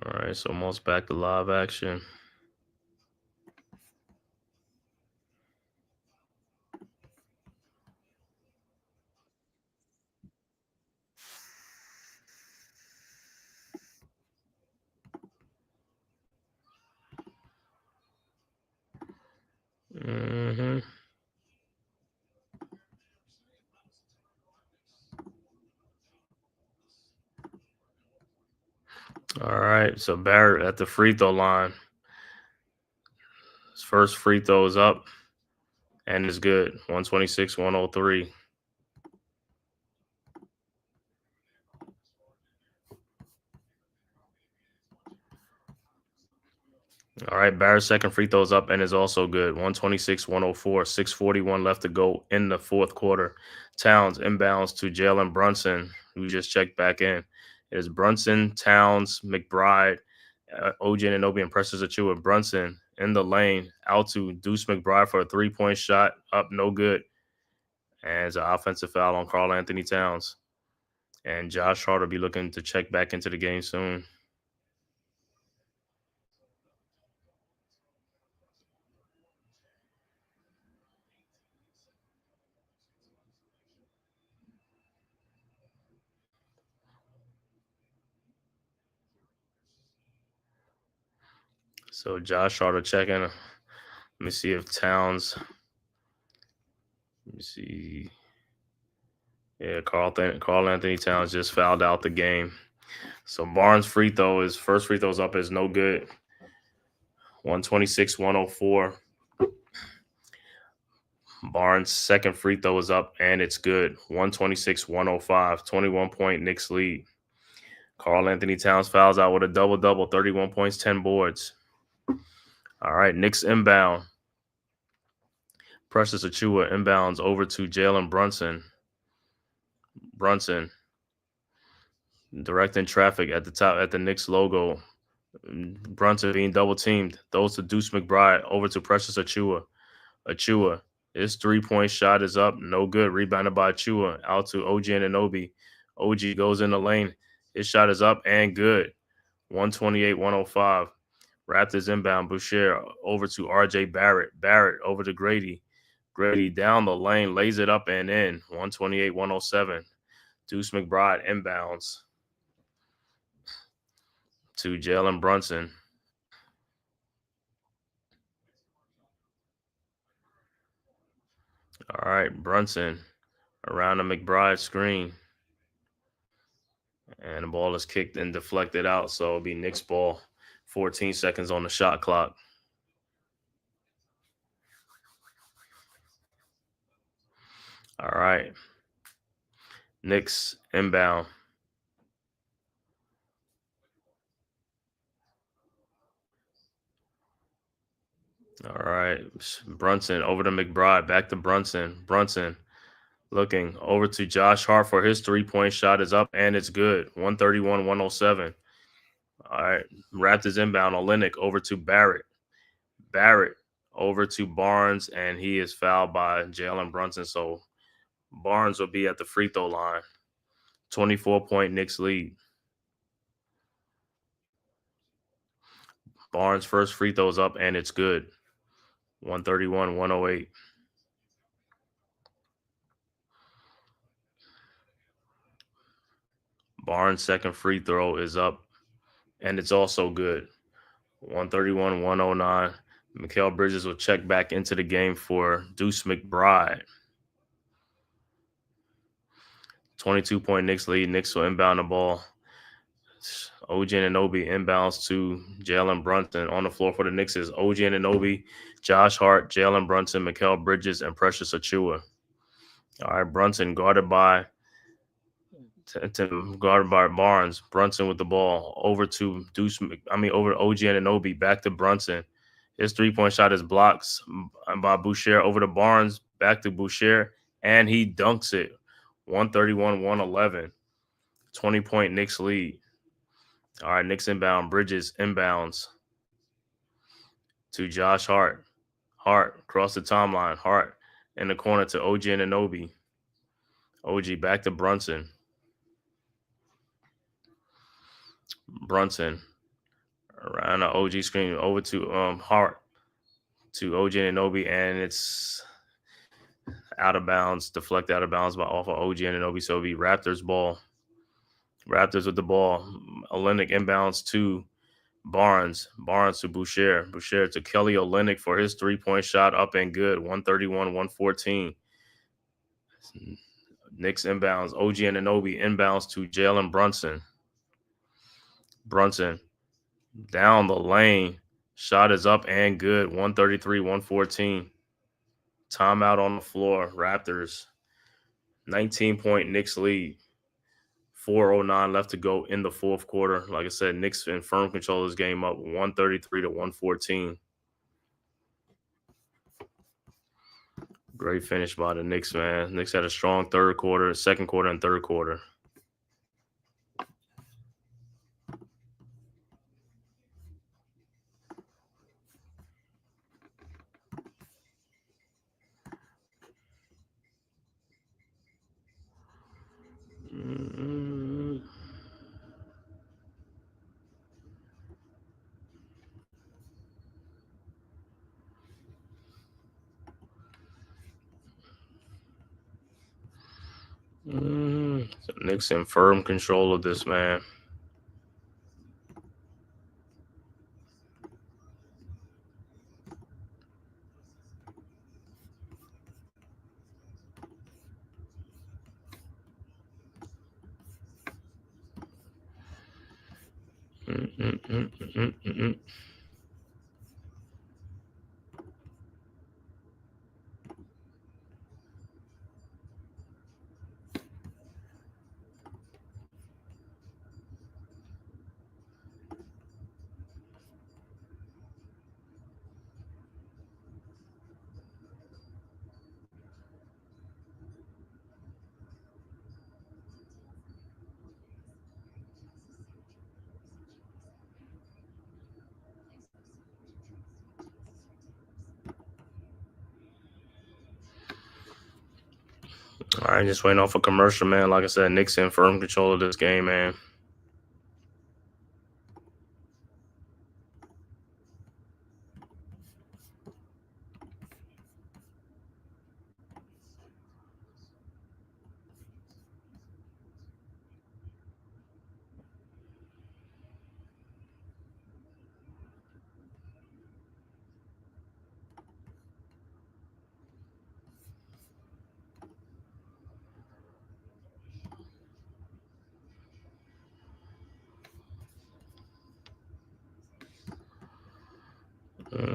All right, so almost back to live action. All right, so Barrett at the free throw line. His first free throw is up and is good. 126-103. All right, Barrett's second free throw is up and is also good. 126-104. 6:41 left to go in the fourth quarter. Towns inbounds to Jalen Brunson, who just checked back in. It is Brunson, Towns, McBride, OG Anunoby, and Precious Achiuwa. Brunson in the lane, out to Deuce McBride for a three-point shot, up no good. And it's an offensive foul on Karl Anthony Towns. And Josh Hart will be looking to check back into the game soon. So Josh Hart will check in. Let me see if Towns. Let me see. Yeah, Karl Anthony Towns just fouled out the game. So Barnes' first free throw's up is no good. 126-104. Barnes' second free throw is up and it's good. 126-105. 21-point Knicks lead. Karl Anthony Towns fouls out with a double-double, 31 points, 10 boards. All right, Knicks inbound. Precious Achiuwa inbounds over to Jalen Brunson. Brunson directing traffic at the top at the Knicks logo. Brunson being double teamed. Throws to Deuce McBride over to Precious Achiuwa. Achiuwa, his 3-point shot is up, no good. Rebounded by Achiuwa. Out to OG Anunoby. OG goes in the lane. His shot is up and good. 128-105. Raptors inbound. Boucher over to RJ Barrett. Barrett over to Grady. Grady down the lane, lays it up and in. 128-107. Deuce McBride inbounds to Jalen Brunson. All right, Brunson around the McBride screen. And the ball is kicked and deflected out, so it'll be Knicks ball. 14 seconds on the shot clock. All right. Knicks inbound. All right. Brunson over to McBride. Back to Brunson. Brunson looking over to Josh Hart for his 3-point shot is up and it's good. 131-107. All right. Raptors inbound. Olynyk over to Barrett. Barrett over to Barnes, and he is fouled by Jalen Brunson. So Barnes will be at the free throw line. 24-point Knicks lead. Barnes' first free throw is up, and it's good. 131-108. Barnes' second free throw is up, and it's also good. 131-109. Mikal Bridges will check back into the game for Deuce McBride. 22-point Knicks lead. Knicks will inbound the ball. OG Anunoby inbounds to Jalen Brunson. On the floor for the Knicks is OG Anunoby, Josh Hart, Jalen Brunson, Mikal Bridges, and Precious Achiuwa. All right, Brunson guarded by Barnes. Brunson with the ball over to over OG Anunoby, back to Brunson. His 3-point shot is blocked by Boucher over to Barnes, back to Boucher, and he dunks it. 131-111. 20-point Knicks lead. All right, Knicks inbound. Bridges inbounds to Josh Hart. Hart across the timeline. Hart in the corner to OG Anunoby. OG back to Brunson. Brunson around the OG screen over to Hart to OG Anunoby, and it's out of bounds, deflected out of bounds off of OG Anunoby. So it'll be Raptors ball. Raptors with the ball. Olynyk inbounds to Barnes. Barnes to Boucher. Boucher to Kelly Olynyk for his 3-point shot, up and good. 131-114. Knicks inbounds. OG Anunoby inbounds to Jalen Brunson. Brunson down the lane. Shot is up and good. 133-114. Timeout on the floor. Raptors. 19-point Knicks lead. 4:09 left to go in the fourth quarter. Like I said, Knicks in firm control of this game up 133-114. Great finish by the Knicks, man. Knicks had a strong second quarter, and third quarter. So Knicks in firm control of this, man. All right, just waiting off a commercial, man. Like I said, Knicks in firm control of this game, man. All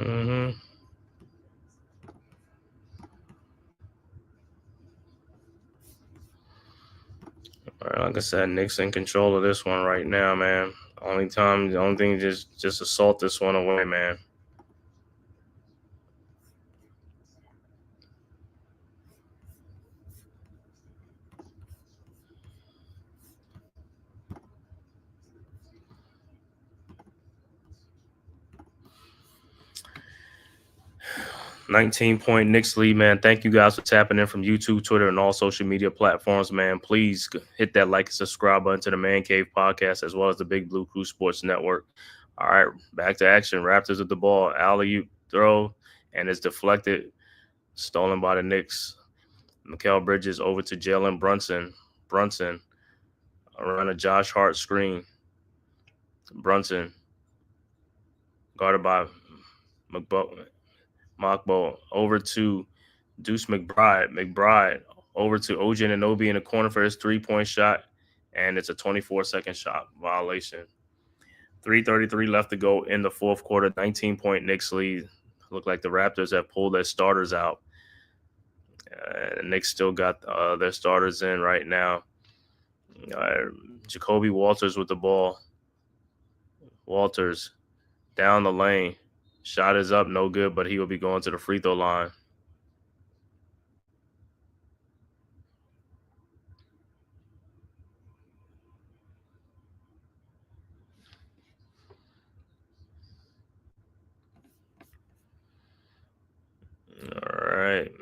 right, like I said, Knicks in control of this one right now, man. The only thing, just assault this one away, man. $19-point Knicks lead, man. Thank you guys for tapping in from YouTube, Twitter, and all social media platforms, man. Please hit that like and subscribe button to the Man Cave podcast as well as the Big Blue Crew Sports Network. All right, back to action. Raptors with the ball. Alley-oop throw, and it's deflected. Stolen by the Knicks. Mikal Bridges over to Jalen Brunson. Brunson around a Josh Hart screen. Brunson guarded by Mokbo over to Deuce McBride. McBride over to OG Anunoby in the corner for his three-point shot, and it's a 24-second shot violation. 3:33 left to go in the fourth quarter. 19-point Knicks lead. Look like the Raptors have pulled their starters out. The Knicks still got their starters in right now. Jacoby Walters with the ball. Walters down the lane. Shot is up, no good, but he will be going to the free throw line. All right.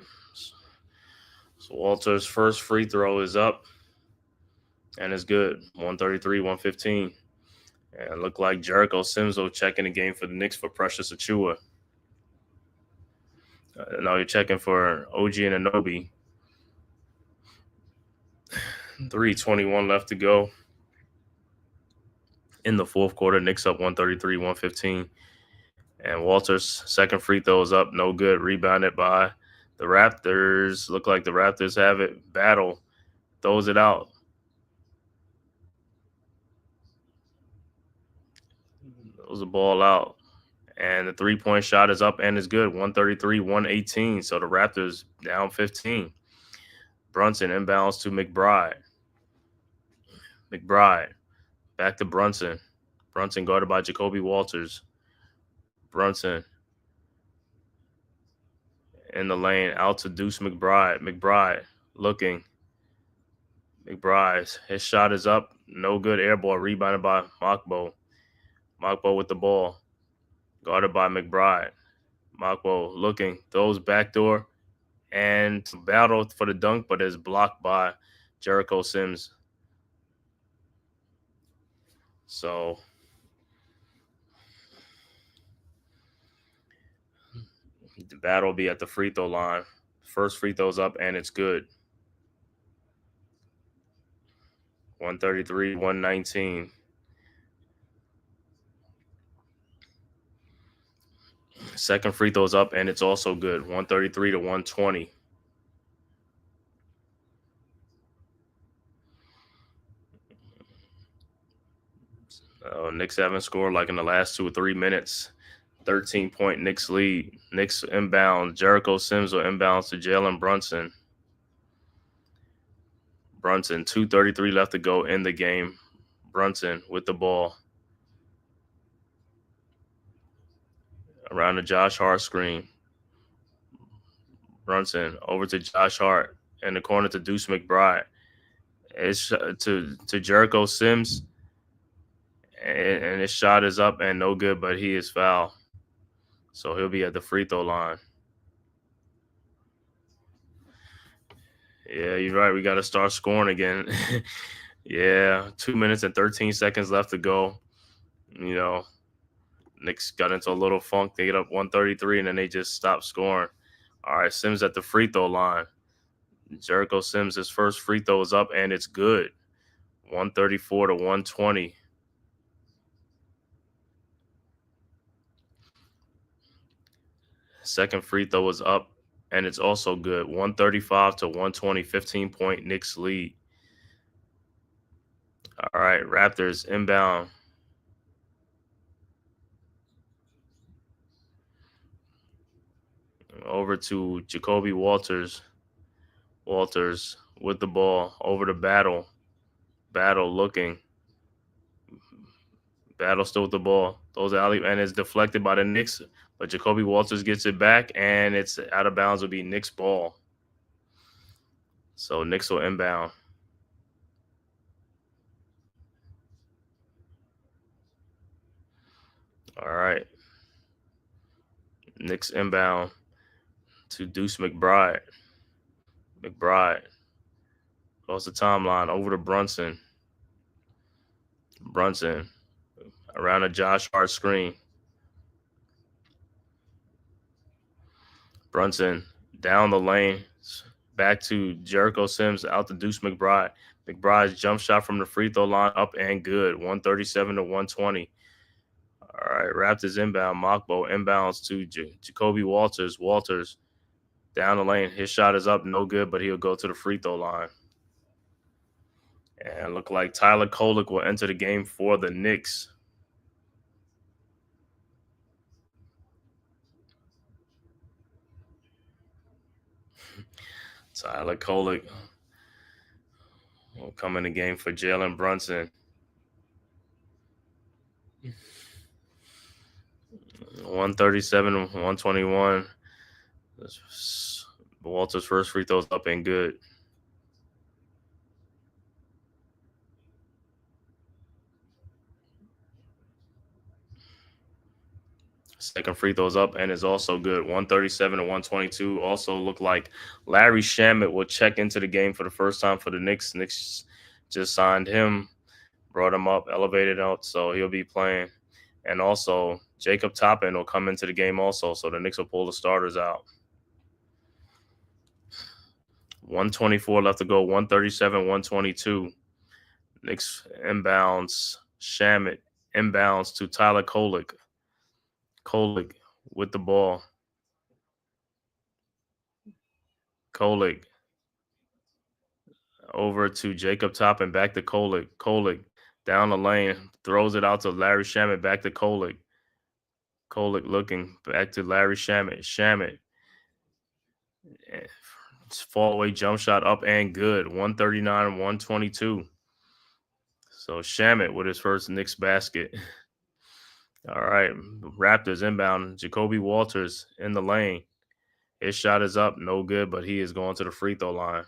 So Walter's first free throw is up and it's good. 133-115. And look like Jericho Sims will check in the game for the Knicks for Precious Achiuwa. Now you're checking for OG and Anunoby. 3:21 left to go in the fourth quarter. Knicks up 133-115. And Walter's second free throw is up, no good. Rebounded by the Raptors. Look like the Raptors have it. Battle throws it out. It was a ball out. And the 3-point shot is up and is good. 133-118. So the Raptors down 15. Brunson inbounds to McBride. McBride back to Brunson. Brunson guarded by Jacoby Walters. Brunson in the lane out to Deuce McBride. McBride looking. McBride, his shot is up. No good. Air ball rebounded by Mokbo. Mokbo with the ball. Guarded by McBride. Mokbo looking. Throws backdoor. And battle for the dunk, but is blocked by Jericho Sims. So the battle will be at the free throw line. First free throw's up, and it's good. 133-119. Second free throw's up, and it's also good. 133-120. Knicks haven't scored like in the last 2 or 3 minutes. 13-point Knicks lead. Knicks inbound. Jericho Sims will inbounds to Jalen Brunson. Brunson, 2:33 left to go in the game. Brunson with the ball. Around the Josh Hart screen. Brunson over to Josh Hart. In the corner to Deuce McBride. It's to Jericho Sims. And his shot is up and no good, but he is fouled. So he'll be at the free throw line. Yeah, you're right. We got to start scoring again. Yeah, 2 minutes and 13 seconds left to go. You know, Knicks got into a little funk. They get up 133, and then they just stopped scoring. All right, Sims at the free throw line. Jericho Sims, his first free throw is up, and it's good. 134-120. Second free throw is up, and it's also good. 135-120, 15-point Knicks lead. All right, Raptors inbound. Over to Jacoby Walters. Walters with the ball. Over to Battle. Battle looking. Battle still with the ball. Throws alley and it's deflected by the Knicks. But Jacoby Walters gets it back, and it's out of bounds. Will be Knicks ball. So Knicks will inbound. All right. Knicks inbound to Deuce McBride. McBride goes the timeline over to Brunson. Brunson around a Josh Hart screen. Brunson down the lane. Back to Jericho Sims, out to Deuce McBride. McBride's jump shot from the free throw line up and good. 137-120. All right, Raptors inbound. Mokbo inbounds to Jacoby Walters. Walters down the lane. His shot is up, no good, but he'll go to the free throw line. And look like Tyler Kolek will enter the game for the Knicks. Tyler Kolek will come in the game for Jalen Brunson. 137-121. Walter's first free throw's up and good. Second free throw's up and is also good. 137-122. Also look like Larry Shamet will check into the game for the first time for the Knicks. Knicks just signed him, brought him up, elevated out, so he'll be playing. And also Jacob Toppin will come into the game also, so the Knicks will pull the starters out. 124 left to go. 137-122. Knicks inbounds. Shamet inbounds to Tyler Kolek. Kolek with the ball. Kolek over to Jacob Toppin, back to Kolek. Kolek Down the lane, throws it out to Larry Shamet, back to Kolick. Kolick looking back to Larry Shamet. Shamet. Fall away jump shot up and good. 139-122. So Shamet with his first Knicks basket. All right. Raptors inbound. Jacoby Walters in the lane. His shot is up. No good, but he is going to the free throw line.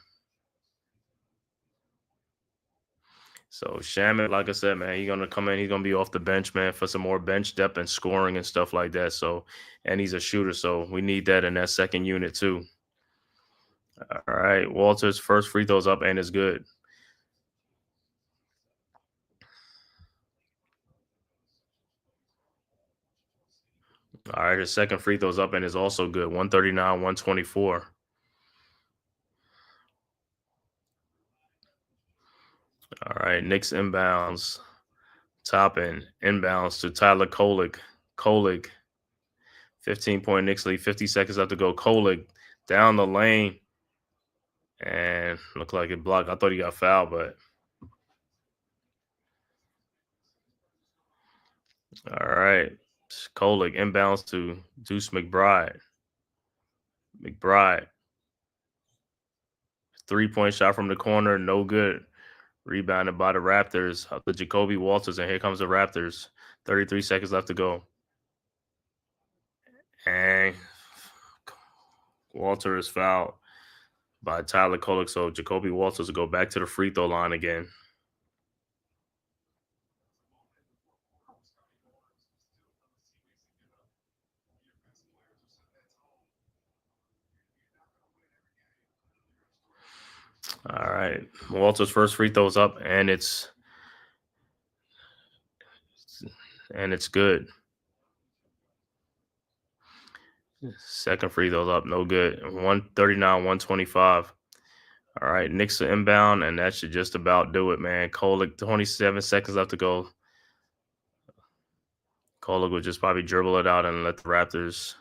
So Shamet, like I said, man, he's gonna come in. He's gonna be off the bench, man, for some more bench depth and scoring and stuff like that. So, and he's a shooter, so we need that in that second unit too. All right, Walters' first free throw's up and is good. All right, his second free throw's up and is also good. 139-124. All right, Knicks inbounds. Top end inbounds to Tyler Kolick. Kolick, 15-point Knicks lead, 50 seconds left to go. Kolick down the lane. And looked like it blocked. I thought he got fouled, but all right. Kolick inbounds to Deuce McBride. McBride. 3-point shot from the corner, no good. Rebounded by the Raptors. Up to Jacoby Walters, and here comes the Raptors. 33 seconds left to go. And Walter is fouled by Tyler Kolick, so Jacoby Walters will go back to the free throw line again. All right. Walters' first free throw is up, and it's good. Second free throw's up, no good. 139-125. All right, Knicks are inbound, and that should just about do it, man. Kolick, 27 seconds left to go. Kolick will just probably dribble it out and let the Raptors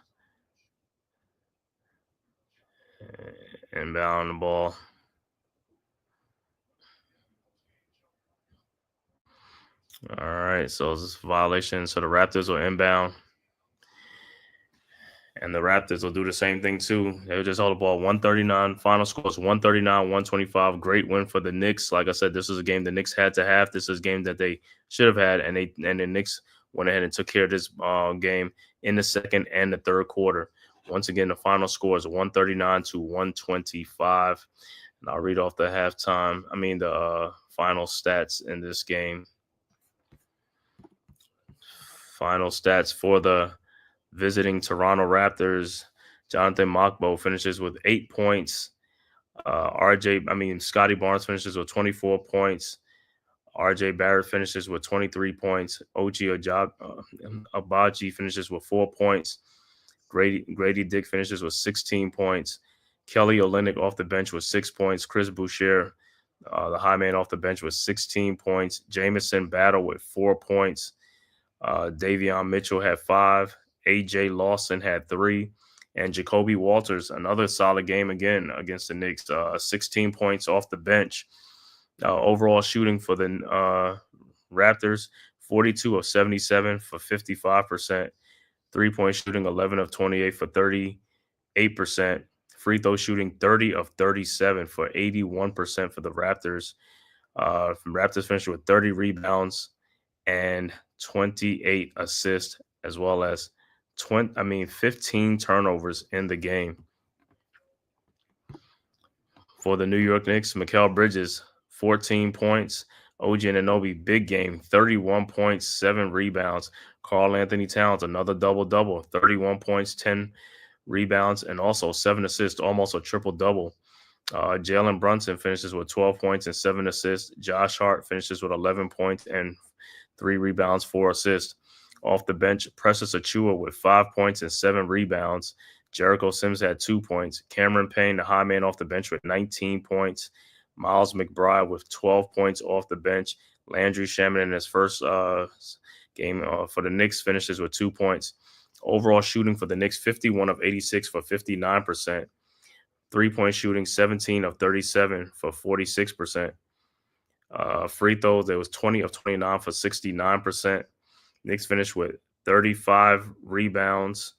inbound the ball. All right, so this is a violation. So the Raptors will inbound. And the Raptors will do the same thing too. They'll just hold the ball. 139. Final score is 139-125. Great win for the Knicks. Like I said, this is a game the Knicks had to have. This is a game that they should have had, and the Knicks went ahead and took care of this game in the second and the third quarter. Once again, the final score is 139-125. And I'll read off the final stats in this game. Final stats for the visiting Toronto Raptors. Jonathan Mokbo finishes with 8 points. Scotty Barnes finishes with 24 points. RJ Barrett finishes with 23 points. Ochai Agbaji finishes with 4 points. Grady Dick finishes with 16 points. Kelly Olynyk off the bench with 6 points. Chris Boucher, the high man off the bench, with 16 points. Jamison Battle with 4 points. Davion Mitchell had 5. A.J. Lawson had 3. And Jacoby Walters, another solid game again against the Knicks. 16 points off the bench. Overall shooting for the Raptors, 42 of 77 for 55%. 3-point shooting, 11 of 28 for 38%. Free throw shooting, 30 of 37 for 81% for the Raptors. Raptors finished with 30 rebounds and 28 assists, as well as 15 turnovers in the game. For the New York Knicks, Mikal Bridges, 14 points. OG Anunoby, big game, 31 points, 7 rebounds. Karl Anthony Towns, another double-double, 31 points, 10 rebounds, and also 7 assists, almost a triple-double. Jalen Brunson finishes with 12 points and 7 assists. Josh Hart finishes with 11 points and 3 rebounds, 4 assists. Off the bench, Precious Achiuwa with 5 points and 7 rebounds. Jericho Sims had 2 points. Cameron Payne, the high man off the bench, with 19 points. Miles McBride with 12 points off the bench. Landry Shamet in his first game for the Knicks finishes with 2 points. Overall shooting for the Knicks, 51 of 86 for 59%. 3-point shooting, 17 of 37 for 46%. Free throws, there was 20 of 29 for 69%. Knicks finished with 35 rebounds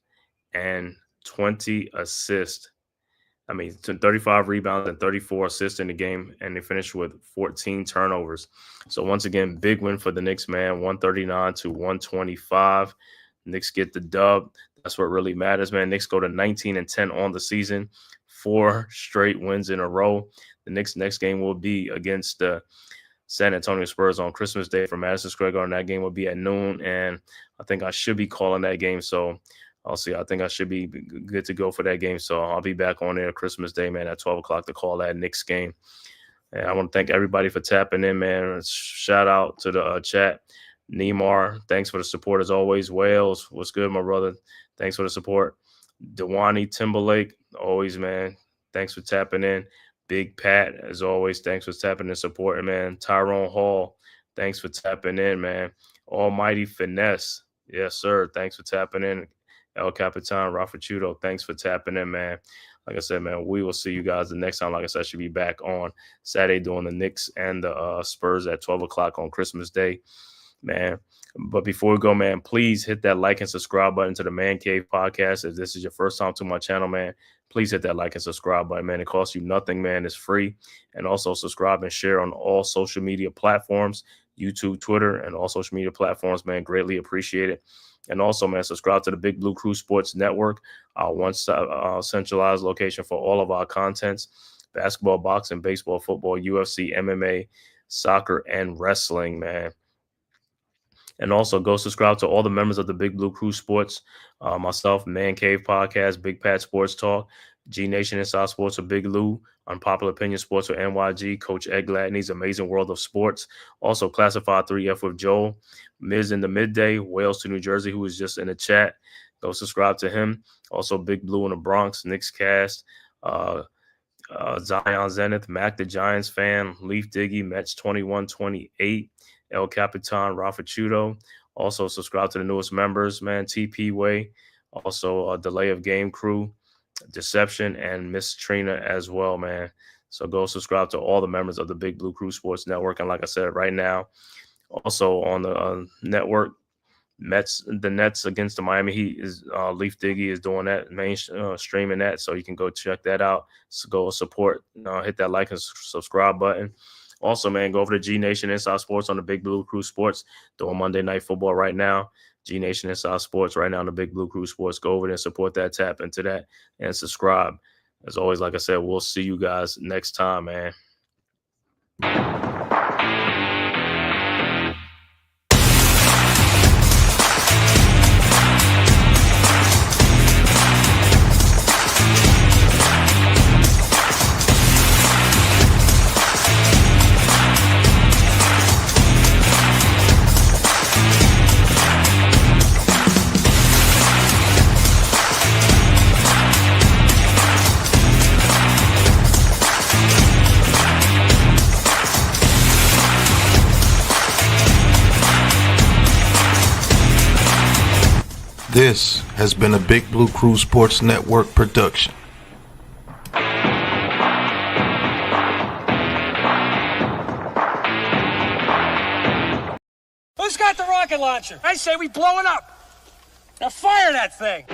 and 20 assists. 35 rebounds and 34 assists in the game, and they finished with 14 turnovers. So once again, big win for the Knicks, man, 139 to 125. Knicks get the dub. That's what really matters, man. Knicks go to 19-10 on the season, 4 straight wins in a row. The Knicks' next game will be against the San Antonio Spurs on Christmas Day from Madison Square Garden. That game will be at noon, and I think I should be calling that game. So I'll see. I think I should be good to go for that game. So I'll be back on there Christmas Day, man, at 12 o'clock to call that Knicks game. And I want to thank everybody for tapping in, man. Shout out to the chat. Neymar, thanks for the support as always. Wales, what's good, my brother? Thanks for the support. Dewani Timberlake, always, man. Thanks for tapping in. Big Pat, as always, thanks for tapping and supporting, man. Tyrone Hall, thanks for tapping in, man. Almighty Finesse, yes, sir. Thanks for tapping in. El Capitan, Rafa Chudo, thanks for tapping in, man. Like I said, man, we will see you guys the next time. Like I said, I should be back on Saturday doing the Knicks and the Spurs at 12 o'clock on Christmas Day, man. But before we go, man, please hit that like and subscribe button to the Man Cave Podcast. If this is your first time to my channel, man, please hit that like and subscribe button, man. It costs you nothing, man. It's free. And also subscribe and share on all social media platforms, YouTube, Twitter, and all social media platforms, man. Greatly appreciate it. And also, man, subscribe to the Big Blue Crew Sports Network, our one centralized location for all of our contents: basketball, boxing, baseball, football, UFC, MMA, soccer, and wrestling, man. And also go subscribe to all the members of the Big Blue Crew Sports, myself, Man Cave Podcast, Big Pat Sports Talk, G Nation Inside Sports with Big Lou, Unpopular Opinion Sports with NYG, Coach Ed Gladney's Amazing World of Sports, also Classified 3F with Joel, Miz in the Midday, Wales to New Jersey, who was just in the chat. Go subscribe to him. Also Big Blue in the Bronx, Knicks Cast, Zion Zenith, Mac the Giants fan, Leaf Diggy, Mets 2128, El Capitan, Rafa Chudo. Also subscribe to the newest members, man, TP Way, also Delay of Game Crew, Deception, and Miss Trina as well, man. So go subscribe to all the members of the Big Blue Crew Sports Network. And like I said, right now, also on the network, the Nets against the Miami Heat is Leaf Diggy is doing that, streaming that, so you can go check that out. So go support, hit that like and subscribe button. Also, man, go over to G Nation Inside Sports on the Big Blue Crew Sports, doing Monday Night Football right now. G Nation Inside Sports right now on the Big Blue Crew Sports. Go over there and support that, tap into that, and subscribe. As always, like I said, we'll see you guys next time, man. This has been a Big Blue Crew Sports Network production. Who's got the rocket launcher? I say we blow it up. Now fire that thing.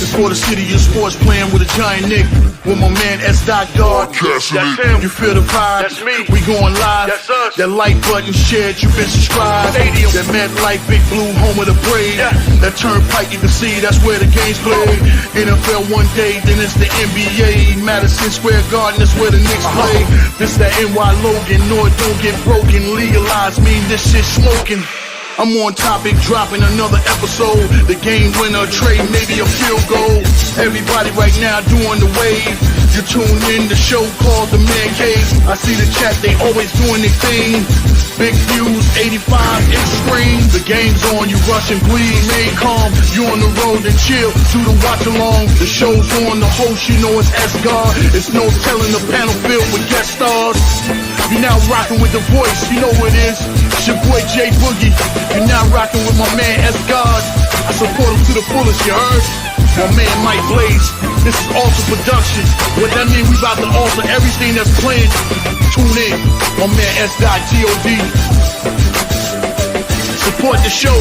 It's for the city of sports, playing with a giant Nick. With my man S. God. That's him. You feel the vibe? That's me. We going live. That's us. That like button shared, you been subscribed. Stadium. That MetLife, Big Blue, home of the Braves. Yeah. That turnpike, you can see that's where the game's played. NFL one day, then it's the NBA. Madison Square Garden, that's where the Knicks play. This that NY Logan, no it don't get broken. Legalize mean this shit smoking. I'm on topic, dropping another episode. The game winner, trade, maybe a field goal. Everybody right now doing the wave. You tune in, the show called The Man Cave. I see the chat, they always doing their thing. Big views, 85 inch screen. The game's on, you rushing, please. Stay calm, you on the road and chill. Do the watch along. The show's on, the host, you know it's S-God. It's no telling, the panel filled with guest stars. You're now rocking with The Voice, you know what it is. It's your boy J Boogie. You're now rocking with my man S-God. I support him to the fullest, you heard? My man Mike Blaze, this is Alter Production. What that mean, we about to alter everything that's planned. Tune in, my man S.God. Support the show.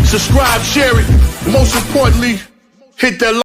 Subscribe, share it. Most importantly, hit that like.